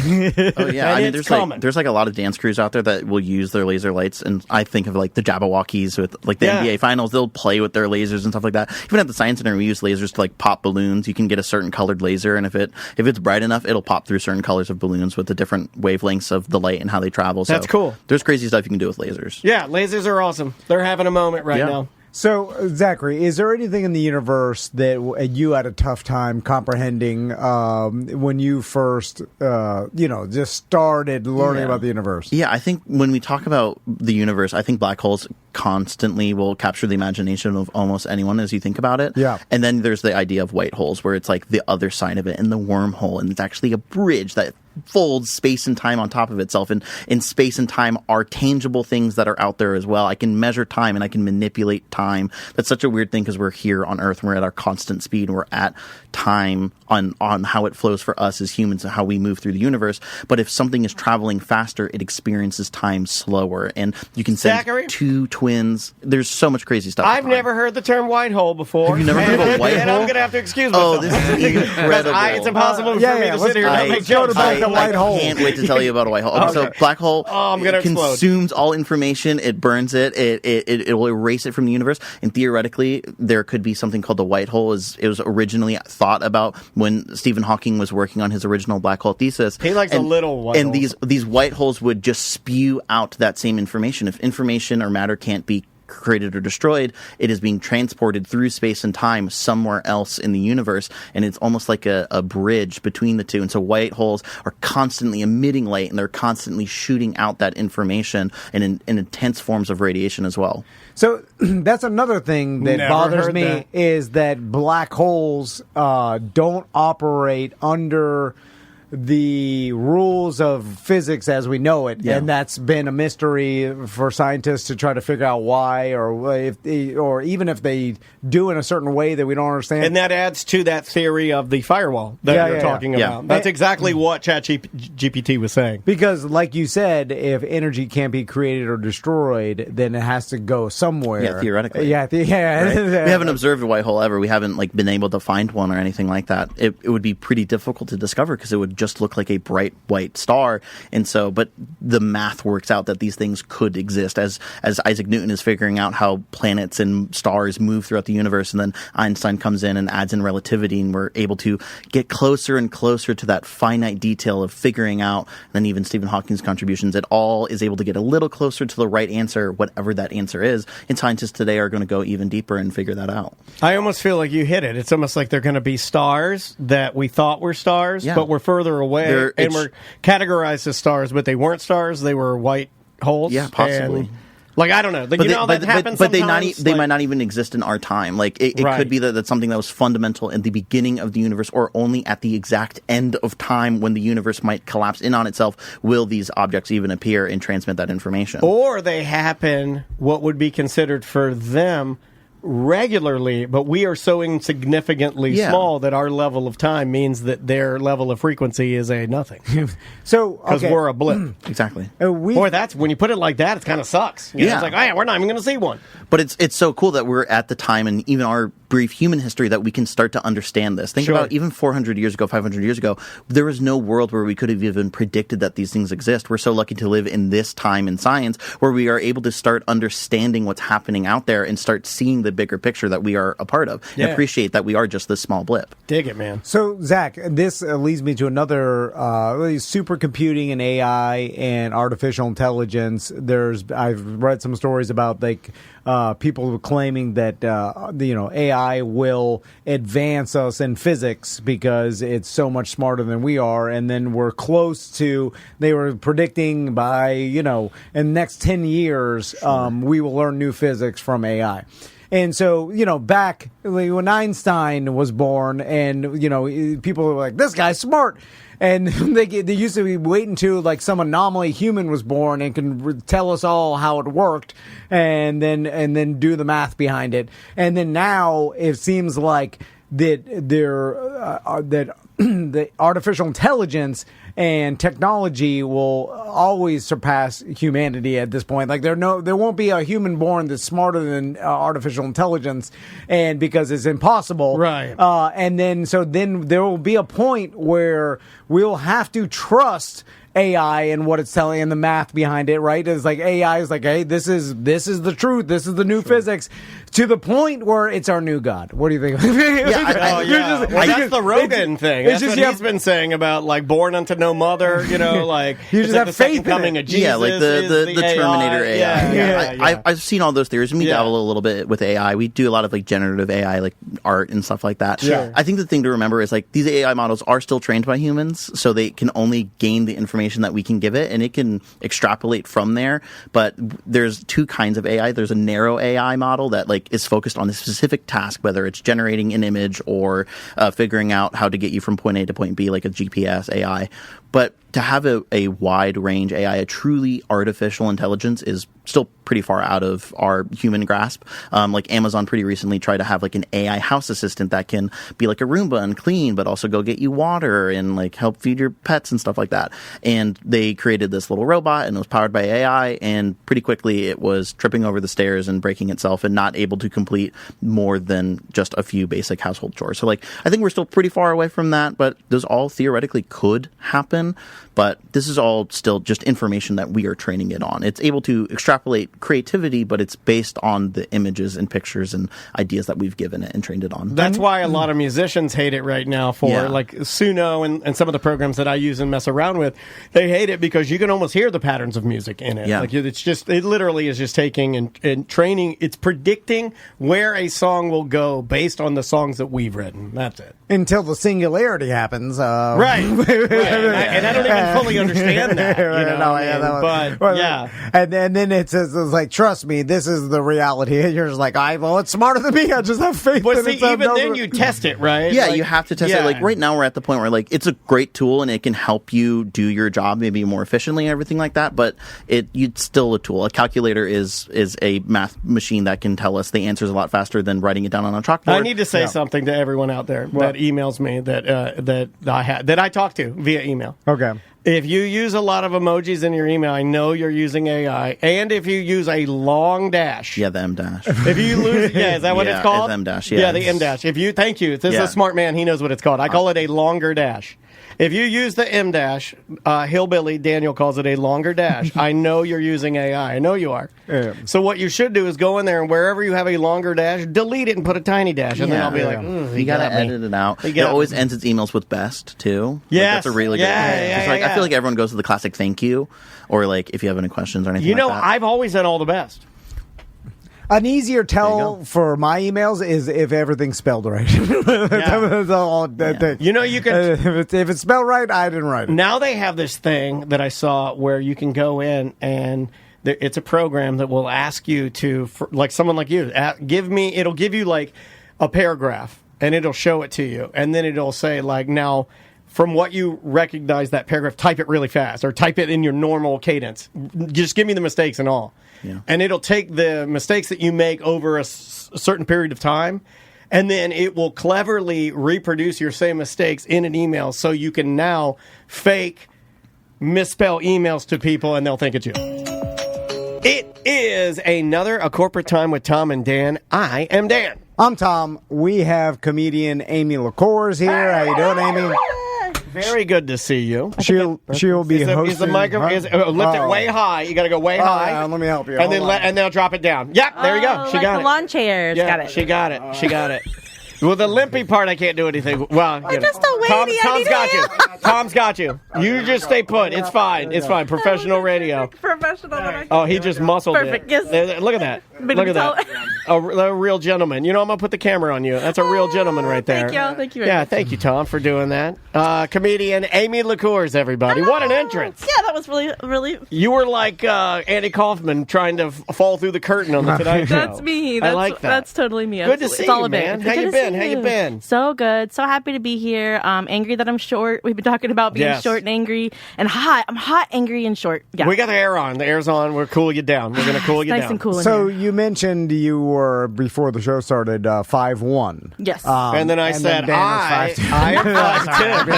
Oh, yeah. And it's coming. There's, like, a lot of dance crews out there that will use their laser lights, and I think of, like, the Jabberwockies with, like, the NBA Finals. They'll play with their lasers and stuff like that. Even at the Science Center, we use lasers to, like, pop balloons. You can get a certain colored laser, and if it's bright enough, it'll pop through certain colors of balloons with the different wavelengths of the light and how they travel. So that's cool. There's crazy stuff you can do with lasers. Yeah, lasers are awesome. They're having a moment right now. So, Zachary, is there anything in the universe that you had a tough time comprehending when you first, just started learning about the universe? Yeah, I think when we talk about the universe, I think black holes constantly will capture the imagination of almost anyone as you think about it. Yeah. And then there's the idea of white holes, where it's like the other side of it, and the wormhole, and it's actually a bridge that folds space and time on top of itself, and in space and time are tangible things that are out there as well. I can measure time and I can manipulate time. That's such a weird thing because we're here on Earth and we're at our constant speed and we're at time on how it flows for us as humans and how we move through the universe. But if something is traveling faster, it experiences time slower, and you can send two twins. There's so much crazy stuff. I've never heard the term white hole before. Have you never heard of a white hole? And I'm going to have to excuse myself. Oh, this is incredible. It's impossible for me to sit here and make jokes. White hole. I can't wait to tell you about a white hole. Okay. So black hole consumes all information. It burns it. It will erase it from the universe. And theoretically, there could be something called the white hole. It was originally thought about when Stephen Hawking was working on his original black hole thesis. He likes a little white hole. And these white holes would just spew out that same information. If information or matter can't be created or destroyed, it is being transported through space and time somewhere else in the universe, and it's almost like a bridge between the two. And so white holes are constantly emitting light, and they're constantly shooting out that information in intense forms of radiation as well. So that's another thing that bothers me is that black holes don't operate under the rules of physics as we know it, and that's been a mystery for scientists to try to figure out why, or even if they do in a certain way that we don't understand. And that adds to that theory of the firewall that you're talking about. That's exactly what ChatGPT was saying. Because, like you said, if energy can't be created or destroyed, then it has to go somewhere. Yeah, theoretically. Right? We haven't observed a white hole ever. We haven't been able to find one or anything like that. It would be pretty difficult to discover because it would just look like a bright white star. And so, but the math works out that these things could exist as Isaac Newton is figuring out how planets and stars move throughout the universe. And then Einstein comes in and adds in relativity, and we're able to get closer and closer to that finite detail of figuring out. And then even Stephen Hawking's contributions, it all is able to get a little closer to the right answer, whatever that answer is. And scientists today are going to go even deeper and figure that out. I almost feel like you hit it. It's almost like they're going to be stars that we thought were stars, but we're further away. And were categorized as stars, but they weren't stars. They were white holes. Yeah, possibly. Like, I don't know. Like, that happens but sometimes. they might not even exist in our time. Like, it could be that that's something that was fundamental in the beginning of the universe, or only at the exact end of time when the universe might collapse in on itself will these objects even appear and transmit that information. Or they happen what would be considered for them regularly, but we are so insignificantly small that our level of time means that their level of frequency is a nothing. So because we're a blip. Exactly. Boy, that's when you put it like that, it kind of sucks. You know, it's like, oh yeah, we're not even going to see one. But it's so cool that we're at the time, and even our brief human history, that we can start to understand this. Think about even 400 years ago, 500 years ago, there was no world where we could have even predicted that these things exist. We're so lucky to live in this time in science where we are able to start understanding what's happening out there and start seeing the bigger picture that we are a part of, and appreciate that we are just this small blip. Dig it, man. So, Zach, this leads me to another supercomputing and AI and artificial intelligence. I've read some stories about people claiming that AI will advance us in physics because it's so much smarter than we are, and then we're close to. They were predicting by in the next 10 years we will learn new physics from AI. And so, back when Einstein was born, and people were like, "This guy's smart." And they used to be waiting until some anomaly human was born and can tell us all how it worked, and then do the math behind it. And then now it seems like that the artificial intelligence and technology will always surpass humanity at this point. Like there won't be a human born that's smarter than artificial intelligence, and because it's impossible. Right. And then there will be a point where we'll have to trust AI and what it's telling and the math behind it, right? It's like AI is like, hey, this is the truth. This is the new physics, to the point where it's our new God. What do you think? That's the Rogan thing. That's what he's been saying about born unto no mother. You just have the faith coming in of Jesus. Yeah, like the Terminator AI. Yeah. I've seen all those theories, and we dabble a little bit with AI. We do a lot of generative AI, like art and stuff like that. Sure. I think the thing to remember is these AI models are still trained by humans, so they can only gain the information that we can give it, and it can extrapolate from there. But there's two kinds of AI. There's a narrow AI model that is focused on a specific task, whether it's generating an image or figuring out how to get you from point A to point B, like a GPS AI. But to have a wide range AI, a truly artificial intelligence, is still pretty far out of our human grasp. Amazon pretty recently tried to have an AI house assistant that can be like a Roomba and clean, but also go get you water and help feed your pets and stuff like that. And they created this little robot, and it was powered by AI, and pretty quickly it was tripping over the stairs and breaking itself and not able to complete more than just a few basic household chores. So I think we're still pretty far away from that, but those all theoretically could happen. But this is all still just information that we are training it on. It's able to extrapolate creativity, but it's based on the images and pictures and ideas that we've given it and trained it on. That's why a lot of musicians hate it right now for Suno and some of the programs that I use and mess around with. They hate it because you can almost hear the patterns of music in it. Yeah. It literally is just taking and training. It's predicting where a song will go based on the songs that we've written. That's it. Until the singularity happens. Right. And I don't even fully understand that. And then it says, trust me, this is the reality. And you're just like, it's smarter than me. I just have faith in it. But see, even then you test it, right? Yeah, you have to test it. Right now we're at the point where it's a great tool and it can help you do your job maybe more efficiently and everything like that, but it's still a tool. A calculator is a math machine that can tell us the answers a lot faster than writing it down on a chalkboard. I need to say something to everyone out there that emails me that I talk to via email. Okay. If you use a lot of emojis in your email, I know you're using AI. And if you use a long dash. Yeah, the M dash. If you lose, is that what it's called? It's M dash, yeah. Yeah, the M dash. Thank you. This is a smart man. He knows what it's called. I call it a longer dash. If you use the M dash, Hillbilly Daniel calls it a longer dash. I know you're using AI. I know you are. Yeah. So what you should do is go in there and wherever you have a longer dash, delete it and put a tiny dash, and then I'll be like, you got to edit it out. It always ends its emails with best too. Yes, that's a really good one. I feel like everyone goes to the classic thank you, or if you have any questions or anything. I've always done all the best. An easier tell for my emails is if everything's spelled right. That's all. You can. If it's spelled right, I didn't write it. Now they have this thing that I saw where you can go in and it's a program that will ask you to, like someone like you, it'll give you like a paragraph, and it'll show it to you, and then it'll say like, now, from what you recognize that paragraph, type it really fast, or type it in your normal cadence. Just give me the mistakes and all. Yeah. And it'll take the mistakes that you make over a certain period of time, and then it will cleverly reproduce your same mistakes in an email, so you can now fake misspell emails to people, and they'll think it's you. It is a corporate time with Tom and Dan. I am Dan. I'm Tom. We have comedian Amy LaCours here. How you doing, Amy? Very good to see you. She'll be hosting. Is the microphone lift it way high? You got to go way high. Yeah, let me help you. And then I'll drop it down. Yep, there you go. She like got the it. lawn chairs. Yeah, got it. She got it. She got it. Well, the limpy part, I can't do anything. Well, I'm just a lady. Tom's got you. Tom's got you. You just stay put. It's fine. It's fine. Professional radio. Professional. Oh, he just muscled Perfect. it. Yes. Look at that. Look at that. A real gentleman. You know, I'm going to put the camera on you. That's a real gentleman right there. Thank you. Thank you very much. Thank you, Tom, for doing that. Comedian Amy LaCours, everybody. Hello. What an entrance. Yeah, that was really. You were like Andy Kaufman trying to fall through the curtain on the Tonight Show. That's me. I like that. That's totally me. Good to see you, man. How you been? How you been? So good. So happy to be here. Angry that I'm short. We've been talking about being short and angry and hot. I'm hot, angry, and short. Yeah. We got the air on. The air's on. We're cool you down. We're going to cool you nice down. And cool in So here. you mentioned you were, before the show started, 5'1". Yes. And then I said, I am 5'2".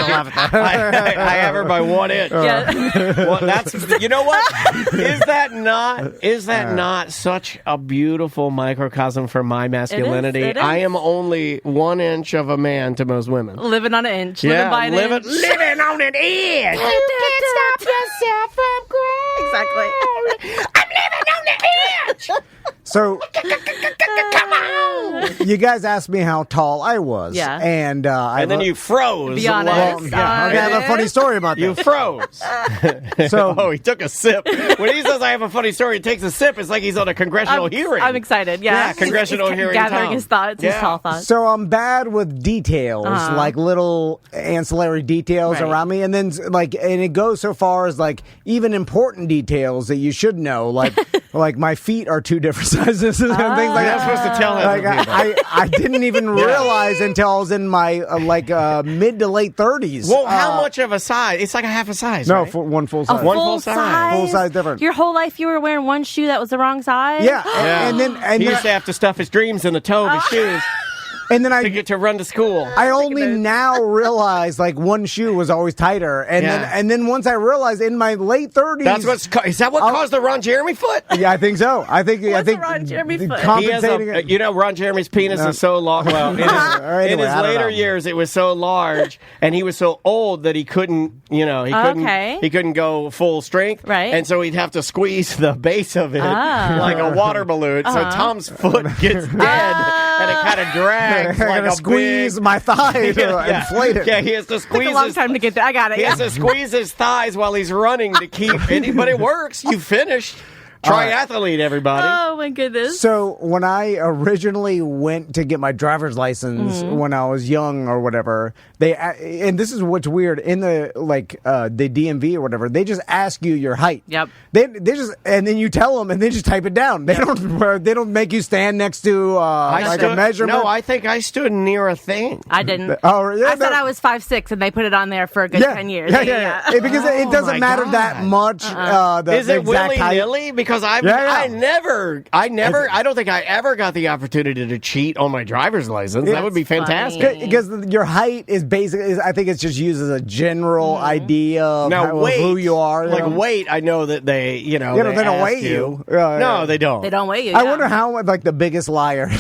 I have her by 1 inch. Yeah. Well, that's, you know what? Is that not such a beautiful microcosm for my masculinity? It is. I am only 1 inch of a man to most women. Living on an inch. Yeah, living by an inch. living on an inch. You can't stop yourself from growing. Exactly. I'm living on the inch. So, Come on. you guys asked me how tall I was. Yeah. And then you froze. Be honest. Well, yeah, okay, I have a funny story about that. You froze. So, he took a sip. When he says I have a funny story, he takes a sip. It's like he's on a congressional hearing. I'm excited. Yeah. Yeah, congressional He's hearing. Gathering Tom. his thoughts, his Yeah. tall thoughts. So I'm bad with details, like little ancillary details Right. around me, and then and it goes so far as like even important details that you should know, like like my feet are 2 different sizes and things like You're that. not supposed to tell Like other people. I didn't even realize until I was in my mid to late 30s. Well, how much of a size? It's like a half a size. No, right? one full size. One full size. Full size difference. Your whole life you were wearing one shoe that was the wrong size? Yeah, Yeah. and then he used to have to stuff his dreams in the toe of his shoes and then to get to run to school. I only now realize like one shoe was always tighter, and then once I realized in my late 30s, Is that what caused the Ron Jeremy foot? Yeah, I think so. I think the Ron Jeremy foot? He has Ron Jeremy's penis is so long. Well, in his later years, it was so large, and he was so old that he couldn't. He couldn't go full strength. Right. And so he'd have to squeeze the base of it like a water balloon. So Tom's foot gets dead, and it kind of drags. I Like gotta a squeeze my thigh to inflate it. Yeah, he has to squeeze. Took a long time to get there. I got it. He has to squeeze his thighs while he's running to keep. But it works. You finished. Triathlete, everybody. Oh my goodness. So when I originally went to get my driver's license when I was young or whatever, and this is what's weird in the the DMV or whatever, they just ask you your height. Yep. They just and then you tell them and they just type it down. They don't make you stand next to a measurement. No, I think I stood near a thing. I didn't. Oh, yeah, I said I was 5'6", and they put it on there for a good 10 years. Yeah. Because it doesn't matter that much. Is it willy-nilly? Because I don't think I ever got the opportunity to cheat on my driver's license. That would be fantastic. Funny. Because your height is basically, I think it's just used as a general idea of, who you are. Weight, I know that they don't weigh you. No, they don't. They don't weigh you. I wonder how, the biggest liar. if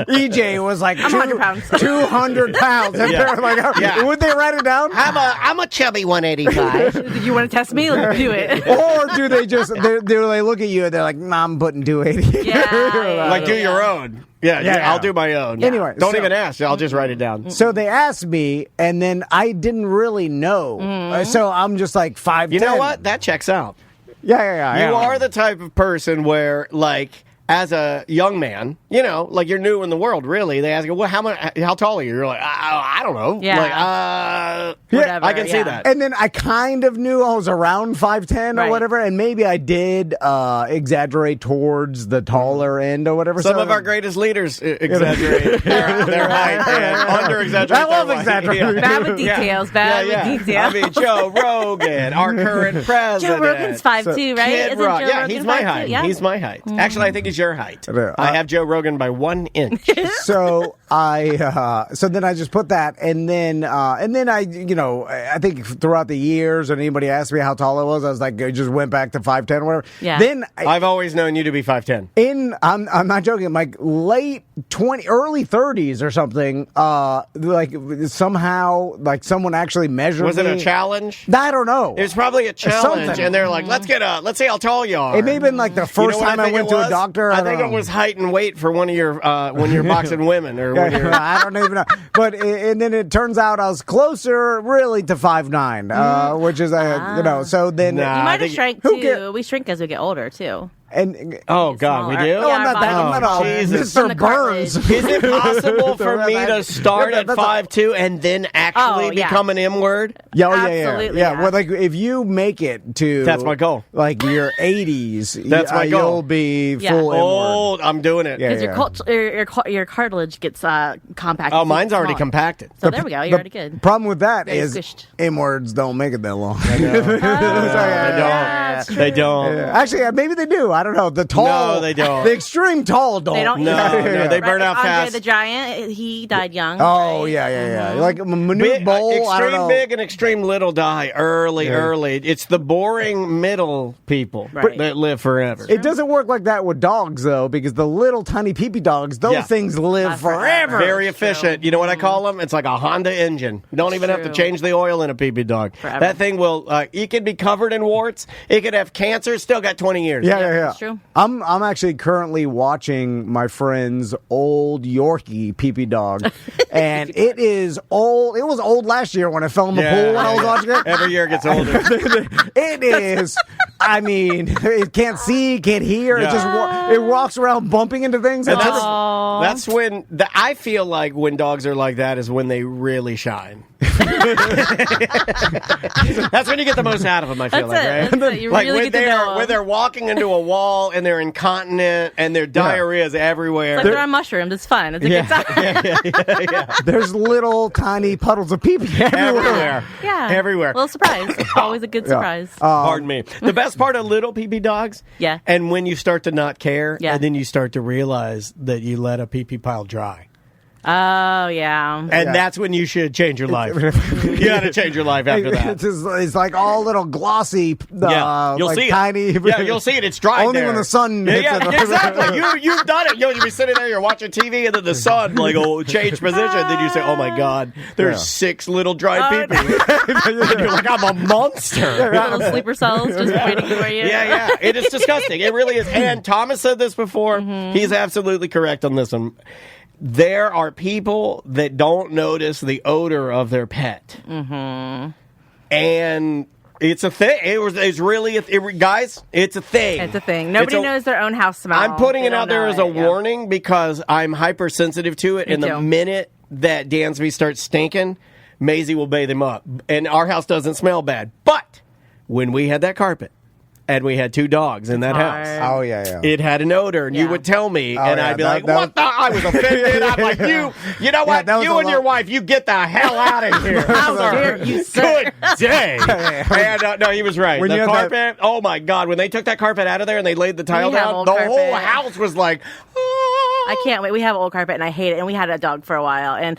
EJ was like 100 pounds. 200 pounds. Would they write it down? I'm a chubby 185. You want to test me? Let's do it. Or do they just they look at you and they're like, nah, I'm putting 280. Yeah. Do your own. Yeah, I'll do my own. Anyway, don't even ask. I'll just write it down. So they asked me, and then I didn't really know. So I'm just like 5'10". You know what? That checks out. Yeah. You are the type of person where, as a young man, like you're new in the world, really. They ask you, well, how tall are you? You're like, I don't know. Yeah. Whatever, I can see that. And then I kind of knew I was around 5'10" or whatever, and maybe I did exaggerate towards the taller end or whatever. Some of our greatest leaders exaggerate their height and under-exaggerate. I love exaggerating. Bad with details. Bad with details. I mean, Joe Rogan, our current president. Joe Rogan's 5'2", right? Kid Isn't Joe Rock. Yeah, Rogan he's my 5'2"? height. Yeah. He's my height. Actually, I think he's your height. I have Joe Rogan by 1 inch. So so then I just put that, and then I think throughout the years, when anybody asked me how tall I was like, I just went back to 5'10" or whatever. Yeah. Then I've always known you to be 5'10". I'm not joking, like late 20, early 30s or something. Like somehow, like someone actually measured. Was it me. a challenge? I don't know. It was probably a challenge, Something. and they're like, let's see how tall you are. It may have been like the first time I went to a doctor. I think it was height and weight for one of your when you're boxing women or when you're. I don't even know. But and then it turns out I was closer, really, to 5'9", which is So then You might have shrank too. cares? We shrink as we get older too. And oh God, we do. No, I'm not that. I'm not Jesus. Mr. Burns. Is it possible for me to start at 5'2" and then actually become an M word? Yeah. Absolutely. Well, like if you make it to that's my goal. Like your 80s, that's my goal. You'll be full. Oh, I'm doing it because your cartilage gets compacted. Oh, mine's already compacted. So there we go. You're already good. Problem with that is squished. M words don't make it that long. They don't. Actually, maybe they do. I don't know. The tall. No, they don't. The extreme tall don't. They don't. No, they burn out Andre fast. the Giant, he died young. Oh, yeah. Like a Manute Bowl. Extreme I don't know. big and extreme little die early. It's the boring middle people that live forever. It doesn't work like that with dogs, though, because the little tiny peepee dogs, those things live forever. Very efficient. You know what I call them? It's like a Honda engine. You don't even have to change the oil in a peepee dog. Forever. That thing will, it could be covered in warts. It could have cancer. Still got 20 years. Yeah. That's true. I'm actually currently watching my friend's old Yorkie peepee dog, and it is old. It was old last year when I fell in the pool when I was watching it. Every year it gets older. It is. I mean, it can't see, can't hear. It just it walks around bumping into things. And that's when I feel like when dogs are like that is when they really shine. That's when you get the most out of them. I feel right? That's it. You like really when get to know them. when they're walking into a wall and they're incontinent and their diarrhea is everywhere. It's like they're on mushrooms. It's fun. It's a good time. Yeah. There's little tiny puddles of pee-pee everywhere. Yeah. Everywhere. Little surprise. Always a good surprise. Pardon me. The best part of little pee-pee dogs, and when you start to not care, and then you start to realize that you let a pee-pee pile dry. Oh, yeah. And that's when you should change your life. You got to change your life after that. It's like all little glossy, you'll like see tiny. It. Yeah, you'll see it. It's dry only there. when the sun hits it. Exactly. You've done it. You'll be sitting there, you're watching TV, and then the sun will change position. Then you say, "Oh my God, there's 6 little dry pee-pee." And you're like, "I'm a monster." Little sleeper cells just waiting for you. Yeah. It is disgusting. It really is. And Thomas said this before. He's absolutely correct on this one. There are people that don't notice the odor of their pet. And it's a thing. It's really guys, it's a thing. It's a thing. Nobody knows their own house smell. I'm putting it out there as a warning because I'm hypersensitive to it. And the minute that Dansby starts stinking, Maisie will bathe him up. And our house doesn't smell bad. But when we had that carpet, and we had 2 dogs in that house. Oh, yeah. It had an odor, and you would tell me, and I'd be like, what the? I was offended. I'm like, you know what? You and your wife, you get the hell out of here. How dare you, sir? Good day. And, no, he was right. When the carpet, oh my God. When they took that carpet out of there and they laid the tile down, the whole house was like, I can't wait. We have old carpet, and I hate it. And we had a dog for a while. And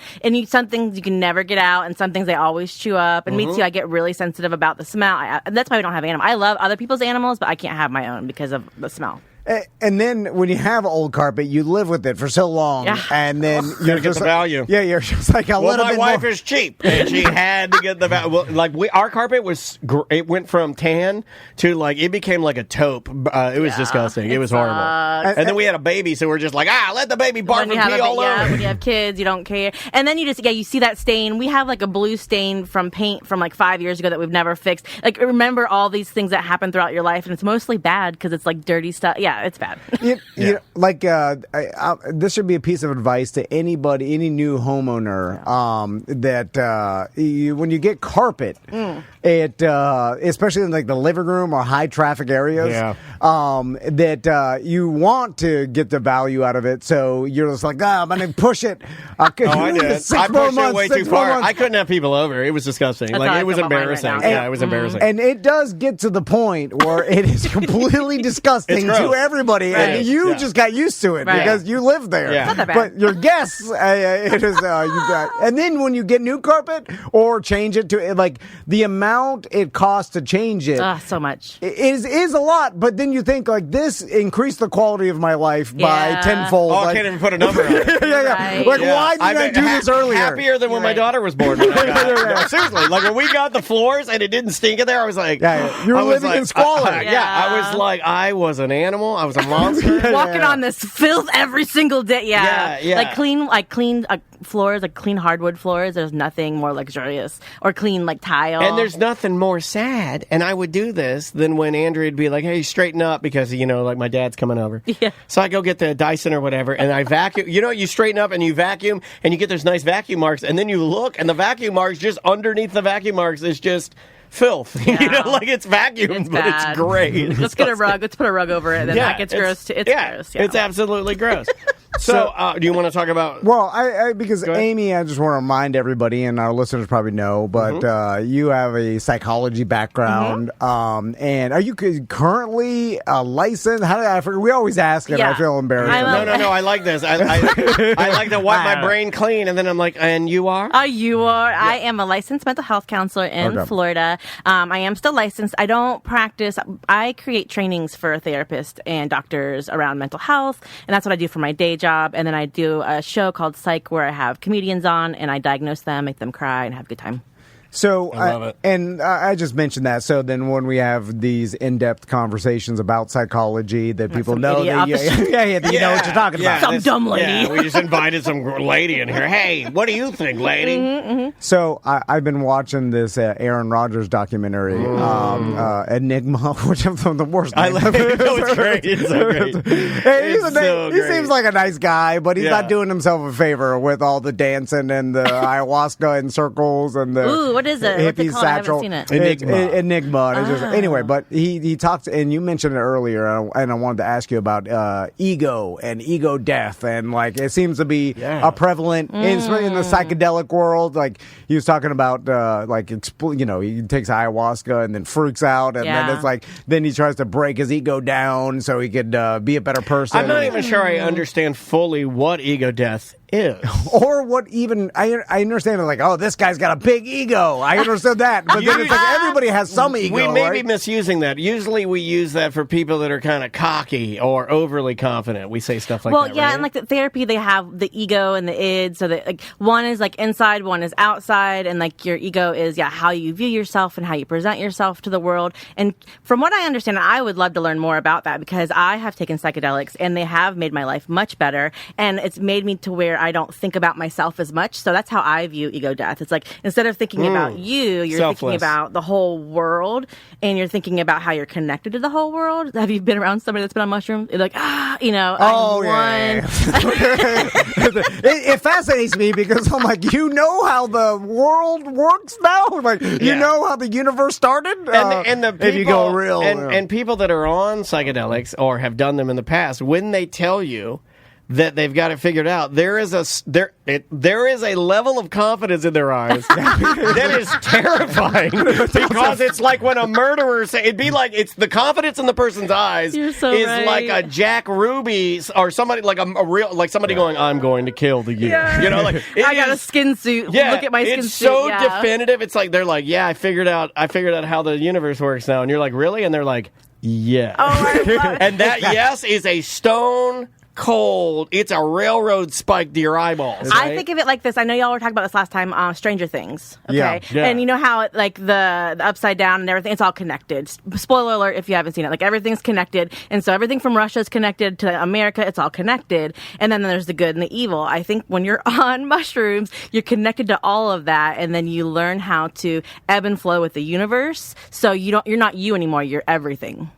some things you can never get out, and some things they always chew up. And me too, I get really sensitive about the smell. That's why we don't have animals. I love other people's animals, but I can't have my own because of the smell. And then when you have old carpet, you live with it for so long, and then you're just the value. Yeah, you're just like a little bit. My wife more. is cheap, and she had to get the value. Well, like our carpet was, it went from tan to it became like a taupe. It was disgusting. It was horrible. And then we had a baby, so we're just like, let the baby barf and pee all over. When you have kids, you don't care. And then you see that stain. We have like a blue stain from paint from 5 years ago that we've never fixed. Like remember all these things that happen throughout your life, and it's mostly bad because it's like dirty stuff. Yeah. Yeah, it's bad. This should be a piece of advice to anybody, any new homeowner, that when you get carpet, it especially in like the living room or high traffic areas, that you want to get the value out of it. So you're just like, I'm going to push it. I did. I pushed it way too far. Months. I couldn't have people over. It was disgusting. It was embarrassing. It was embarrassing. And it does get to the point where it is completely disgusting to everybody, and you just got used to it because you live there. It's not that bad. But your guests, it is. And then when you get new carpet or change it to like the amount it costs to change it, so much is a lot. But then you think like this increased the quality of my life by tenfold. I can't even put a number on it. Like why didn't I do this earlier? Happier than when my daughter was born. When I got, seriously, like when we got the floors and it didn't stink in there, I was like, you were living in squalor. I was like, I was an animal. I was a monster. Walking on this filth every single day. Like clean floors, like clean hardwood floors. There's nothing more luxurious, or clean like tile. And there's nothing more sad. And I would do this than when Andrea would be like, "Hey, straighten up," because like my dad's coming over. Yeah. So I go get the Dyson or whatever, and I vacuum. You straighten up and you vacuum, and you get those nice vacuum marks, and then you look, and the vacuum marks just underneath the vacuum marks is just filth. Like it's vacuumed, but it's great. Let's get a rug. Let's put a rug over it. Then that gets gross too. It's gross. Yeah. It's absolutely gross. So, do you want to talk about? Well, because Amy, I just want to remind everybody, and our listeners probably know, but you have a psychology background, and are you currently licensed? How did I forget? We always ask it. I feel embarrassed. No. I like this. I like to wipe my brain clean, and then I'm like, and you are? You are. Yeah. I am a licensed mental health counselor in Florida. I am still licensed. I don't practice. I create trainings for therapists and doctors around mental health, and that's what I do for my day job. And then I do a show called Psych where I have comedians on and I diagnose them, make them cry, and have a good time. So, I love it. And I just mentioned that. So then when we have these in-depth conversations about psychology that people know, that you know what you're talking about. Some dumb lady. Yeah, we just invited some lady in here. Hey, what do you think, lady? So I've been watching this Aaron Rodgers documentary, Enigma, which is the worst. I love it. It's great. It's so great. He seems like a nice guy, but he's not doing himself a favor with all the dancing and the ayahuasca and circles and the... What is it? What's it called? I haven't seen it. Enigma. Anyway, but he talks, and you mentioned it earlier, and I wanted to ask you about ego and ego death, and like it seems to be a prevalent in the psychedelic world. Like he was talking about, he takes ayahuasca and then freaks out, and then it's like then he tries to break his ego down so he could be a better person. I'm not even sure I understand fully what ego death is, or what even I understand it, like, oh, this guy's got a big ego. I understood that, but then it's like everybody has some ego. We may be misusing that. Usually, we use that for people that are kind of cocky or overly confident. We say stuff like that. Well, yeah, right? and like the therapy, they have the ego and the id. So that like one is like inside, one is outside, and like your ego is how you view yourself and how you present yourself to the world. And from what I understand, I would love to learn more about that because I have taken psychedelics and they have made my life much better, and it's made me to where I don't think about myself as much. So that's how I view ego death. It's like instead of thinking about you're thinking about the whole world, and you're thinking about how you're connected to the whole world. Have you been around somebody that's been on mushrooms? It's like, It fascinates me because I'm like, you know how the world works now? Like, you know how the universe started? And the people, if you go real. And people that are on psychedelics or have done them in the past, when they tell you that they've got it figured out, there is a level of confidence in their eyes that is terrifying because it's like when a murderer it'd be like it's the confidence in the person's eyes is like a Jack Ruby or somebody like a real like somebody going, I'm going to kill the year. Yeah. You know, like I got a skin suit. Yeah, look at my skin it's suit. so definitive. It's like they're like, I figured out how the universe works now, and you're like, really? And they're like, yeah. Oh, and that yes is a stone cold. It's a railroad spike to your eyeballs. Right? I think of it like this. I know y'all were talking about this last time. Stranger Things. Okay, yeah. And you know how like the upside down and everything. It's all connected. Spoiler alert if you haven't seen it. Like everything's connected, and so everything from Russia is connected to America. It's all connected, and then there's the good and the evil. I think when you're on mushrooms, you're connected to all of that, and then you learn how to ebb and flow with the universe. So you're not you anymore. You're everything.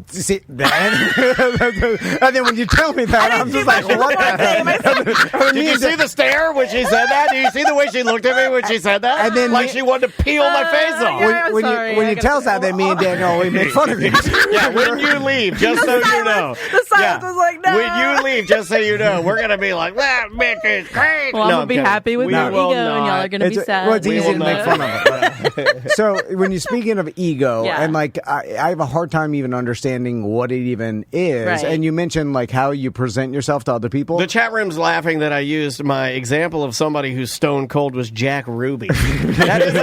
See, and then when you tell me that, I'm just like, what the hell? Did you see the stare when she said that? Did you see the way she looked at me when she said that? And then like she wanted to peel my face off. Yeah. When you tell us that, then me and Daniel, we make fun of you. Yeah, when you leave, just so you know. The silence was like, no. When you leave, just so you know, we're going to be like, that bitch is crazy. Well, I'm going to be happy with my ego, will and y'all are going to be sad. Well, it's easy to make fun of it. So when you're speaking of ego, Yeah. and like I have a hard time even understanding what it even is. Right. And you mentioned like how you present yourself to other people. The chat room's laughing that I used my example of somebody who's stone cold was Jack Ruby. That is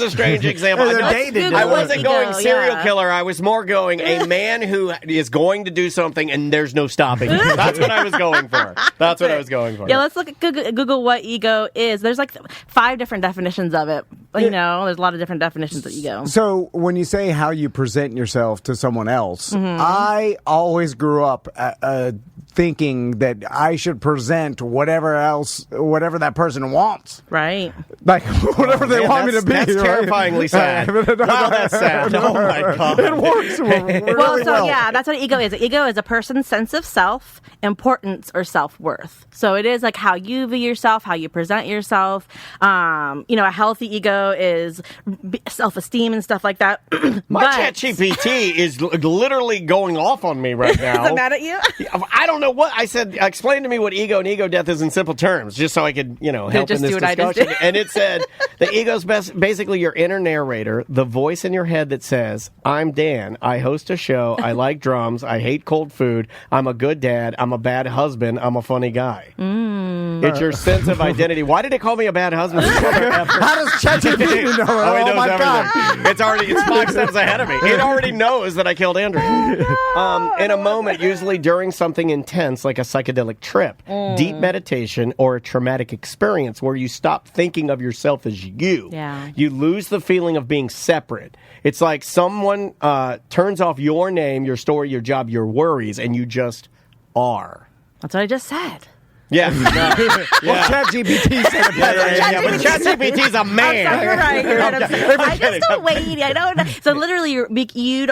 a strange example. I wasn't going serial killer. I was more going a man who is going to do something and there's no stopping. That's what I was going for. Yeah, let's look at Google what ego is. There's like 5 different definitions of it. You know, there's a lot of different definitions of ego. So when you say how you present yourself to someone else, I always grew up thinking that I should present whatever that person wants. Right. Like whatever they want me to be. That's terrifyingly sad. Wow, that's sad. Oh my God. It works really well. Yeah, that's what ego is. Ego is a person's sense of self, importance, or self-worth. So it is like how you view yourself, how you present yourself. A healthy ego is self-esteem and stuff like that. My ChatGPT is literally going off on me right now. Is it mad at you? I don't know what I said. Explain to me what ego and ego death is in simple terms, just so I could, help in this discussion. And it said the ego's basically your inner narrator, the voice in your head that says, "I'm Dan. I host a show. I like drums. I hate cold food. I'm a good dad. I'm a bad husband. I'm a funny guy." It's your sense of identity. Why did it call me a bad husband? How does ChatGPT know? Oh, he knows my everything. God. It's 5 steps ahead of me. It already knows that I killed Andrew. In a moment, usually during something intense like a psychedelic trip, deep meditation, or a traumatic experience where you stop thinking of yourself as you. Yeah. You lose the feeling of being separate. It's like someone turns off your name, your story, your job, your worries, and you just are. That's what I just said. Yeah. Well, ChatGPT said it better. Yeah, but ChatGPT's a man. I'm sorry, you're right. You're right. I just don't wait. I don't know. So literally, you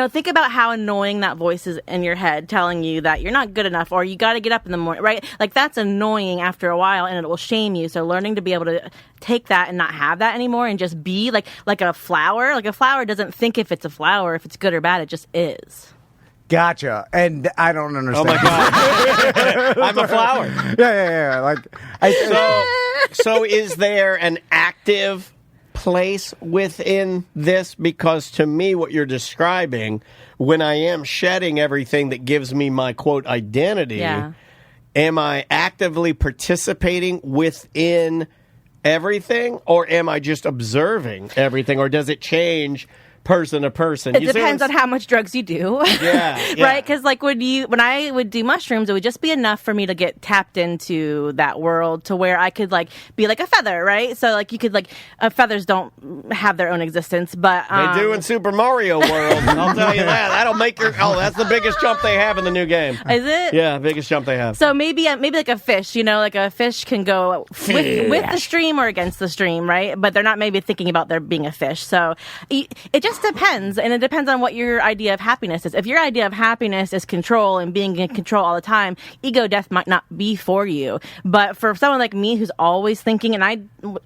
think about how annoying that voice is in your head telling you that you're not good enough or you got to get up in the morning, right? Like that's annoying after a while and it will shame you. So learning to be able to take that and not have that anymore and just be like a flower. Like a flower doesn't think if it's a flower, if it's good or bad, it just is. Gotcha. And I don't understand. Oh my God. I'm a flower. Yeah. So is there an active place within this? Because to me, what you're describing, when I am shedding everything that gives me my quote identity, am I actively participating within everything, or am I just observing everything, or does it change person to person? It depends on how much drugs you do. Yeah. Right? Because like when I would do mushrooms, it would just be enough for me to get tapped into that world to where I could like be like a feather, right? So like you could like feathers don't have their own existence, but they do in Super Mario World. I'll tell you that. That'll make that's the biggest jump they have in the new game. Is it? Yeah, biggest jump they have. So maybe like a fish, like a fish can go with the stream or against the stream, right? But they're not maybe thinking about there being a fish. So it just depends, and it depends on what your idea of happiness is. If your idea of happiness is control and being in control all the time, ego death might not be for you. But for someone like me who's always thinking, and I,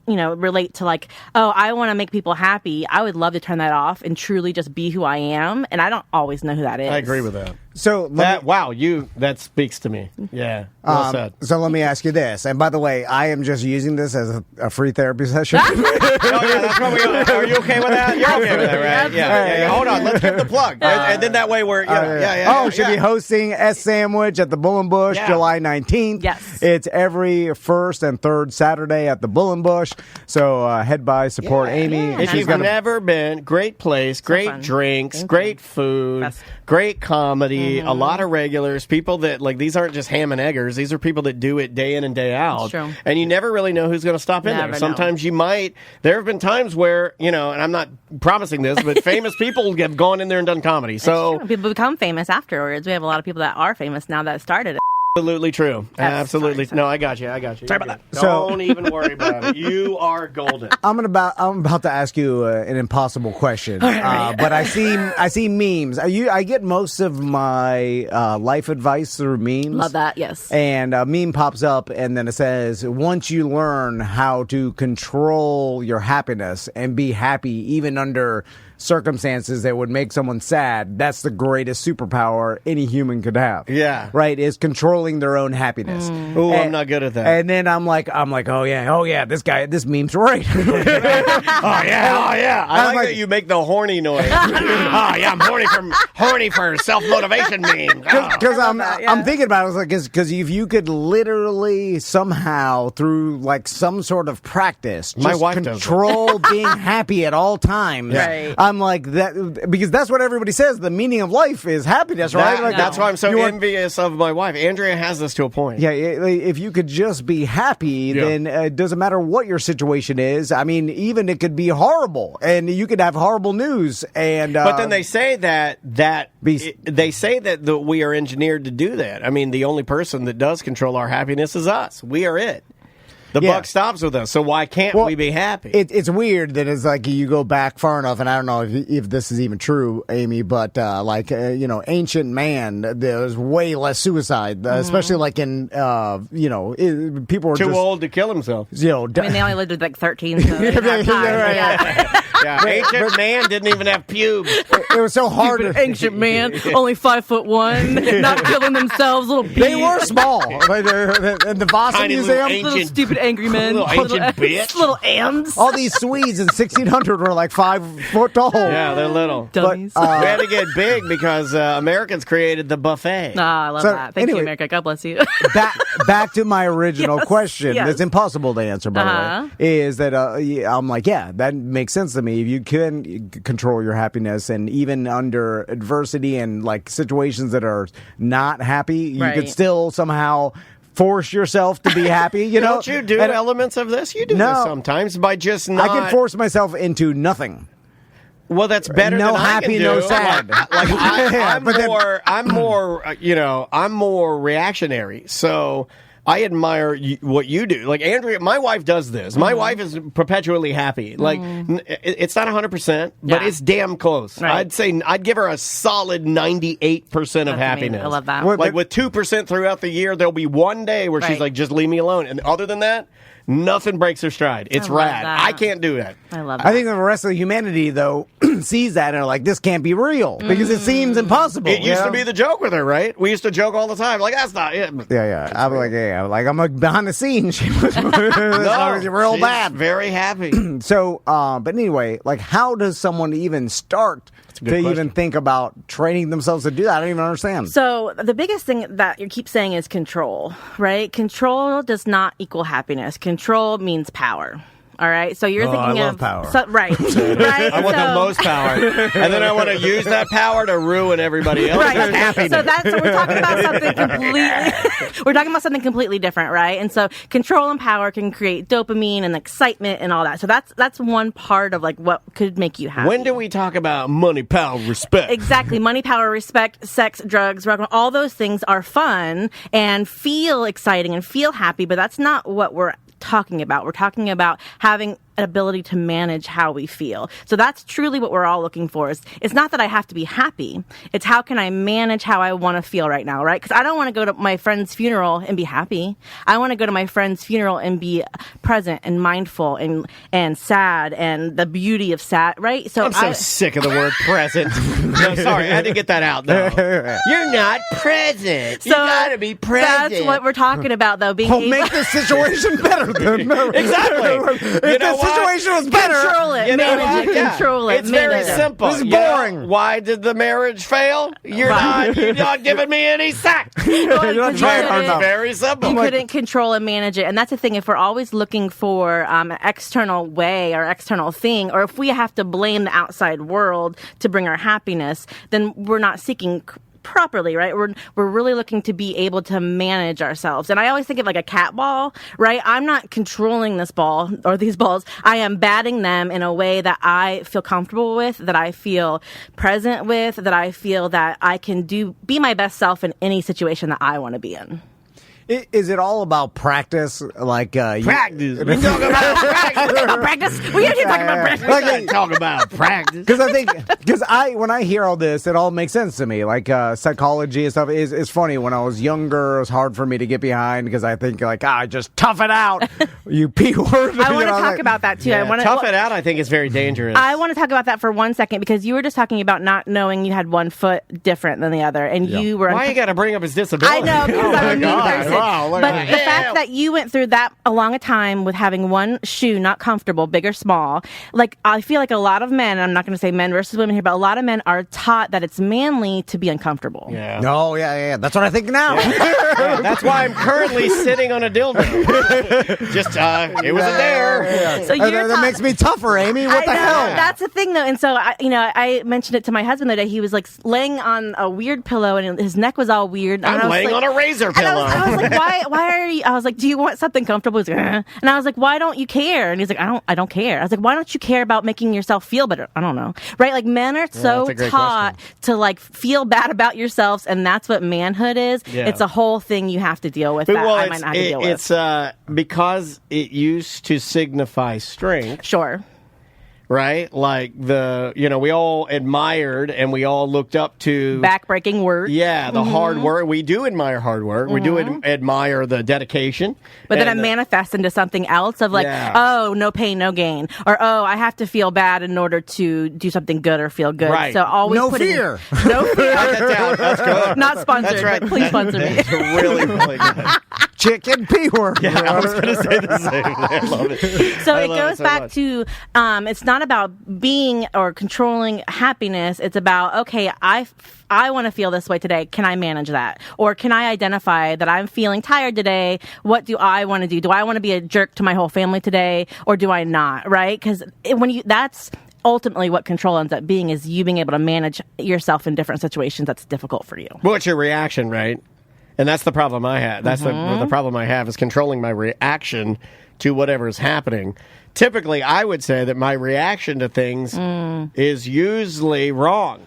relate to like, oh, I want to make people happy, I would love to turn that off and truly just be who I am, and I don't always know who that is. I agree with that. So that speaks to me. Yeah, well said. So let me ask you this. And by the way, I am just using this as a free therapy session. That's what we are. Are you okay with that? You're okay with that, right? Yeah. Hold on. Let's give the plug, and then that way we're should be hosting S Sandwich at the Bull and Bush July 19th. Yes, it's every first and third Saturday at the Bull and Bush. So head by, support Amy. If you've never been, great place, great drinks, great food, great comedy. A lot of regulars, people that like these aren't just ham and eggers. These are people that do it day in and day out. That's true. And you never really know who's going to stop in there. Sometimes you might. There have been times where and I'm not promising this, but famous people have gone in there and done comedy. So people become famous afterwards. We have a lot of people that are famous now that started it. Absolutely true. Absolutely. No, I got you. Sorry about that. Don't even worry about it. You are golden. I'm about to ask you an impossible question, but I see memes. I get most of my life advice through memes. Love that. Yes. And a meme pops up, and then it says, "Once you learn how to control your happiness and be happy, even under circumstances that would make someone sad, that's the greatest superpower any human could have." Yeah. Right? Is controlling their own happiness. Oh, I'm not good at that. And then I'm like, oh yeah, this meme's right. Oh yeah. I like that you make the horny noise. Oh yeah, I'm horny for self-motivation meme. Because I'm thinking about it, I was like, because if you could literally somehow through like some sort of practice, My just wife does control being happy at all times. Right. I'm like that because that's what everybody says. The meaning of life is happiness, right? Like, That's why I'm so envious of my wife. Andrea has this to a point. Yeah, if you could just be happy, then it doesn't matter what your situation is. I mean, even it could be horrible, and you could have horrible news. And but then they say that we are engineered to do that. I mean, the only person that does control our happiness is us. We are it. The buck stops with us, so why can't we be happy? It's weird that it's like you go back far enough, and I don't know if this is even true, Amy, but ancient man, there's way less suicide, especially like in, people were too old to kill himself. They only lived to like 13, so they didn't have time. Yeah, ancient man didn't even have pubes. It was so hard. Ancient man, only 5'1", not killing themselves, little bees. They were small. In the Vasa Museum, little stupid angry men, little ancient bitch, little ants. All these Swedes in 1600 were like 5 foot tall. Yeah, they're little. Dummies. We had to get big because Americans created the buffet. I love that. Thank you, America. God bless you. back to my original question. Yes. It's impossible to answer, by the way. Is that I'm like, that makes sense to me. If you can control your happiness, and even under adversity and like situations that are not happy, you could still somehow force yourself to be happy. Don't you do elements of this? You do this sometimes by just not. I can force myself into nothing. Well, that's better than happy, I can do. no sad. I'm more reactionary. So I admire what you do. Like Andrea, my wife does this. My wife is perpetually happy. Like it's not 100%, but it's damn close. Right. I'd say I'd give her a solid 98% of happiness. I love that. Like with 2% throughout the year, there'll be one day where she's like, just leave me alone. And other than that, nothing breaks her stride. It's rad. That. I can't do that. I love that. I think the rest of humanity, though, sees that and are like, this can't be real because it seems impossible. It used to be the joke with her, right? We used to joke all the time. Like, that's not it. Yeah. I'm like behind the scenes. She was real bad. Very happy. So, but anyway, like, how does someone even start to even think about training themselves to do that? I don't even understand. So the biggest thing that you keep saying is control, right? Control does not equal happiness. Control means power. All right, so you're thinking I love of power. right? I want the most power, and then I want to use that power to ruin everybody else's happiness. So we're talking about something completely. We're talking about something completely different, right? And so control and power can create dopamine and excitement and all that. So that's one part of like what could make you happy. When do we talk about money, power, respect? Exactly, money, power, respect, sex, drugs, rock and roll, all those things are fun and feel exciting and feel happy, but that's not what we're talking about. We're talking about having an ability to manage how we feel. So that's truly what we're all looking for. It's not that I have to be happy. It's how can I manage how I want to feel right now, right? Because I don't want to go to my friend's funeral and be happy. I want to go to my friend's funeral and be present and mindful and sad and the beauty of sad, right? So I'm so sick of the word present. No, sorry, I had to get that out, though. You're not present. So you gotta be present. That's what we're talking about, though. Make the situation better. Exactly. You know situation was better. Control it. Manage it. Control it. It's very simple. It's boring. Why did the marriage fail? You're not giving me any sex. You're not trying hard enough. Very simple. You couldn't control and manage it. And that's the thing. If we're always looking for an external way or external thing, or if we have to blame the outside world to bring our happiness, then we're not seeking properly, right? We're really looking to be able to manage ourselves. And I always think of like a cat ball, right? I'm not controlling this ball or these balls. I am batting them in a way that I feel comfortable with, that I feel present with, that I feel that I can be my best self in any situation that I want to be in. Is it all about practice? Like practice. We talk about practice. We gotta talk about practice. Like, talk about practice. Because when I hear all this, it all makes sense to me. Like psychology and stuff is funny. When I was younger, it was hard for me to get behind because I think like just tough it out, you P word. I want to talk about that too. Yeah, I want tough it out. I think is very dangerous. I want to talk about that for 1 second because you were just talking about not knowing you had one foot different than the other, and you were. Why you got to bring up his disability? I know because I'm a mean person. Wow, but the fact that you went through that a long a time with having one shoe not comfortable, big or small, like I feel like a lot of men. I'm not going to say men versus women here, but a lot of men are taught that it's manly to be uncomfortable. Yeah. No, yeah. That's what I think now. Yeah, that's why I'm currently sitting on a dildo. Just it was a dare. Yeah. So that makes me tougher, Amy. What the hell? That's the thing, though. And so I mentioned it to my husband the other day. He was like laying on a weird pillow, and his neck was all weird. And I'm laying on a razor pillow. I was like, why are you? I was like, do you want something comfortable? He's like, and I was like, why don't you care? And he's like, I don't care. I was like, why don't you care about making yourself feel better? I don't know, right? Like men are so taught to like feel bad about yourselves, and that's what manhood is. Yeah. It's a whole thing you have to deal with. That I might not have to deal with. It's because it used to signify strength. Sure. Right? Like we all admired and we all looked up to backbreaking work. Yeah, the hard work. We do admire hard work. We do admire the dedication. But then it manifests into something else of like, oh, no pain, no gain. Or, oh, I have to feel bad in order to do something good or feel good. Right. So always no fear. No fear. Write that down. That's good. Not sponsored. That's right. But please sponsor me. That's really, really good. Chicken P word. Yeah, I was going to say the same thing. I love it. So it goes back to, it's not about being or controlling happiness. It's about, okay, I want to feel this way today. Can I manage that? Or can I identify that I'm feeling tired today? What do I want to do? Do I want to be a jerk to my whole family today? Or do I not? Right? Because that's ultimately what control ends up being, is you being able to manage yourself in different situations that's difficult for you. Well, it's your reaction, right? And that's the problem I have. That's the problem I have, is controlling my reaction to whatever's happening. Typically, I would say that my reaction to things is usually wrong.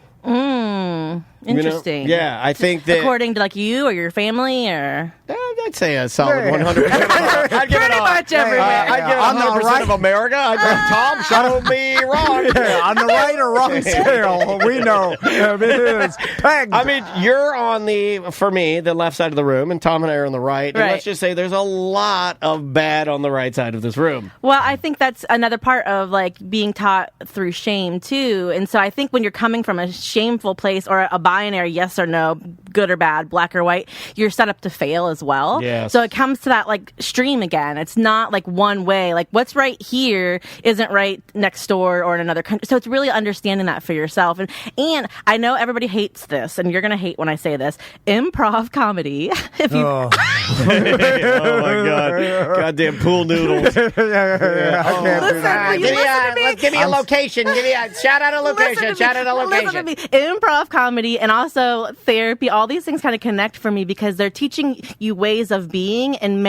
Interesting. Yeah, I think that... According to like you or your family, or... I'd say a solid 100%. I'd give Pretty much everywhere. I'd give 100% of America. I'd go, Tom, show me wrong. On the right or wrong scale, we know it is pegged. I mean, you're on for me, the left side of the room, and Tom and I are on the right. And let's just say there's a lot of bad on the right side of this room. Well, I think that's another part of like being taught through shame too. And so I think when you're coming from a shameful place, or a binary yes or no, good or bad, black or white, you're set up to fail as well. Yes. So it comes to that like stream again. It's not like one way. Like what's right here isn't right next door or in another country. So it's really understanding that for yourself. And I know everybody hates this, and you're going to hate when I say this. Improv comedy. If you oh my God. Goddamn pool noodles. I can't do that. Give me a location. Shout out a location. Shout out a location. Listen to me. Improv comedy and also therapy, all these things kind of connect for me because they're teaching you ways of being and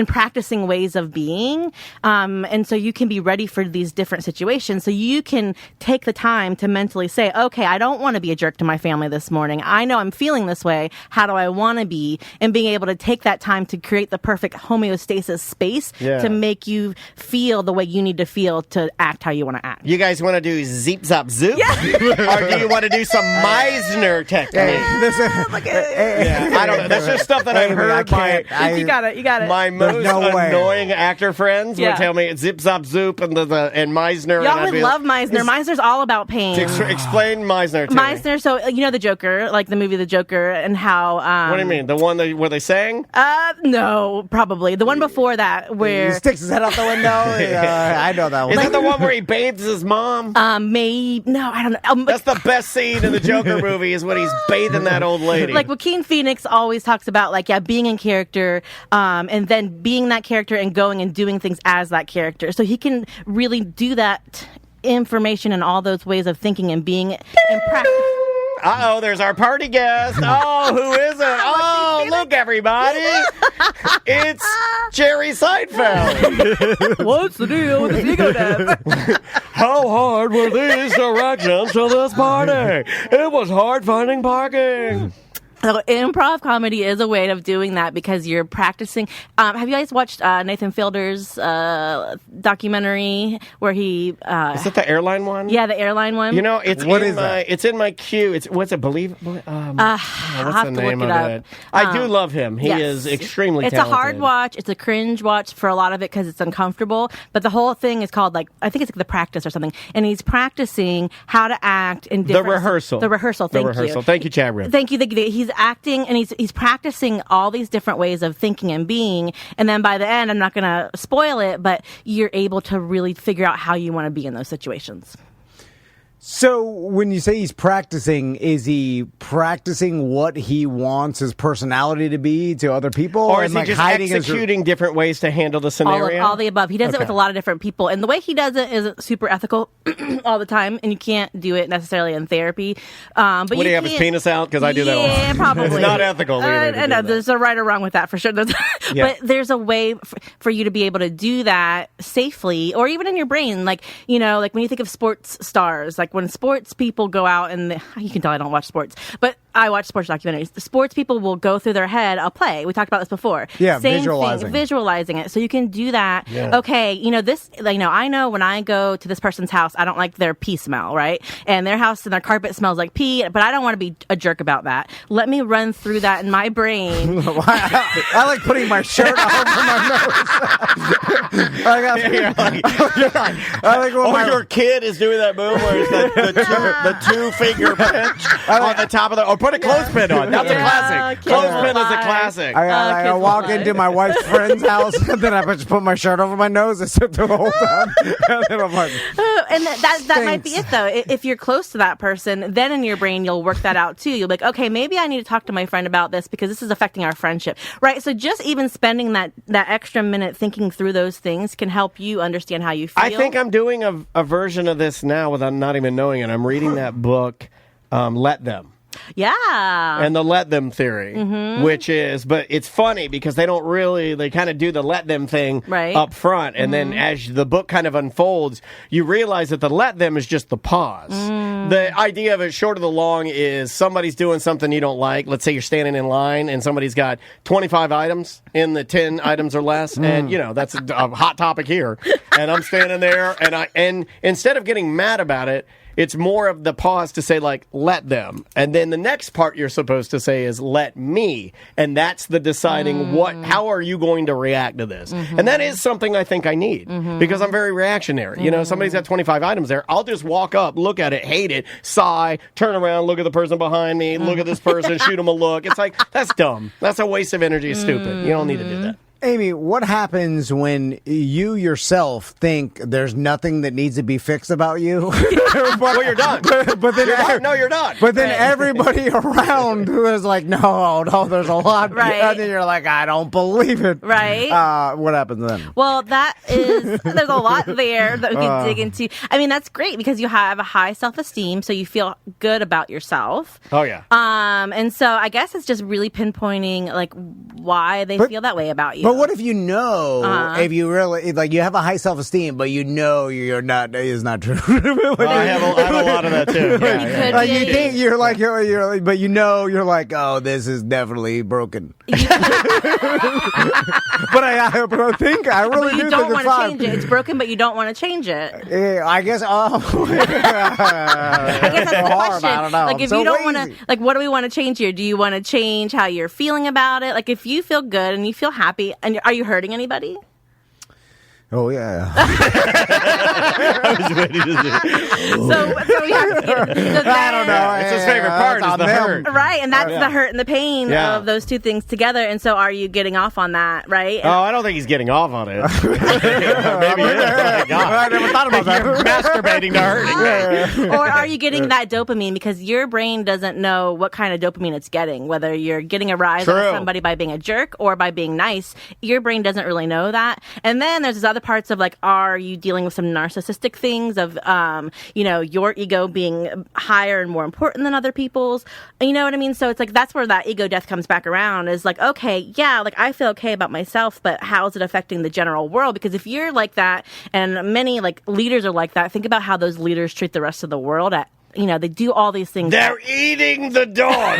practicing ways of being. And so you can be ready for these different situations. So you can take the time to mentally say, okay, I don't want to be a jerk to my family this morning. I know I'm feeling this way. How do I want to be? And being able to take that time to create the perfect homeostasis space to make you feel the way you need to feel to act how you want to act. You guys want to do Zeep Zop Zoop? Yeah. Or do you want to do some Meisner technique? I don't know. That's just stuff that I've heard. You got it. My most annoying actor friends would tell me Zip Zop Zoop and Meisner. Y'all would love Meisner. Meisner's all about pain. Explain Meisner to me. Meisner, so you know the Joker, like the movie The Joker, and how... what do you mean? The one where they sang? No, probably. The one before that where... He sticks his head out the window. I know that one. Is that the one where he bathes his mom? No, I don't know. That's the best scene in the Joker movie, is when he's bathing that old lady. Like Joaquin Phoenix always talks about being in character, and then being that character and going and doing things as that character. So he can really do that information and all those ways of thinking and being in practice. Uh-oh, there's our party guest. Oh, who is it? Oh, look, everybody. It's Jerry Seinfeld. What's the deal with the ego death? How hard were these directions to this party? It was hard finding parking. So improv comedy is a way of doing that because you're practicing. Have you guys watched Nathan Fielder's documentary where he? Is it the airline one? Yeah, the airline one. You know, it's in my queue. What's it? Believe? What's the name of it? I do love him. He is extremely talented. It's a hard watch. It's a cringe watch for a lot of it because it's uncomfortable. But the whole thing is called I think it's The Practice or something. And he's practicing how to act in different. The rehearsal. Thank you. Thank you, Chad. Thank you. He's acting and he's practicing all these different ways of thinking and being, and then by the end, I'm not going to spoil it, but you're able to really figure out how you want to be in those situations. So when you say he's practicing, is he practicing what he wants his personality to be to other people? Or is he just executing different ways to handle the scenario? All the above. He does it with a lot of different people. And the way he does it isn't super ethical all the time, and you can't do it necessarily in therapy. But would he have his penis out? Because I do that all the time. Yeah, probably. It's not ethical. No, there's a right or wrong with that for sure. But there's a way for you to be able to do that safely, or even in your brain. Like when you think of sports stars, like when sports people go out and you can tell I don't watch sports, but I watch sports documentaries. The sports people will go through their head a play. We talked about this before. Yeah, Same thing, visualizing it. So you can do that. Yeah. Okay, I know when I go to this person's house, I don't like their pee smell, right? And their house and their carpet smells like pee, but I don't want to be a jerk about that. Let me run through that in my brain. I like putting my shirt over my nose. Your kid is doing that move where it's the two-finger pinch on the top of or put a clothespin on. That's a classic. Clothespin is a classic. I walk into my wife's friend's house, and then I just put my shirt over my nose and sit there the whole time. And that might be it, though. If you're close to that person, then in your brain, you'll work that out, too. You'll be like, okay, maybe I need to talk to my friend about this because this is affecting our friendship, right? So just even spending that extra minute thinking through those things can help you understand how you feel. I think I'm doing a version of this now without not even knowing it. I'm reading that book, Let Them. Yeah. And the let them theory, which is, but it's funny because they kind of do the let them thing up front. And then as the book kind of unfolds, you realize that the let them is just the pause. The idea of it, short of the long, is somebody's doing something you don't like. Let's say you're standing in line and somebody's got 25 items in the 10 items or less. And, that's a hot topic here. And I'm standing there and instead of getting mad about it, it's more of the pause to say, let them. And then the next part you're supposed to say is, let me. And that's the deciding how are you going to react to this? And that is something I think I need because I'm very reactionary. Somebody's got 25 items there. I'll just walk up, look at it, hate it, sigh, turn around, look at the person behind me, look at this person, shoot them a look. It's like, that's dumb. That's a waste of energy. It's stupid. You don't need to do that. Amy, what happens when you yourself think there's nothing that needs to be fixed about you? Well, you're done. But then you're done. But then everybody around who is like, no, there's a lot. Right. And then you're like, I don't believe it. Right. What happens then? Well, there's a lot there that we can dig into. I mean, that's great because you have a high self-esteem, so you feel good about yourself. Oh, yeah. And so I guess it's just really pinpointing why they feel that way about you. But what if if you really, you have a high self-esteem, but you're not, is not true. I have a lot of that too. Yeah. You think you're but you're like, oh, this is definitely broken. But I think I really but you do don't think want to change it. It's broken, but you don't want to change it. I guess. I guess that's the question. I don't know. If you don't want to, what do we want to change here? Do you want to change how you're feeling about it? If you feel good and you feel happy, and are you hurting anybody? Oh, yeah. I was ready to say. So we have to get I don't know. It's his favorite part is the hurt. Right, and that's the hurt and the pain of those two things together. And so are you getting off on that, right? Oh, I don't think he's getting off on it. Maybe he is. I never thought about that. You're masturbating to hurting. Or are you getting that dopamine because your brain doesn't know what kind of dopamine it's getting, whether you're getting a rise out of somebody by being a jerk or by being nice. Your brain doesn't really know that. And then there's this other parts of are you dealing with some narcissistic things of your ego being higher and more important than other people's, you know what I mean? So it's that's where that ego death comes back around, is okay, yeah, I feel okay about myself, but how is it affecting the general world? Because if you're like that, and many leaders are like that, think about how those leaders treat the rest of the world they do all these things. They're eating the dog.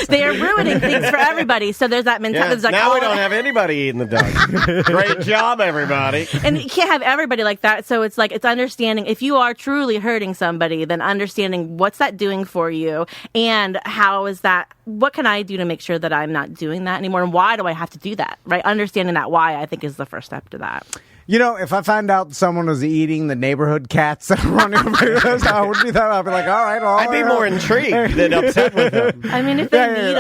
They are ruining things for everybody. So there's that mentality. Yeah, Like, now we don't have anybody eating the dog. Great job, everybody. And you can't have everybody like that. So it's like, it's understanding if you are truly hurting somebody, then understanding what's that doing for you and how is that, what can I do to make sure that I'm not doing that anymore? And why do I have to do that? Right? Understanding that why, I think, is the first step to that. If I find out someone was eating the neighborhood cats that are running over, I would be that. I'd be like, all right, I'd be more intrigued than upset with them. I mean, if they need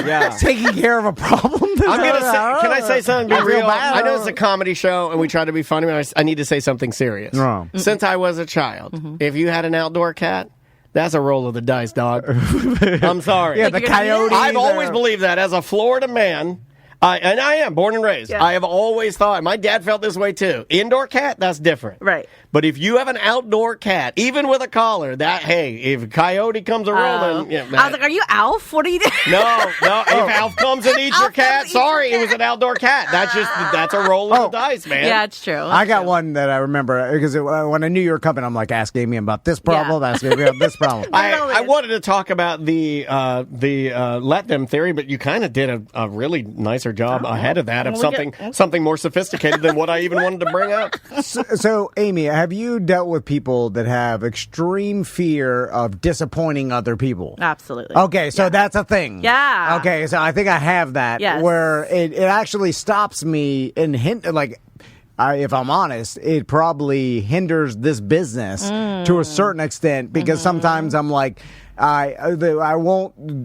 them. Taking care of a problem. I'm gonna say, can I say something? Be I feel real. bad. I know it's a comedy show, and we try to be funny. But I need to say something serious. No. Since I was a child, if you had an outdoor cat, that's a roll of the dice, dog. I'm sorry. Yeah, the coyote. I've always believed that as a Florida man. And I am born and raised. Yeah. I have always thought, my dad felt this way too. Indoor cat, that's different. Right. But if you have an outdoor cat, even with a collar, if a coyote comes a rolling. I was like, are you Alf? What are you doing? No. If Alf comes and eats your cat, sorry, it was an outdoor cat. That's a roll of the dice, man. Yeah, it's true. I got one that I remember because when I knew you were coming, I'm like, ask Amy about this problem, ask Amy about this problem. I wanted to talk about the let them theory, but you kind of did a really nicer job ahead of that of something more sophisticated than what I even wanted to bring up. So, Amy, have you dealt with people that have extreme fear of disappointing other people? Absolutely. Okay, so that's a thing. Yeah. Okay, so I think I have that. Yes. Where it actually stops me and if I'm honest, it probably hinders this business to a certain extent because sometimes I'm like, I won't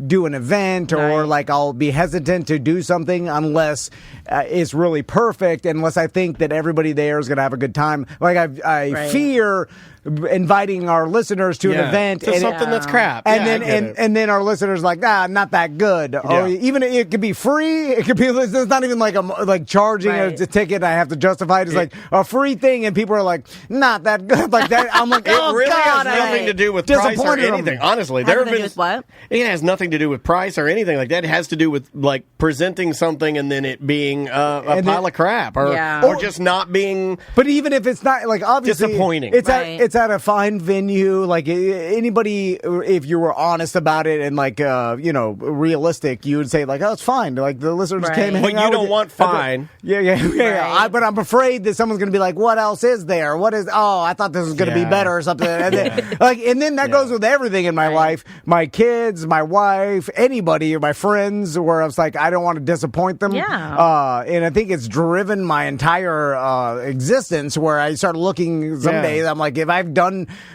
do an event or I'll be hesitant to do something unless it's really perfect, unless I think that everybody there is going to have a good time. I fear inviting our listeners to an event to something that's crap, and then our listeners not that good, or even it could be free. It could be it's not even like charging a ticket. I have to justify it. It's like a free thing, and people are like not that good. Like that, I'm like, it really has nothing to do with price or anything. Honestly, there have been what? It has nothing to do with price or anything like that. It has to do with presenting something and then it being a pile of crap or just not being. But even if it's not obviously disappointing, it's at a fine venue. Like anybody, if you were honest about it and realistic, you would say oh, it's fine. Like the listeners came, but you don't want fine. Yeah. But I'm afraid that someone's going to be like, what else is there? What is? Oh, I thought this was going to be better or something. And then that goes with everything in my life, my kids, my wife, anybody, or my friends, where I was like, I don't want to disappoint them. Yeah. And I think it's driven my entire existence where I start looking some days, I'm like, if I've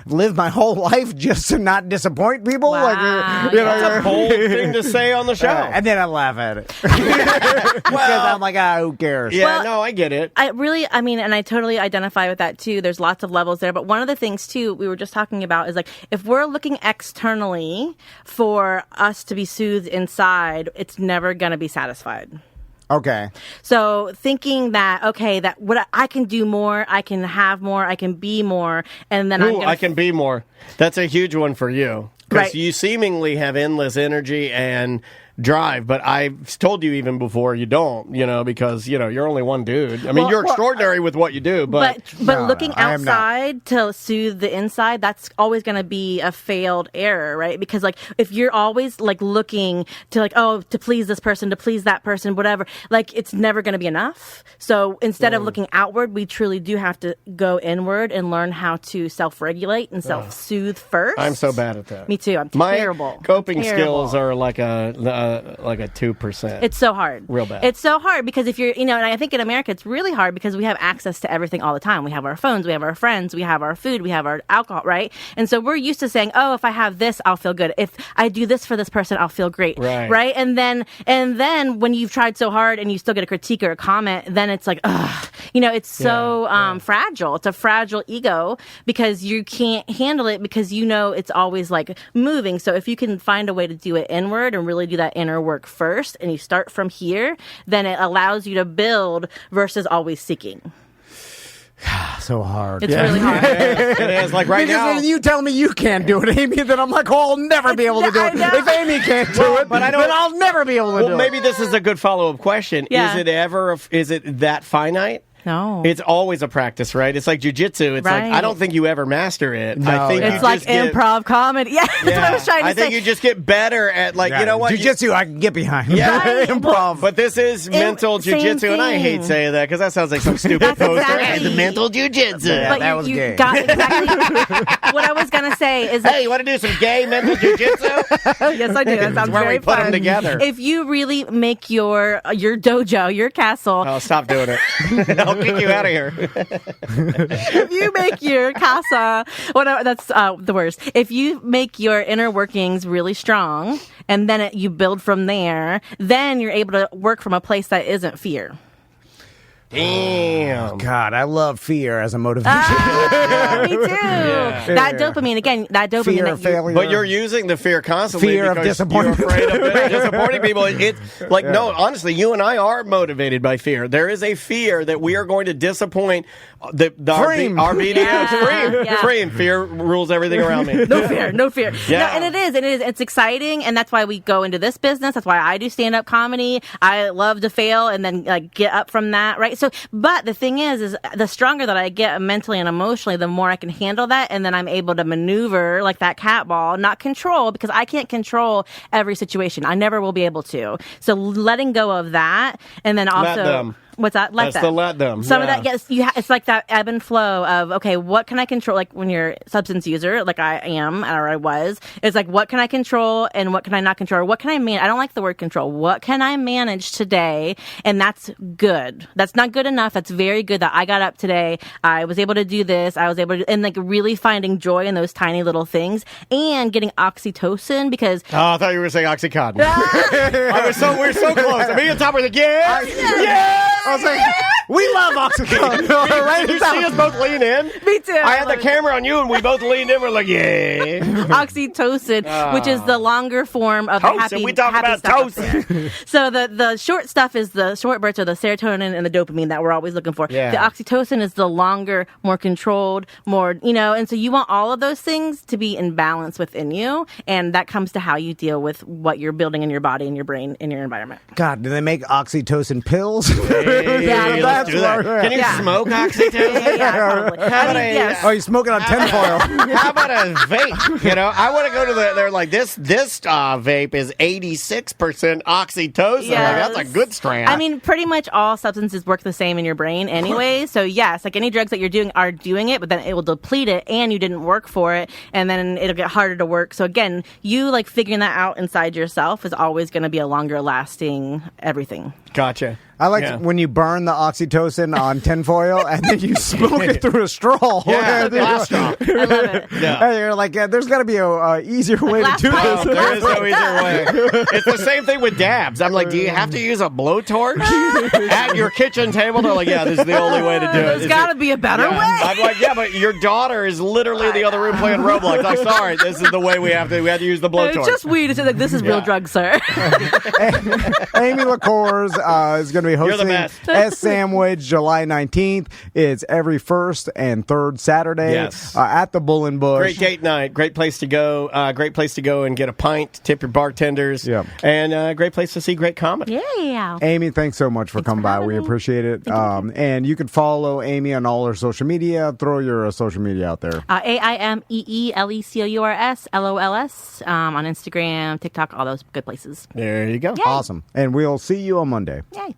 lived my whole life just to not disappoint people, that's a bold thing to say on the show. And then I laugh at it. Because I'm like, who cares? Yeah, no, I get it. And I totally identify with that too. There's lots of levels there. But one of the things too, we were just talking about is if we're looking externally for us to be soothed inside, it's never going to be satisfied. Okay. So thinking that what I can do more, I can have more, I can be more, and then I can be more. That's a huge one for you because right. you seemingly have endless energy and drive, but I've told you even before you don't, because you're only one dude. I mean, you're extraordinary with what you do, but looking outside to soothe the inside, that's always going to be a failed error, right? Because if you're always looking to to please this person, to please that person, whatever, it's never going to be enough. So instead of looking outward, we truly do have to go inward and learn how to self-regulate and self-soothe first. I'm so bad at that. Me too. I'm terrible. My coping skills are like a 2%. It's so hard. Real bad. It's so hard because if you're, and I think in America it's really hard because we have access to everything all the time. We have our phones, we have our friends, we have our food, we have our alcohol, right? And so we're used to saying, oh, if I have this, I'll feel good. If I do this for this person, I'll feel great. Right? And then when you've tried so hard and you still get a critique or a comment, then it's like, ugh. It's so fragile. It's a fragile ego because you can't handle it because it's always moving. So if you can find a way to do it inward and really do that inner work first and you start from here, then it allows you to build versus always seeking. So hard. It's really hard. It is. Right now, you tell me you can't do it, Amy, then I'm like, I'll never be able to do it. If Amy can't do it, then I'll never be able to do it. Well, maybe this is a good follow-up question. Yeah. Is it that finite? No. It's always a practice, right? It's like jujitsu. It's like, Right. I don't think you ever master it. No, I think It's you like just get, improv comedy. Yeah, that's what I was trying to I say. think you just get better at, like, you know what? Jiu-jitsu, I can get behind. Yeah. Right. Improv. But this is mental same jujitsu, and I hate thing. saying that because that sounds like some stupid That's poster. exactly- The mental jujitsu. Yeah, But that was you gay. got exactly what I was gonna say is Hey, you want to do some gay mental jujitsu? yes, I do. That sounds where we very put 'em fun. together. If you really make your dojo, your castle, Oh, stop doing it. I'll kick you out of here. if you make your casa, whatever, that's the worst. If you make your inner workings really strong, and then you build from there, then you're able to work from a place that isn't fear. Damn. God, I love fear as a motivation. Me too. That dopamine again. That dopamine. Fear that of you- failure. But you're using the fear constantly Fear of because disappointment. you're afraid of disappointing people. It's like, no, honestly, you and I are motivated by fear. There is a fear that we are going to disappoint Freem. our BDMs. Yeah, Freem. yeah. Freem. Fear rules everything around me. No fear, no fear. Yeah. No, and it is. It's exciting, and that's why we go into this business. That's why I do stand-up comedy. I love to fail and then like get up from that, right? So, but the thing is the stronger that I get mentally and emotionally, the more I can handle that, and then I'm able to maneuver like that cat ball, not control, because I can't control every situation. I never will be able to. So letting go of that, and then also. Let them. What's that? That's the let them. Some Yeah. of that, yes, it's like that ebb and flow of, okay, what can I control? Like when you're a substance user, like I am, or I was, it's like, what can I control and what can I not control? Or what can I manage? I don't like the word control. What can I manage today? And that's good. That's not good enough. That's very good that I got up today. I was able to do this. I was able to, and like really finding joy in those tiny little things and getting oxytocin because. Oh, I thought you were saying Oxycontin. We're so close. Me and Tom were like, yeah. I was like, we love Oxycontin. Right? Did you see us both lean in? Me too. I had the camera on you, and we both leaned in. We're like, yeah. Oxytocin, which is the longer form of the Tosin, happy. we talk happy about stuff up tosin. there. So the short stuff is the short bursts are the serotonin and the dopamine that we're always looking for. Yeah. The oxytocin is the longer, more controlled, more and so you want all of those things to be in balance within you, and that comes to how you deal with what you're building in your body, in your brain, in your environment. God, do they make oxytocin pills? Hey, let's do that. Can you smoke Oxytocin? Yeah, probably. How about yes. Oh, you smoking on tinfoil? How about a vape? You know, I want to go to they're like, this vape is 86% oxytocin. Yes. Like, that's a good strand. I mean, pretty much all substances work the same in your brain anyway. So yes, like any drugs that you're doing are doing it, but then it will deplete it and you didn't work for it, and then it'll get harder to work. So again, you like figuring that out inside yourself is always going to be a longer lasting everything. Gotcha. I like when you burn the oxytocin on tinfoil and then you smoke it through a straw. Yeah, glass straw. I love it. Yeah. And you're like, there's got to be a easier way to glass do pipe. this. There is no easier way. It's the same thing with dabs. I'm like, do you have to use a blowtorch at your kitchen table? They're like, yeah, this is the only way to do it. There's got to be a better way. I'm like, yeah, but your daughter is literally in the other room playing Roblox. I'm sorry, this is the way we have to use the blowtorch. It's just weed. It's like, this is real drugs, sir. Amy LaCours is going to be You're the hosting best. S Sandwich July 19th. It's every first and third Saturday at the Bull and Bush. Great date night. Great place to go. Great place to go and get a pint, tip your bartenders. Yeah. And great place to see great comedy. Yeah. Amy, thanks so much for coming by. We appreciate it. And you can follow Amy on all her social media. Throw your social media out there. AIMEELECOURSLOLS on Instagram, TikTok, all those good places. There you go. Awesome. And we'll see you on Monday. Yay.